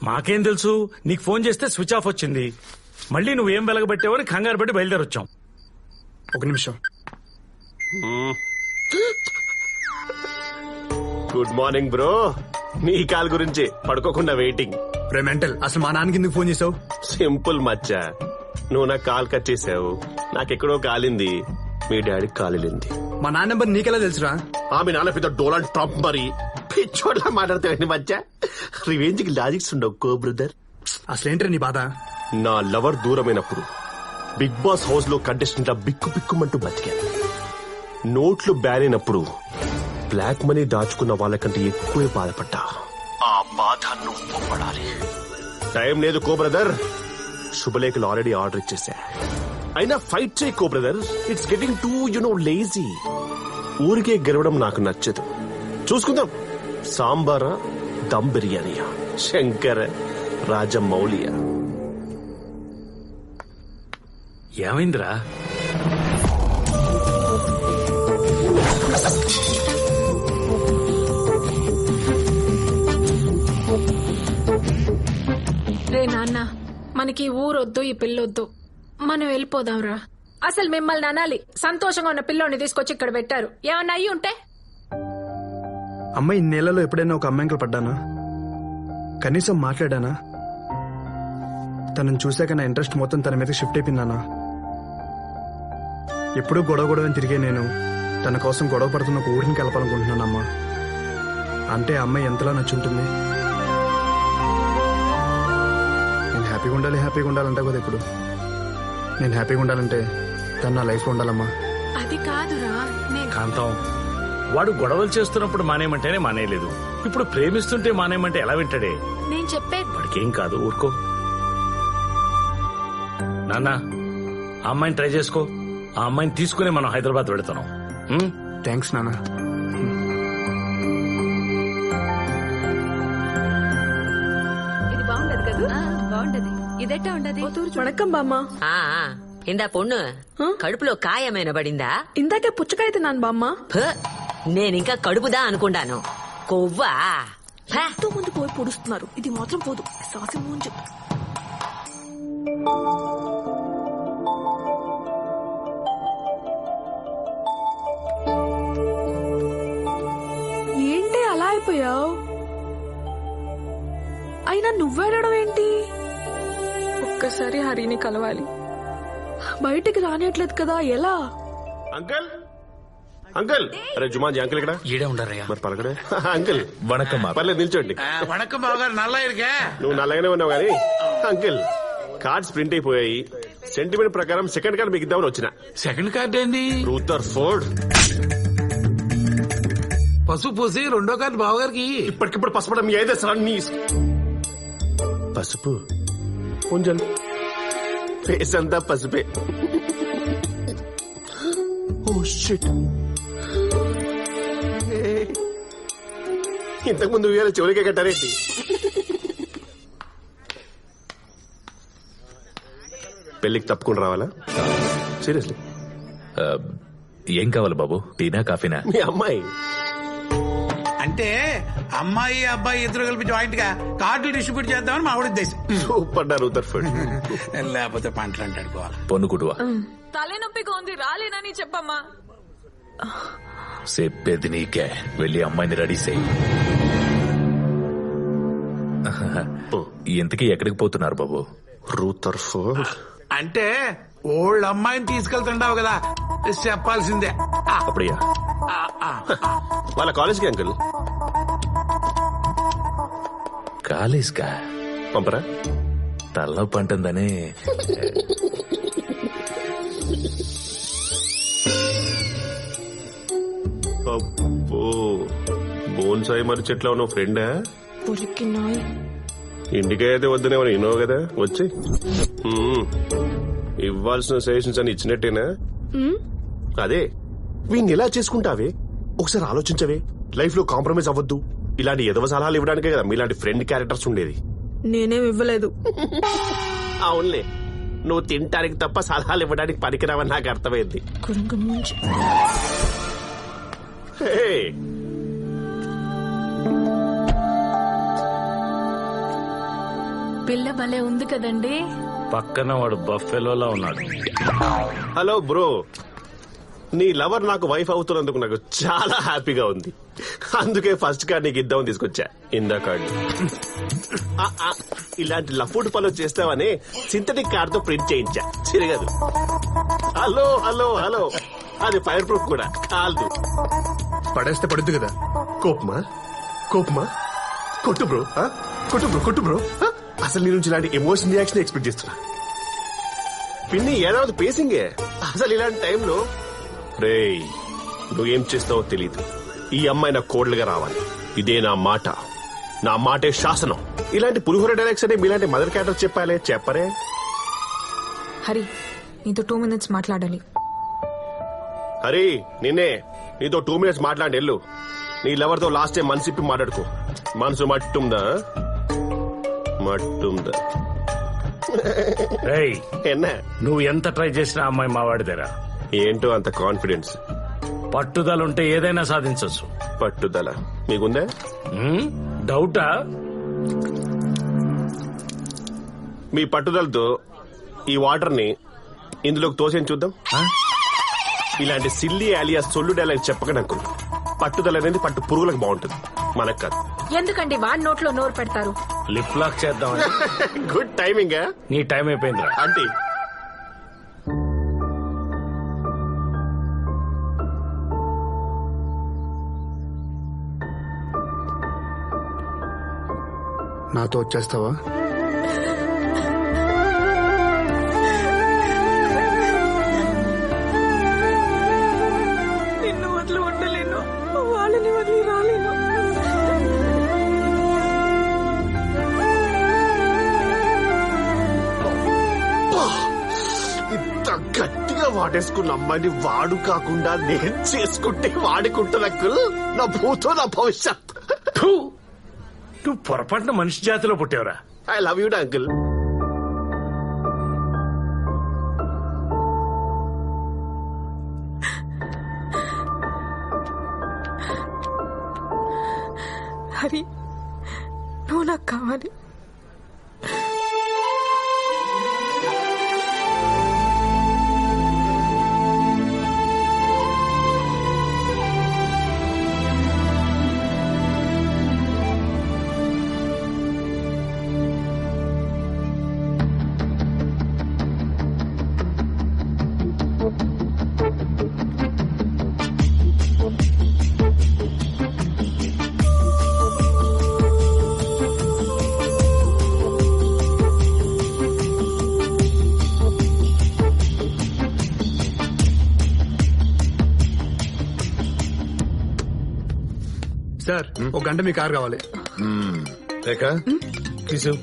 మాకేం తెలుసు? నీకు ఫోన్ చేస్తే స్విచ్ ఆఫ్ వచ్చింది. మళ్ళీ నువ్వేం వెలగబెట్టావని కంగారు పెట్టి బయలుదేరొచ్చాం. ఒక నిమిషం. Good morning bro. నీ కాల్ గురించి పడుకోకుండా వెయిటింగ్. మెంటల్. అసలు మా నాన్నకి ఎందుకు ఫోన్ చేసావు? సింపుల్ మచ్చా, నువ్వు నాకు కాల్ కట్ చేసావు. నాకెక్కడో కాలింది, మీ డాడీకి కాలింది. మా నాన్న నెంబర్ నీకెలా తెలుసురా? మీ నాన్న పెద్ద డోనాల్డ్ ట్రంప్ మరి. పిచ్చోడ్లా మాట్లాడతావండి మచ్చా. రివెంజ్ కి లాజిక్స్ ఉండవు కో బ్రదర్. అసలేంటి నీ బాధ? నా లవర్ దూరమైనప్పుడు బిగ్ బాస్ హౌస్ లో కంటెస్టెంట్ లా బిక్కు బిక్కుమంటూ బతికాను. నోట్లు బ్యాన్ అయినప్పుడు బ్లాక్ మనీ దాచుకున్న వాళ్ళకంటే ఎక్కువే బాధపడ్డా. ఆ బాధ నువ్వు పడాలి. టైం లేదు కో బ్రదర్. శుభలేఖలు ఆల్రెడీ ఆర్డర్ ఇచ్చేసా. అయినా ఫైట్ చేయి co brother. It's getting too lazy. ఊరికే గెలవడం నాకు నచ్చదు. చూసుకుందాం. సాంబారా, దమ్ బిర్యానీయా, శంకర, రాజమౌళియా? ఏమైందిరా? రే నాన్న, మనకి ఊరొద్దు, ఈ పిల్లొద్దు, మనం వెళ్ళిపోదాంరా. అసలు మిమ్మల్ని అనాలి, సంతోషంగా ఉన్న పిల్లోని తీసుకొచ్చి ఇక్కడ పెట్టారు. ఏమన్నా అయ్యి ఉంటే? అమ్మాయి ఇన్నేళ్లలో ఎప్పుడైనా ఒక అమ్మాయికి పడ్డానా? కనీసం మాట్లాడానా? తనని చూశాక నా ఇంట్రెస్ట్ మొత్తం తన మీద షిఫ్ట్ అయిపోయిందానా? ఎప్పుడూ గొడవని తిరిగే నేను తన కోసం గొడవ పడుతున్న ఒక ఊరిని కలపాలనుకుంటున్నానమ్మా. అంటే ఆ అమ్మాయి ఎంతలా నచ్చుంటుంది? నేను హ్యాపీగా ఉండాలంటే కదా. ఇప్పుడు నేను హ్యాపీగా ఉండాలంటే తను నా లైఫ్లో ఉండాలమ్మా. అది కాదురా. కాంతం, వాడు గొడవలు చేస్తున్నప్పుడు మానేయమంటేనే మానేయలేదు. ఇప్పుడు ప్రేమిస్తుంటే మానేయమంటే ఎలా వింటాడే? నేను చెప్పే వాడికేం కాదు, ఊరుకో. నాన్న, ఆ అమ్మాయిని ట్రై చేసుకో. ఆ అమ్మాయిని తీసుకుని మనం హైదరాబాద్ వెళుతున్నాం. థ్యాంక్స్ నాన్న. ఇది బాగుండదు కదా? బాగుండదు. ఇదెట్టా ఉండదు? వణకం బామ్మ. ఇందా పొన్ను కడుపులో కాయమైన పడిందా? ఇందాకే పుచ్చకాయ తిన్నాను బామ్మ. నేనింకా కడుపుదా అనుకున్నాను. కొవ్వా ఎంతో మంది పోయి పొడుస్తున్నారు, ఇది మాత్రం పోదు. సాసి ఏంటి అలా అయిపోయావు? అయినా నువ్వేడడం ఏంటి? ఒక్కసారి హరిని కలవాలి. బయటికి రానియట్లేదు కదా, ఎలా? అంకుల్ అంకుల్, అరే జుమాన్ అంకుల్ ఇక్కడ ఈడే ఉండరయ్యా. మరి పలకడే అంకుల్. వణకం పర్లేదు నిల్చోండి. వణకం బావగారు, నల్ల ఇరుకే. నువ్వు నల్లగానే ఉన్నావు కానీ అంకుల్ కార్డ్స్ ప్రింట్ అయిపోయాయి. సెంటిమెంట్ ప్రకారం సెకండ్ కార్డ్ మీకు ఇద్దామని వచ్చిన. సెకండ్ కార్డ్ ఏంది? రూదర్ఫోర్డ్. పసుపు పూసి రెండో కార్డు బావగారికి. ఇప్పటికిప్పుడు పసుపడం మీ అయితే సార్ నీ పసుపు కొంచెం ఫేస్ అంతా పసుపే. Oh shit. ఇంతకు ముందు వేరే చెవులకే కట్టారేంటి? పెళ్లికి తప్పుకుని రావాలా? సీరియస్లీ? ఏం కావాలి బాబు, టీనా కాఫీనా? మీ అమ్మాయి అంటే అమ్మాయి అబ్బాయి ఇద్దరు కలిపి జాయింట్ గా కార్డులు డిస్ట్రిబ్యూట్ చేద్దామని మా ఉద్దేశం. Super Rutherford. లేకపోతే పంటలు అంటాడుకోవాలి. పొన్నుకుటువా తలనొప్పిగా ఉంది, రాలేనని చెప్పమ్మా. చెప్పేది నీకే, వెళ్ళి అమ్మాయిని రెడీ చేయి. ఇంతకీ ఎక్కడికి పోతున్నారు బాబు? రూదర్ఫోర్డ్ అంటే ఓల్డ్ అమ్మాయిని తీసుకెళ్తుంటావు కదా, చెప్పాల్సిందే. అప్పుడయ్యా వాళ్ళ కాలేజ్కి అంకుల్. కాలేజ్ కా పంపరా? తల్లో పంటుందని. అబ్బో, బోన్సాయి మరి చెట్ల ఉన్న ఫ్రెండా? ఇంటికే అయితే వద్దనేమని విన్నావు కదా, వచ్చి ఇవ్వాల్సిన సజెషన్స్ అని ఇచ్చినట్టేనా? అదే వీడిని ఎలా చేసుకుంటావే ఒకసారి ఆలోచించవే. లైఫ్ లో కాంప్రమైజ్ అవ్వద్దు. ఇలాంటి ఎదవ సలహాలు ఇవ్వడానికే కదా మీలాంటి ఫ్రెండ్ క్యారెక్టర్స్ ఉండేది. నేనేం ఇవ్వలేదు. అవునులే, నువ్వు తింటానికి తప్ప సలహాలు ఇవ్వడానికి పనికిరావని నాకు అర్థమైంది. పిల్ల భలే ఉంది కదండి. పక్కన వాడు బఫెలోలా ఉన్నాడు. హలో బ్రో, నీ లవర్ నాకు వైఫ్ అవుతున్నందుకు నాకు చాలా హ్యాపీగా ఉంది. అందుకే ఫస్ట్ కార్డ్ నీకు ఇద్దామని తీసుకొచ్చా. ఇందా కార్డు. ఇలాంటి లఫుడ్ పనులు చేస్తావని సింథటిక్ కార్డ్ తో ప్రింట్ చేయించా, చిరగదు. హలో హలో హలో, అది ఫైర్ ప్రూఫ్ కూడా కాదు. పడేస్తే పడుద్ది కదా. కోపమా కోపమా? కొట్టు బ్రో, కొట్టు బ్రో, కొట్టు బ్రో. అసలు నీ నుంచి ఇలాంటి ఎమోషన్ రియాక్షన్ ఎక్స్పెక్ట్ చేస్తున్నా. పిన్ని ఏడాది పేసింగే. అసలు ఇలాంటి టైంలో రేయ్ నువ్వేం చేస్తావో తెలీదు. ఈ అమ్మాయి నా కోడలుగా రావాలి. ఇదే నా మాట, నా మాటే శాసనం. ఇలాంటి పులిహోర డైరెక్ట్స్ అని మీలాంటి మదర్ క్యారెక్టర్ చెప్పాలే, చెప్పరే? హరి, నీతో 2 minutes మాట్లాడాలి. హరి, నిన్నే నీతో 2 minutes మాట్లాడి వెళ్ళు. నీ లవర్తో లాస్ట్ టైం మనసు ఇప్పి మాట్లాడుకో. మనసు మట్టుందా? మట్టుందా? నువ్వు ఎంత ట్రై చేసినా అమ్మాయి మావాడిదేరా. ఏంటో అంత కాన్ఫిడెన్స్? పట్టుదల ఉంటే ఏదైనా సాధించవచ్చు. పట్టుదల మీకుందా? డౌటా? మీ పట్టుదలతో ఈ వాటర్ ని ఇందులోకి తోసేని చూద్దాం. ఇలాంటి సిల్లీ ఆలియా సొల్లు డైలాగ్ చెప్పకండి అనుకున్నా. పట్టుదల అనేది పట్టు పురుగులకు బాగుంటుంది, మనకు కాదు. ఎందుకండి వాడి నోట్లో నోరు పెడతారు? లిప్ లాక్ చేద్దాం. Good timing. నీ టైం అయిపోయిందిరా ఆంటీ. నాతో వచ్చేస్తావా? నిన్ను వదిలి ఉండలేను, వాళ్ళని వదిలి రాలేను. ఇంత గట్టిగా వాడేసుకున్న అమ్మాయిని వాడు కాకుండా నేను చేసుకుంటే వాడుకుంటున్నకు నా భూతో నా భవిష్యత్. నువ్వు పొరపాటున మనిషి జాతిలో పుట్టావురా. I love you uncle. Hari, నువ్వు నాకు కావాలి. సార్ ఒక గంట మీ కార్ కావాలి. రేఖ కిసు.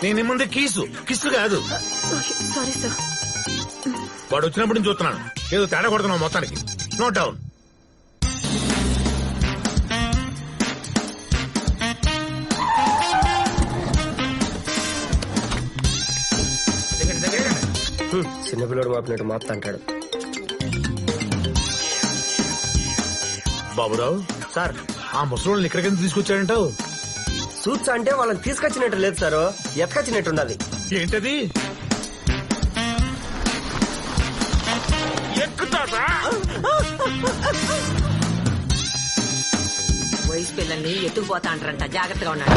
నేను ముందే కిస్సు కాదు. Sorry sir. వాడు వచ్చినప్పుడు నుంచి చూస్తున్నాను, ఏదో తేడా కొడుతున్నావు మొత్తానికి. Note down. చిన్నపిల్లడు మాపినట్టు మాపుతా అంటాడు. బాబురావు సార్, ఆ ముసలోళ్ళని ఇక్కడికి తీసుకొచ్చాడంటావు? సూట్స్ అంటే వాళ్ళని తీసుకొచ్చినట్టు లేదు సార్, ఎత్తుకొచ్చినట్టు ఉండాలి. ఏంటది? వయసు పిల్లల్ని ఎత్తుకుపోతా అంటారంట, జాగ్రత్తగా ఉన్నాడు.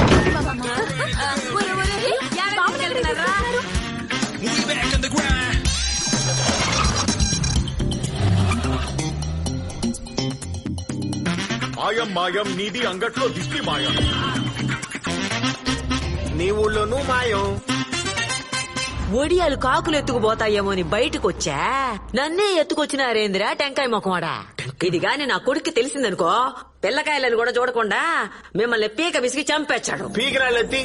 మాయం మాయం నీది అంగట్లో దిష్టి మాయం. నీ ఊళ్ళోనూ మాయం. ఒడియాలు కాకులు ఎత్తుకుపోతాయేమో అని బయటకొచ్చా, నన్నే ఎత్తుకొచ్చినారేంద్రా టెంకాయ మొఖమాడా. ఇది గాని నా కొడుక్కి తెలిసిందనుకో, పిల్లకాయలను కూడా చూడకుండా మిమ్మల్ని పీక విసిగి చంపేచ్చాడు. పీకిరాళ్ళెత్తి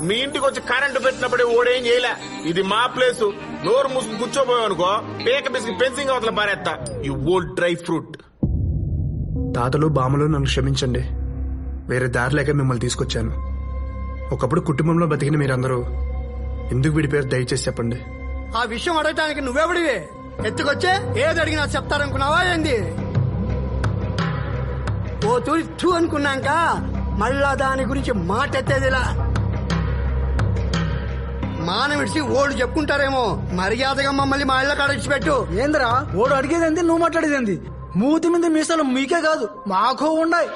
మీ ఇంటికి వచ్చి కరెంటు పెట్టినప్పుడే ఓడేం చేయలే. ఇది మా ప్లేసు. నోరు మూసుకు కూర్చోపోయావు అనుకో, పీక బిసికి ఫెన్సింగ్ అవతల పారేస్తా. You old dry fruit. తాతలు బామ్మలు నన్ను క్షమించండి. వేరే దారి లేక మిమ్మల్ని తీసుకొచ్చాను. ఒకప్పుడు కుటుంబంలో బతికిన మీరందరూ ఎందుకు విడిపోయారు దయచేసి చెప్పండి. ఆ విషయం అడగటానికి నువ్వెవడివి? ఎత్తుకొచ్చే ఏది అడిగినా చెప్తారనుకున్నావా ఏంది? ఓ తూరి టూ అనుకున్నాక మళ్ళా దాని గురించి మాటెత్తేదిలా. మానం విడిచి ఓడు చెప్పుకుంటారేమో, మర్యాదగా మమ్మల్ని మా ఇళ్ళ కాడ పెట్టు. ఏందిరా ఓడు అడిగేదేంది, నువ్వు మాట్లాడేదేంది? మూతి మీద మీసాలు మీకే కాదు మాకో ఉండాయి.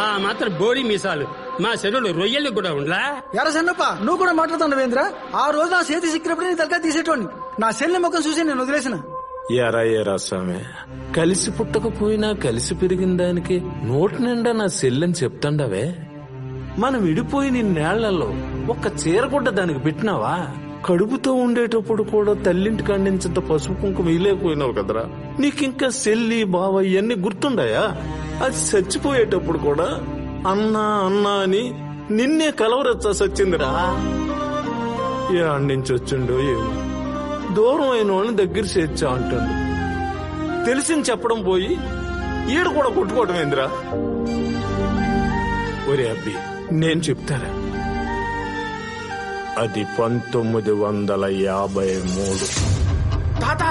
ఆ మాత్రం బోడి మీసాలు మా చెరువులు రొయ్యలు కూడా ఉండలా? ఎర సన్నప్ప, నువ్వు కూడా మాట్లాడుతున్నావు ఏంద్రా? ఆ రోజు నా చేతి సిక్కినప్పుడు నేను తలకాయ తీసేటోని. నా సెల్లి ముఖం చూసి నేను వదిలేసిన. ఎరా స్వామి, కలిసి పుట్టకపోయినా కలిసి పెరిగిన దానికి నోటి నిండా నా సెల్లని చెప్తాండవే. మనం విడిపోయి నిన్నేళ్లలో ఒక్క చీరగుడ్డ దానికి పెట్టినావా? కడుపుతో ఉండేటప్పుడు కూడా తల్లింటి కండించంత పసుపు కుంకుమ ఇలేకపోయినావు కదరా. నీకింకా సెల్లి బావ ఇవన్నీ గుర్తుండాయా? అది చచ్చిపోయేటప్పుడు కూడా అన్నా అన్నా అని నిన్నే కలవరచ్చా సచ్చిందిరా. నుంచి వచ్చిండో ఏమో, దూరం అయిన వాళ్ళని దగ్గర చేర్చా అంటాడు. తెలిసింది చెప్పడం పోయి ఈడు కూడా కొట్టుకోవడం ఏందిరా? ఒరే అబ్బి, నేను చెప్తారా, అది 1953. తాత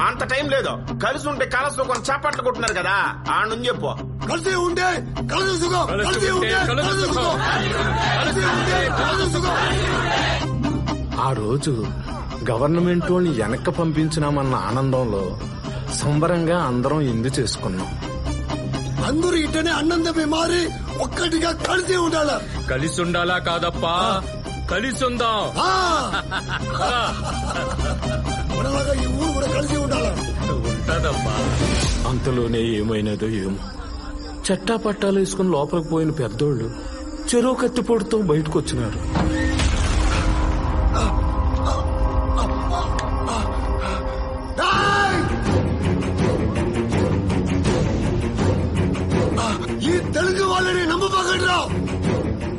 అంత టైం లేదు. కలిసి ఉంటే కలసు కొన్ని చప్పట్లు కొట్టున్నారు కదా, ఆ నుంచి చెప్పు. కలిసి ఉంటే కలుసుకో, కలిసి ఉంటే కలుసుకో, కలిసి ఉంటే కలుసుకో. ఆ రోజు గవర్నమెంట్ వాళ్ళని వెనక్కి పంపించినామన్న ఆనందంలో సంబరంగా అందరం ఇందు చేసుకున్నాం. అందరూ ఇట్టనే అన్నం తప్పి మారి ఒక్కటిగా కలిసి ఉండాలా. కలిసి ఉండాలా కాదప్పా, కలిసి ఉందాం. ఈ ఊరు కూడా కలిసి ఉండాలా. ఉంటదప్పా. అంతలోనే ఏమైనదో ఏమో, చట్టా పట్టాలు వేసుకుని లోపలికి పోయిన పెద్దోళ్ళు చెరువు కత్తిపోటుతో బయటకు వచ్చినారు. ఈ తెలుగు వాళ్ళని నమ్మకండి రావు,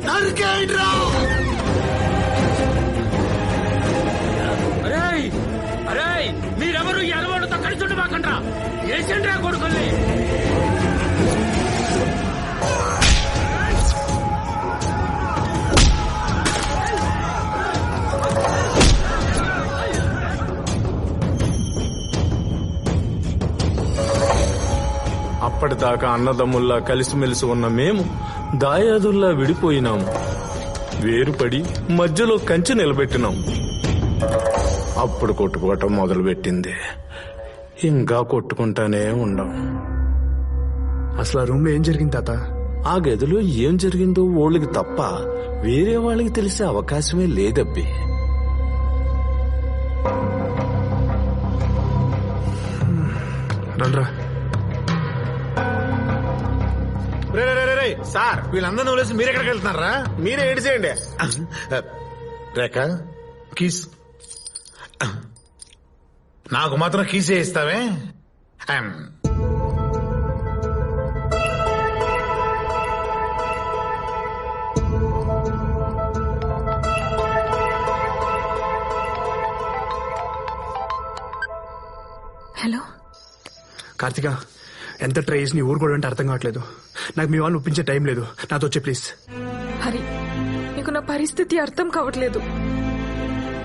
నరికేయండి రావు. అరే మీరెవరు ఎలవాడుతో కలిసి ఉండబాకండ్రా, వేసండ్రా కొడుకుల్ని. అప్పటిదాకా అన్నదమ్ముల్లా కలిసిమెలిసి ఉన్న మేము దాయాదుల్లా విడిపోయినాము. వేరుపడి మధ్యలో కంచె నిలబెట్టినాం. అప్పుడు కొట్టుకోవటం మొదలుపెట్టింది. ఇంకా కొట్టుకుంటానే ఉండం. అసలు ఆ రూమ్ లో ఏం జరిగింది తాత? ఆ గదిలో ఏం జరిగిందో వాళ్ళకి తప్ప వేరే వాళ్ళకి తెలిసే అవకాశమే లేదబ్బి. రండ్రా. సార్, వీళ్ళందరూ వదిలేసి మీరు ఎక్కడికి వెళ్తున్నారా? మీరే ఏడిచేయండి. రేఖ కీస్ నాకు మాత్రం కీసే ఇస్తావే? కార్తిక ఎంత ట్రై చేసి నీ ఊరు కూడా అంటే అర్థం కావట్లేదు. నాకు మీ వాళ్ళని ఒప్పించే టైం లేదు. నాతో వచ్చే ప్లీజ్. హరి, నీకు నా పరిస్థితి అర్థం కావట్లేదు.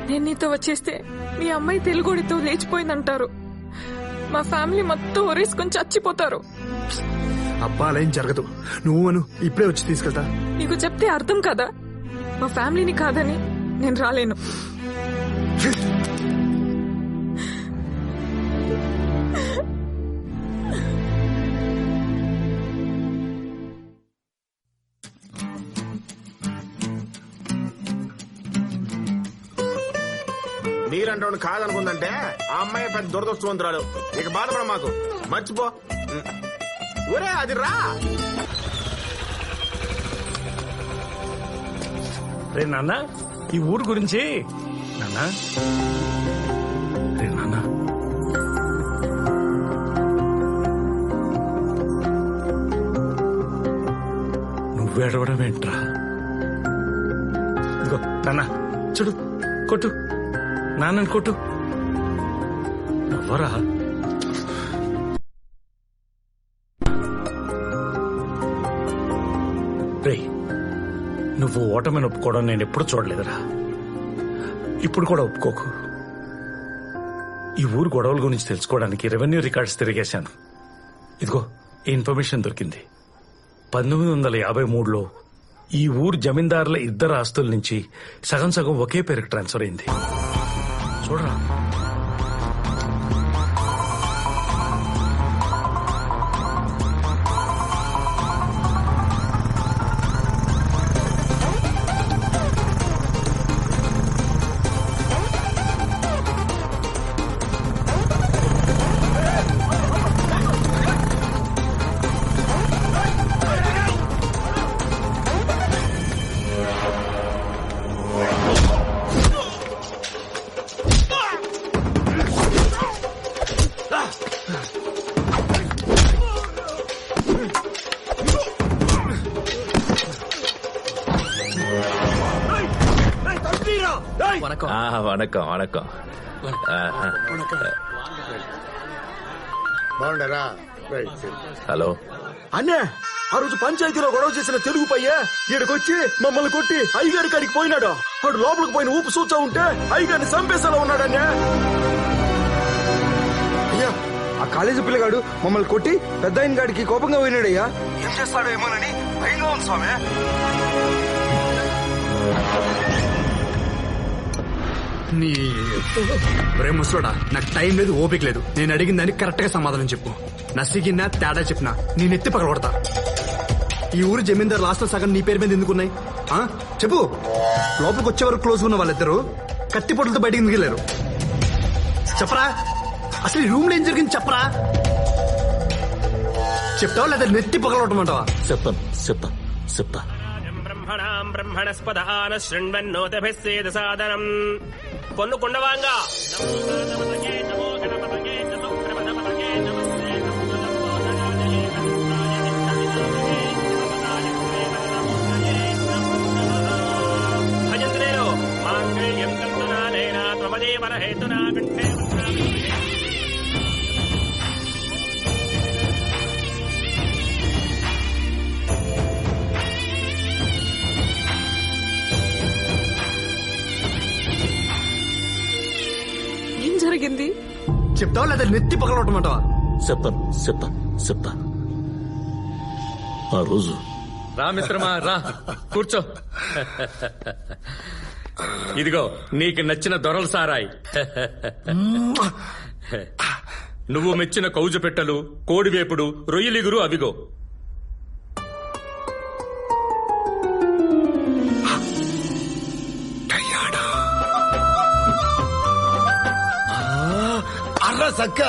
నేను నీతో వచ్చేస్తే మీ అమ్మాయి తెలుగుడితో లేచిపోయిందంటారు. మా ఫ్యామిలీ మొత్తం ఒరేసుకొని చచ్చిపోతారు. అబ్బా అలా ఏం జరగదు. నువ్వు అను, ఇప్పుడే వచ్చి తీసుకెళ్తా. నీకు చెప్తే అర్థం కదా. మా ఫ్యామిలీని కాదని నేను రాలేను. నీరంటో కాదనుకుందంటే ఆ అమ్మాయి పెద్ద దురదృష్టవంతురాలు. ఇక బాధపడ మాకు, మర్చిపో. ఒరే అది రా. రే నాన్న, ఈ ఊరు గురించి నాన్న. రే నాన్న, నువ్వేడవడం ఏంట్రా? ఇదిగో నాన్న, చూడు, కొట్టు, నాన్నని కొట్టు. నవ్వరా. రే, నువ్వు ఓటమిని ఒప్పుకోవడం నేను ఎప్పుడు చూడలేదురా. ఇప్పుడు కూడా ఒప్పుకోకు. ఈ ఊరు గొడవల గురించి తెలుసుకోవడానికి రెవెన్యూ రికార్డ్స్ తిరిగేశాను. ఇదిగో ఈ ఇన్ఫర్మేషన్ దొరికింది. 1953లో ఈ ఊరు జమీందారుల ఇద్దరు ఆస్తుల నుంచి సగం సగం ఒకే పేరుకు ట్రాన్స్ఫర్ అయింది. చూడరా. వణకం వణకం. బాగుండరా? హలో అన్నే, ఆ రోజు పంచాయతీలో గొడవ చేసిన తెలుగు పయ్యే ఈడకొచ్చి మమ్మల్ని కొట్టి అయ్యగారి కాడికి పోయినాడు. వాడు లోపలికి పోయిన ఊపు సూచా ఉంటే అయ్యగారిని చంపేసేలా ఉన్నాడన్నే. అయ్యా, ఆ కాలేజీ పిల్లగాడు మమ్మల్ని కొట్టి పెద్ద ఆయన గాడికి కోపంగా పోయినాడయ్యా. ఏం చేస్తాడో ఏమోనని భయంగా ఉంది స్వామి. నీ ముసలోడా, నాకు టైం లేదు, ఓపిక లేదు. నేను అడిగిన దానికి కరెక్ట్ గా సమాధానం చెప్పు. నసిగినా తేడా చెప్పినా నేను ఎత్తి పగలగొడతా. ఈ ఊరు జమీందారు లాస్ట్ లో సగం నీ పేరు మీద ఎందుకున్నాయి? చెప్పు. లోపలికి వచ్చే వరకు క్లోజ్ ఉన్న వాళ్ళిద్దరు కత్తి పొట్లతో బయటికి దిగలేరు. చెప్పరా, అసలు ఈ రూమ్ లో ఏం జరిగింది చెప్పరా. చెప్తావా లేదా నెత్తి పగలగొట్టమంటావా? చెప్తా. బ్రహ్మణస్పదాన శృణ్వన్నోతభిస్సేద సాదనం పొన్ను కుండవాంగా. భజంత్రేలో మాంగళ్యం కంతునానేన త్వమదేవర హేతునా కంఠే. ఏం జరిగింది చెప్తావా లేదా నెత్తి పగలగొట్టమంటావా? చెప్తా. ఆ రోజు రా మిత్రమా, రా కూర్చో. ఇదిగో నీకు నచ్చిన దొరల సారాయి. నువ్వు మెచ్చిన కౌజు పెట్టలు, కోడివేపుడు, రొయ్యలిగురు అవిగో. అర్రా సక్క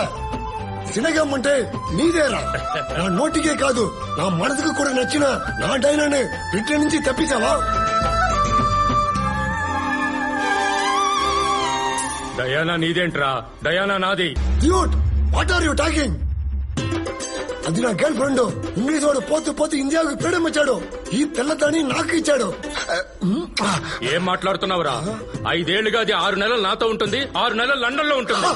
సినగమ్మంటే నీదేరా. నా నోటికే కాదు, నా మనసుకు కూడా నచ్చిన నా డైనానే పిట్ల నుంచి తప్పించావా? డయానా నీదేంట్రా, డయానా నాది. Dude, what are you talking? అది నా గర్ల్ ఫ్రెండ్. ఇంగ్లీష్ వాడు పోతూ పోతూ ఇండియాకి ఫ్రీడమ్ ఇచ్చాడు. ఈ పిల్లతని నాకు ఇచ్చాడు. ఏం మాట్లాడుతున్నావురా? 5 ఏళ్లుగా అది 6 నెలలు నాతో ఉంటుంది, 6 నెలలు లండన్ లో ఉంటుంది.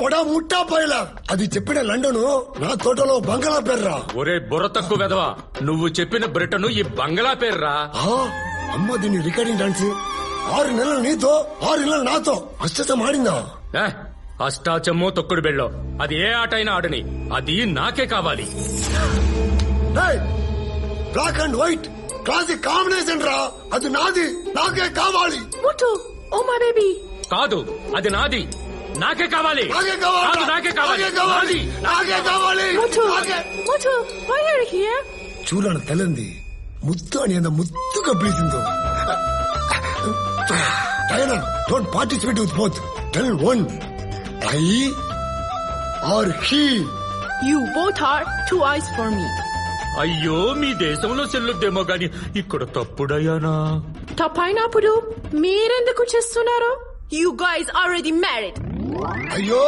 పొడా ముట్టా పోయలా. అది చెప్పిన లండన్ నా తోటలో బంగ్లా పేర్రా. ఒరే బుర్ర తక్కువ వెదవా, నువ్వు చెప్పిన బ్రిటన్ ఈ బంగ్లా పేర్రా. అమ్మ దీన్ని రికార్డింగ్ డాన్స్. 6 నెలలు నీతో, 6 నెలలు నాతో అష్టం ఆడిందా? అష్టాచమ్మో తొక్కుడు బెళ్ళో, అది ఏ ఆట అయినా ఆడని, అది నాకే కావాలి. Black and white classic combination రా. అది నాది, నాకే కావాలి. Oh my baby. కాదు, అది నాది, నాకే కావాలి. నాకే కావాలి. కాదు, నాకే కావాలి. నాకే కావాలి. చూడను తెల్లంది ముత్తు అని ఎంత ముత్తుగా పిలిచిందో. Don't participate with both. Tell one I or he. You both are 2 eyes for me. అయ్యో, మీ దేశంలో చెల్లుద్దేమో గాని ఇక్కడ తప్పుడయ్యానా? తప్పైనప్పుడు మీరెందుకు చేస్తున్నారు? You guys already married. అయ్యో,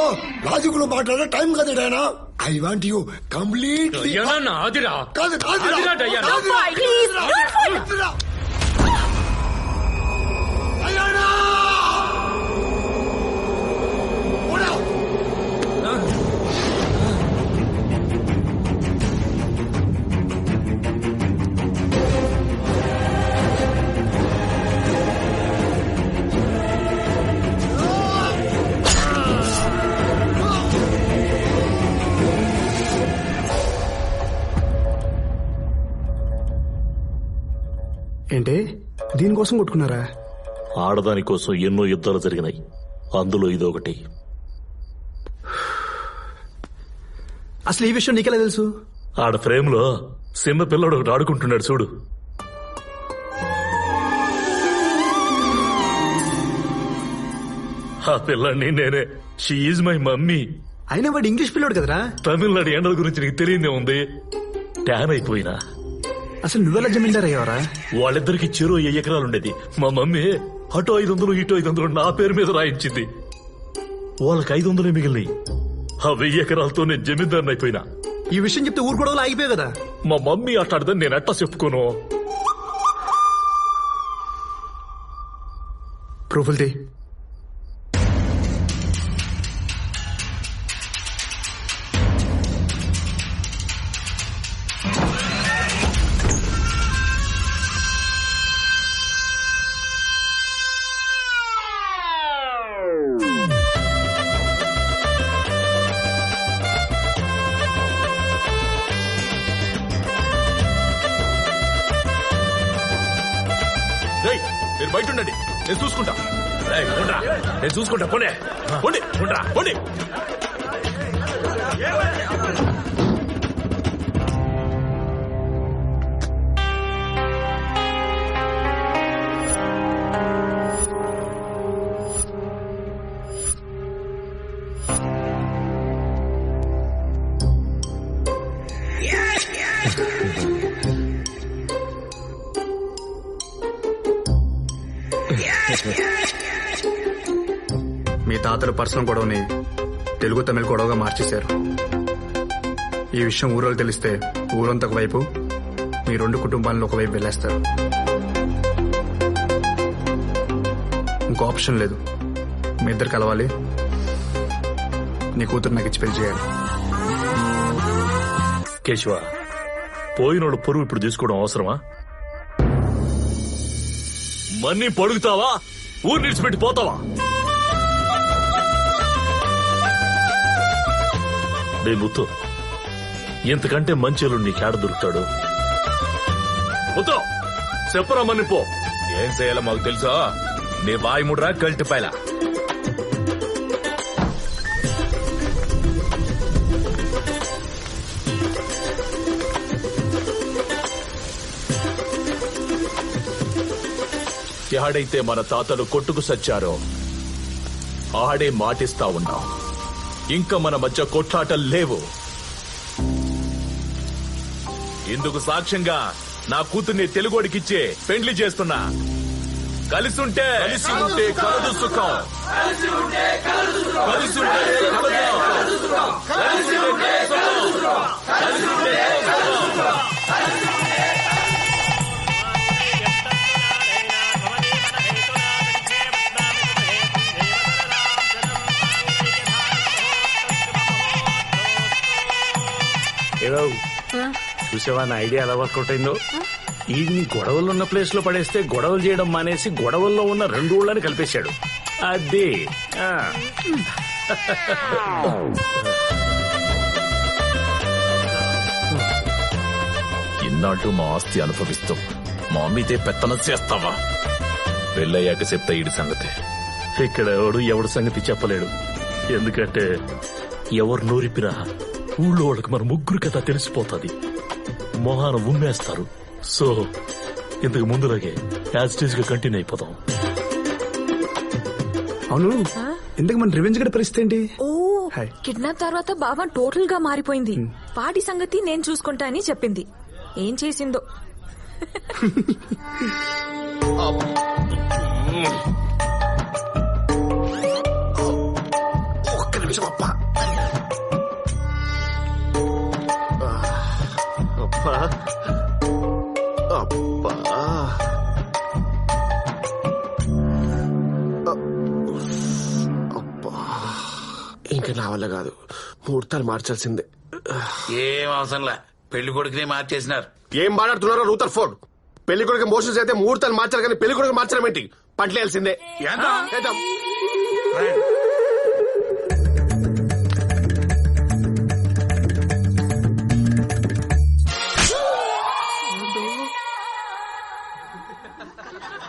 లాజికులు మాట్లాడే టైం కదా Diana. I want you completely. Diana నాదిరా. కాదు నాదిరా. డయానా. Please. డయానా. ఏంటి దీనికోసం కొట్టుకున్నారా? ఆడదాని కోసం ఎన్నో యుద్ధాలు జరిగినాయి, అందులో ఇదొకటి. అసలు ఈ విషయం నీకెలా తెలుసు? ఆడ ఫ్రేమ్ లో చిన్న పిల్లడు ఒకటి ఆడుకుంటున్నాడు చూడు. ఆ పిల్లాడిని నేనే. She is my mummy. అయినా వాడు ఇంగ్లీష్ పిల్లోడు కదరా. తమిళనాడు ఎండల గురించి నీకు తెలియదే ఉంది. ట్యాన్ అయిపోయినా. అసలు నువ్వెలా జమీందార్ అయ్యావరా? వాళ్ళిద్దరికి చెరువు 5 ఎకరాలు ఉండేది. మా మమ్మీ అటు 500 ఇటు 500 నా పేరు మీద రాయించింది. వాళ్ళకి 500 మిగిలినాయి. ఆ 1000 ఎకరాలతో నేను జమీందారుని అయిపోయినా. ఈ విషయం చెప్తే ఊరు గొడవలు ఆగిపోయావు కదా. మా మమ్మీ అట్లాడదని నేను ఎట్టా చెప్పుకోను. ప్రూఫులు తీ. మీరు బయట ఉండండి, నేను చూసుకుంటా. నేను చూసుకుంటా. పోనీ పోండి, ఉండరా పోండి. మీ తాతలు పర్సనల్ గొడవని తెలుగు తమిళ గొడవగా మార్చేశారు. ఈ విషయం ఊరోళ్ళు తెలిస్తే ఊరంతా ఒకవైపు, మీ 2 కుటుంబాలను ఒకవైపు వెళ్ళేస్తారు. ఇంకో ఆప్షన్ లేదు. మీ ఇద్దరు కలవాలి. నీ కూతురు నాకు ఇచ్చి పెళ్లి చేయాలి. కేశవ, పోయినోడు పొరుగు ఇప్పుడు తీసుకోవడం అవసరమా? మన్ని పడుగుతావా? ఊరు నిడిచిపెట్టి పోతావా? డే ముత్తు, ఇంతకంటే మంచిలు నీకేడ దొరుకుతాడు? ముత్తు చెప్పరా మన్ని పో. ఏం చేయాలో మాకు తెలుసా? నీ వాయి ముడ్రా కల్టిపాయల. ఆడైతే మన తాతలు కొట్టుకు సచ్చారో ఆడే మాటిస్తా ఉన్నాం. ఇంకా మన మధ్య కొట్లాటలు లేవు. ఇందుకు సాక్ష్యంగా నా కూతుర్ని తెలుగోడికిచ్చే పెండ్లి చేస్తున్నా. కలిసి ఉంటే కలదు సుఖం. కలిసి ఉంటే కలదు సుఖం. ఏదో చూసావా నా ఐడియా ఎలా వర్కౌట్ అయిందో? ఈ గొడవలు ఉన్న ప్లేస్ లో పడేస్తే గొడవలు చేయడం మానేసి గొడవల్లో ఉన్న 2 ఊళ్ళని కలిపేశాడు. అదే ఇన్నాళ్ళు మా ఆస్తి అనుభవిస్తూ మా మీదే పెత్తనం చేస్తావా? పెళ్ళయ్యాక చెప్తా ఈడి సంగతి. ఇక్కడ ఎవడు సంగతి చెప్పలేడు. ఎందుకంటే ఎవరు నోరిపినా ఊళ్ళో వాళ్ళకి మన ముగ్గురు కథ తెలిసిపోతుంది. మొహాన ఉమ్మేస్తారు. సో ఇంతకు ముందులాగే యాజ్ గా కంటిన్యూ అయిపోతాం. అవును, ఇంతకు మన రివెంజ్ గడ పరిస్థితి ఏంటి? ఓ కిడ్నాప్ తర్వాత బాబా టోటల్ గా మారిపోయింది. వాటి సంగతి నేను చూసుకుంటా అని చెప్పింది. ఏం చేసిందో. ఒక్క నిమిషం అప్ప. అప్పా అప్పా అప్పా, ఇంకా నా వల్ల కాదు. ముహూర్తాలు మార్చాల్సిందే. ఏం అవసరంలా, పెళ్లి కొడుకునే మార్చేసినారు. ఏం మాట్లాడుతున్నారో రూతర్ ఫోర్డ్? పెళ్లి కొడుకు మోషన్స్ అయితే ముహూర్తాలు మార్చాలి, కానీ పెళ్లి కొడుకు మార్చడం ఏంటి? పంటలేయాల్సిందే.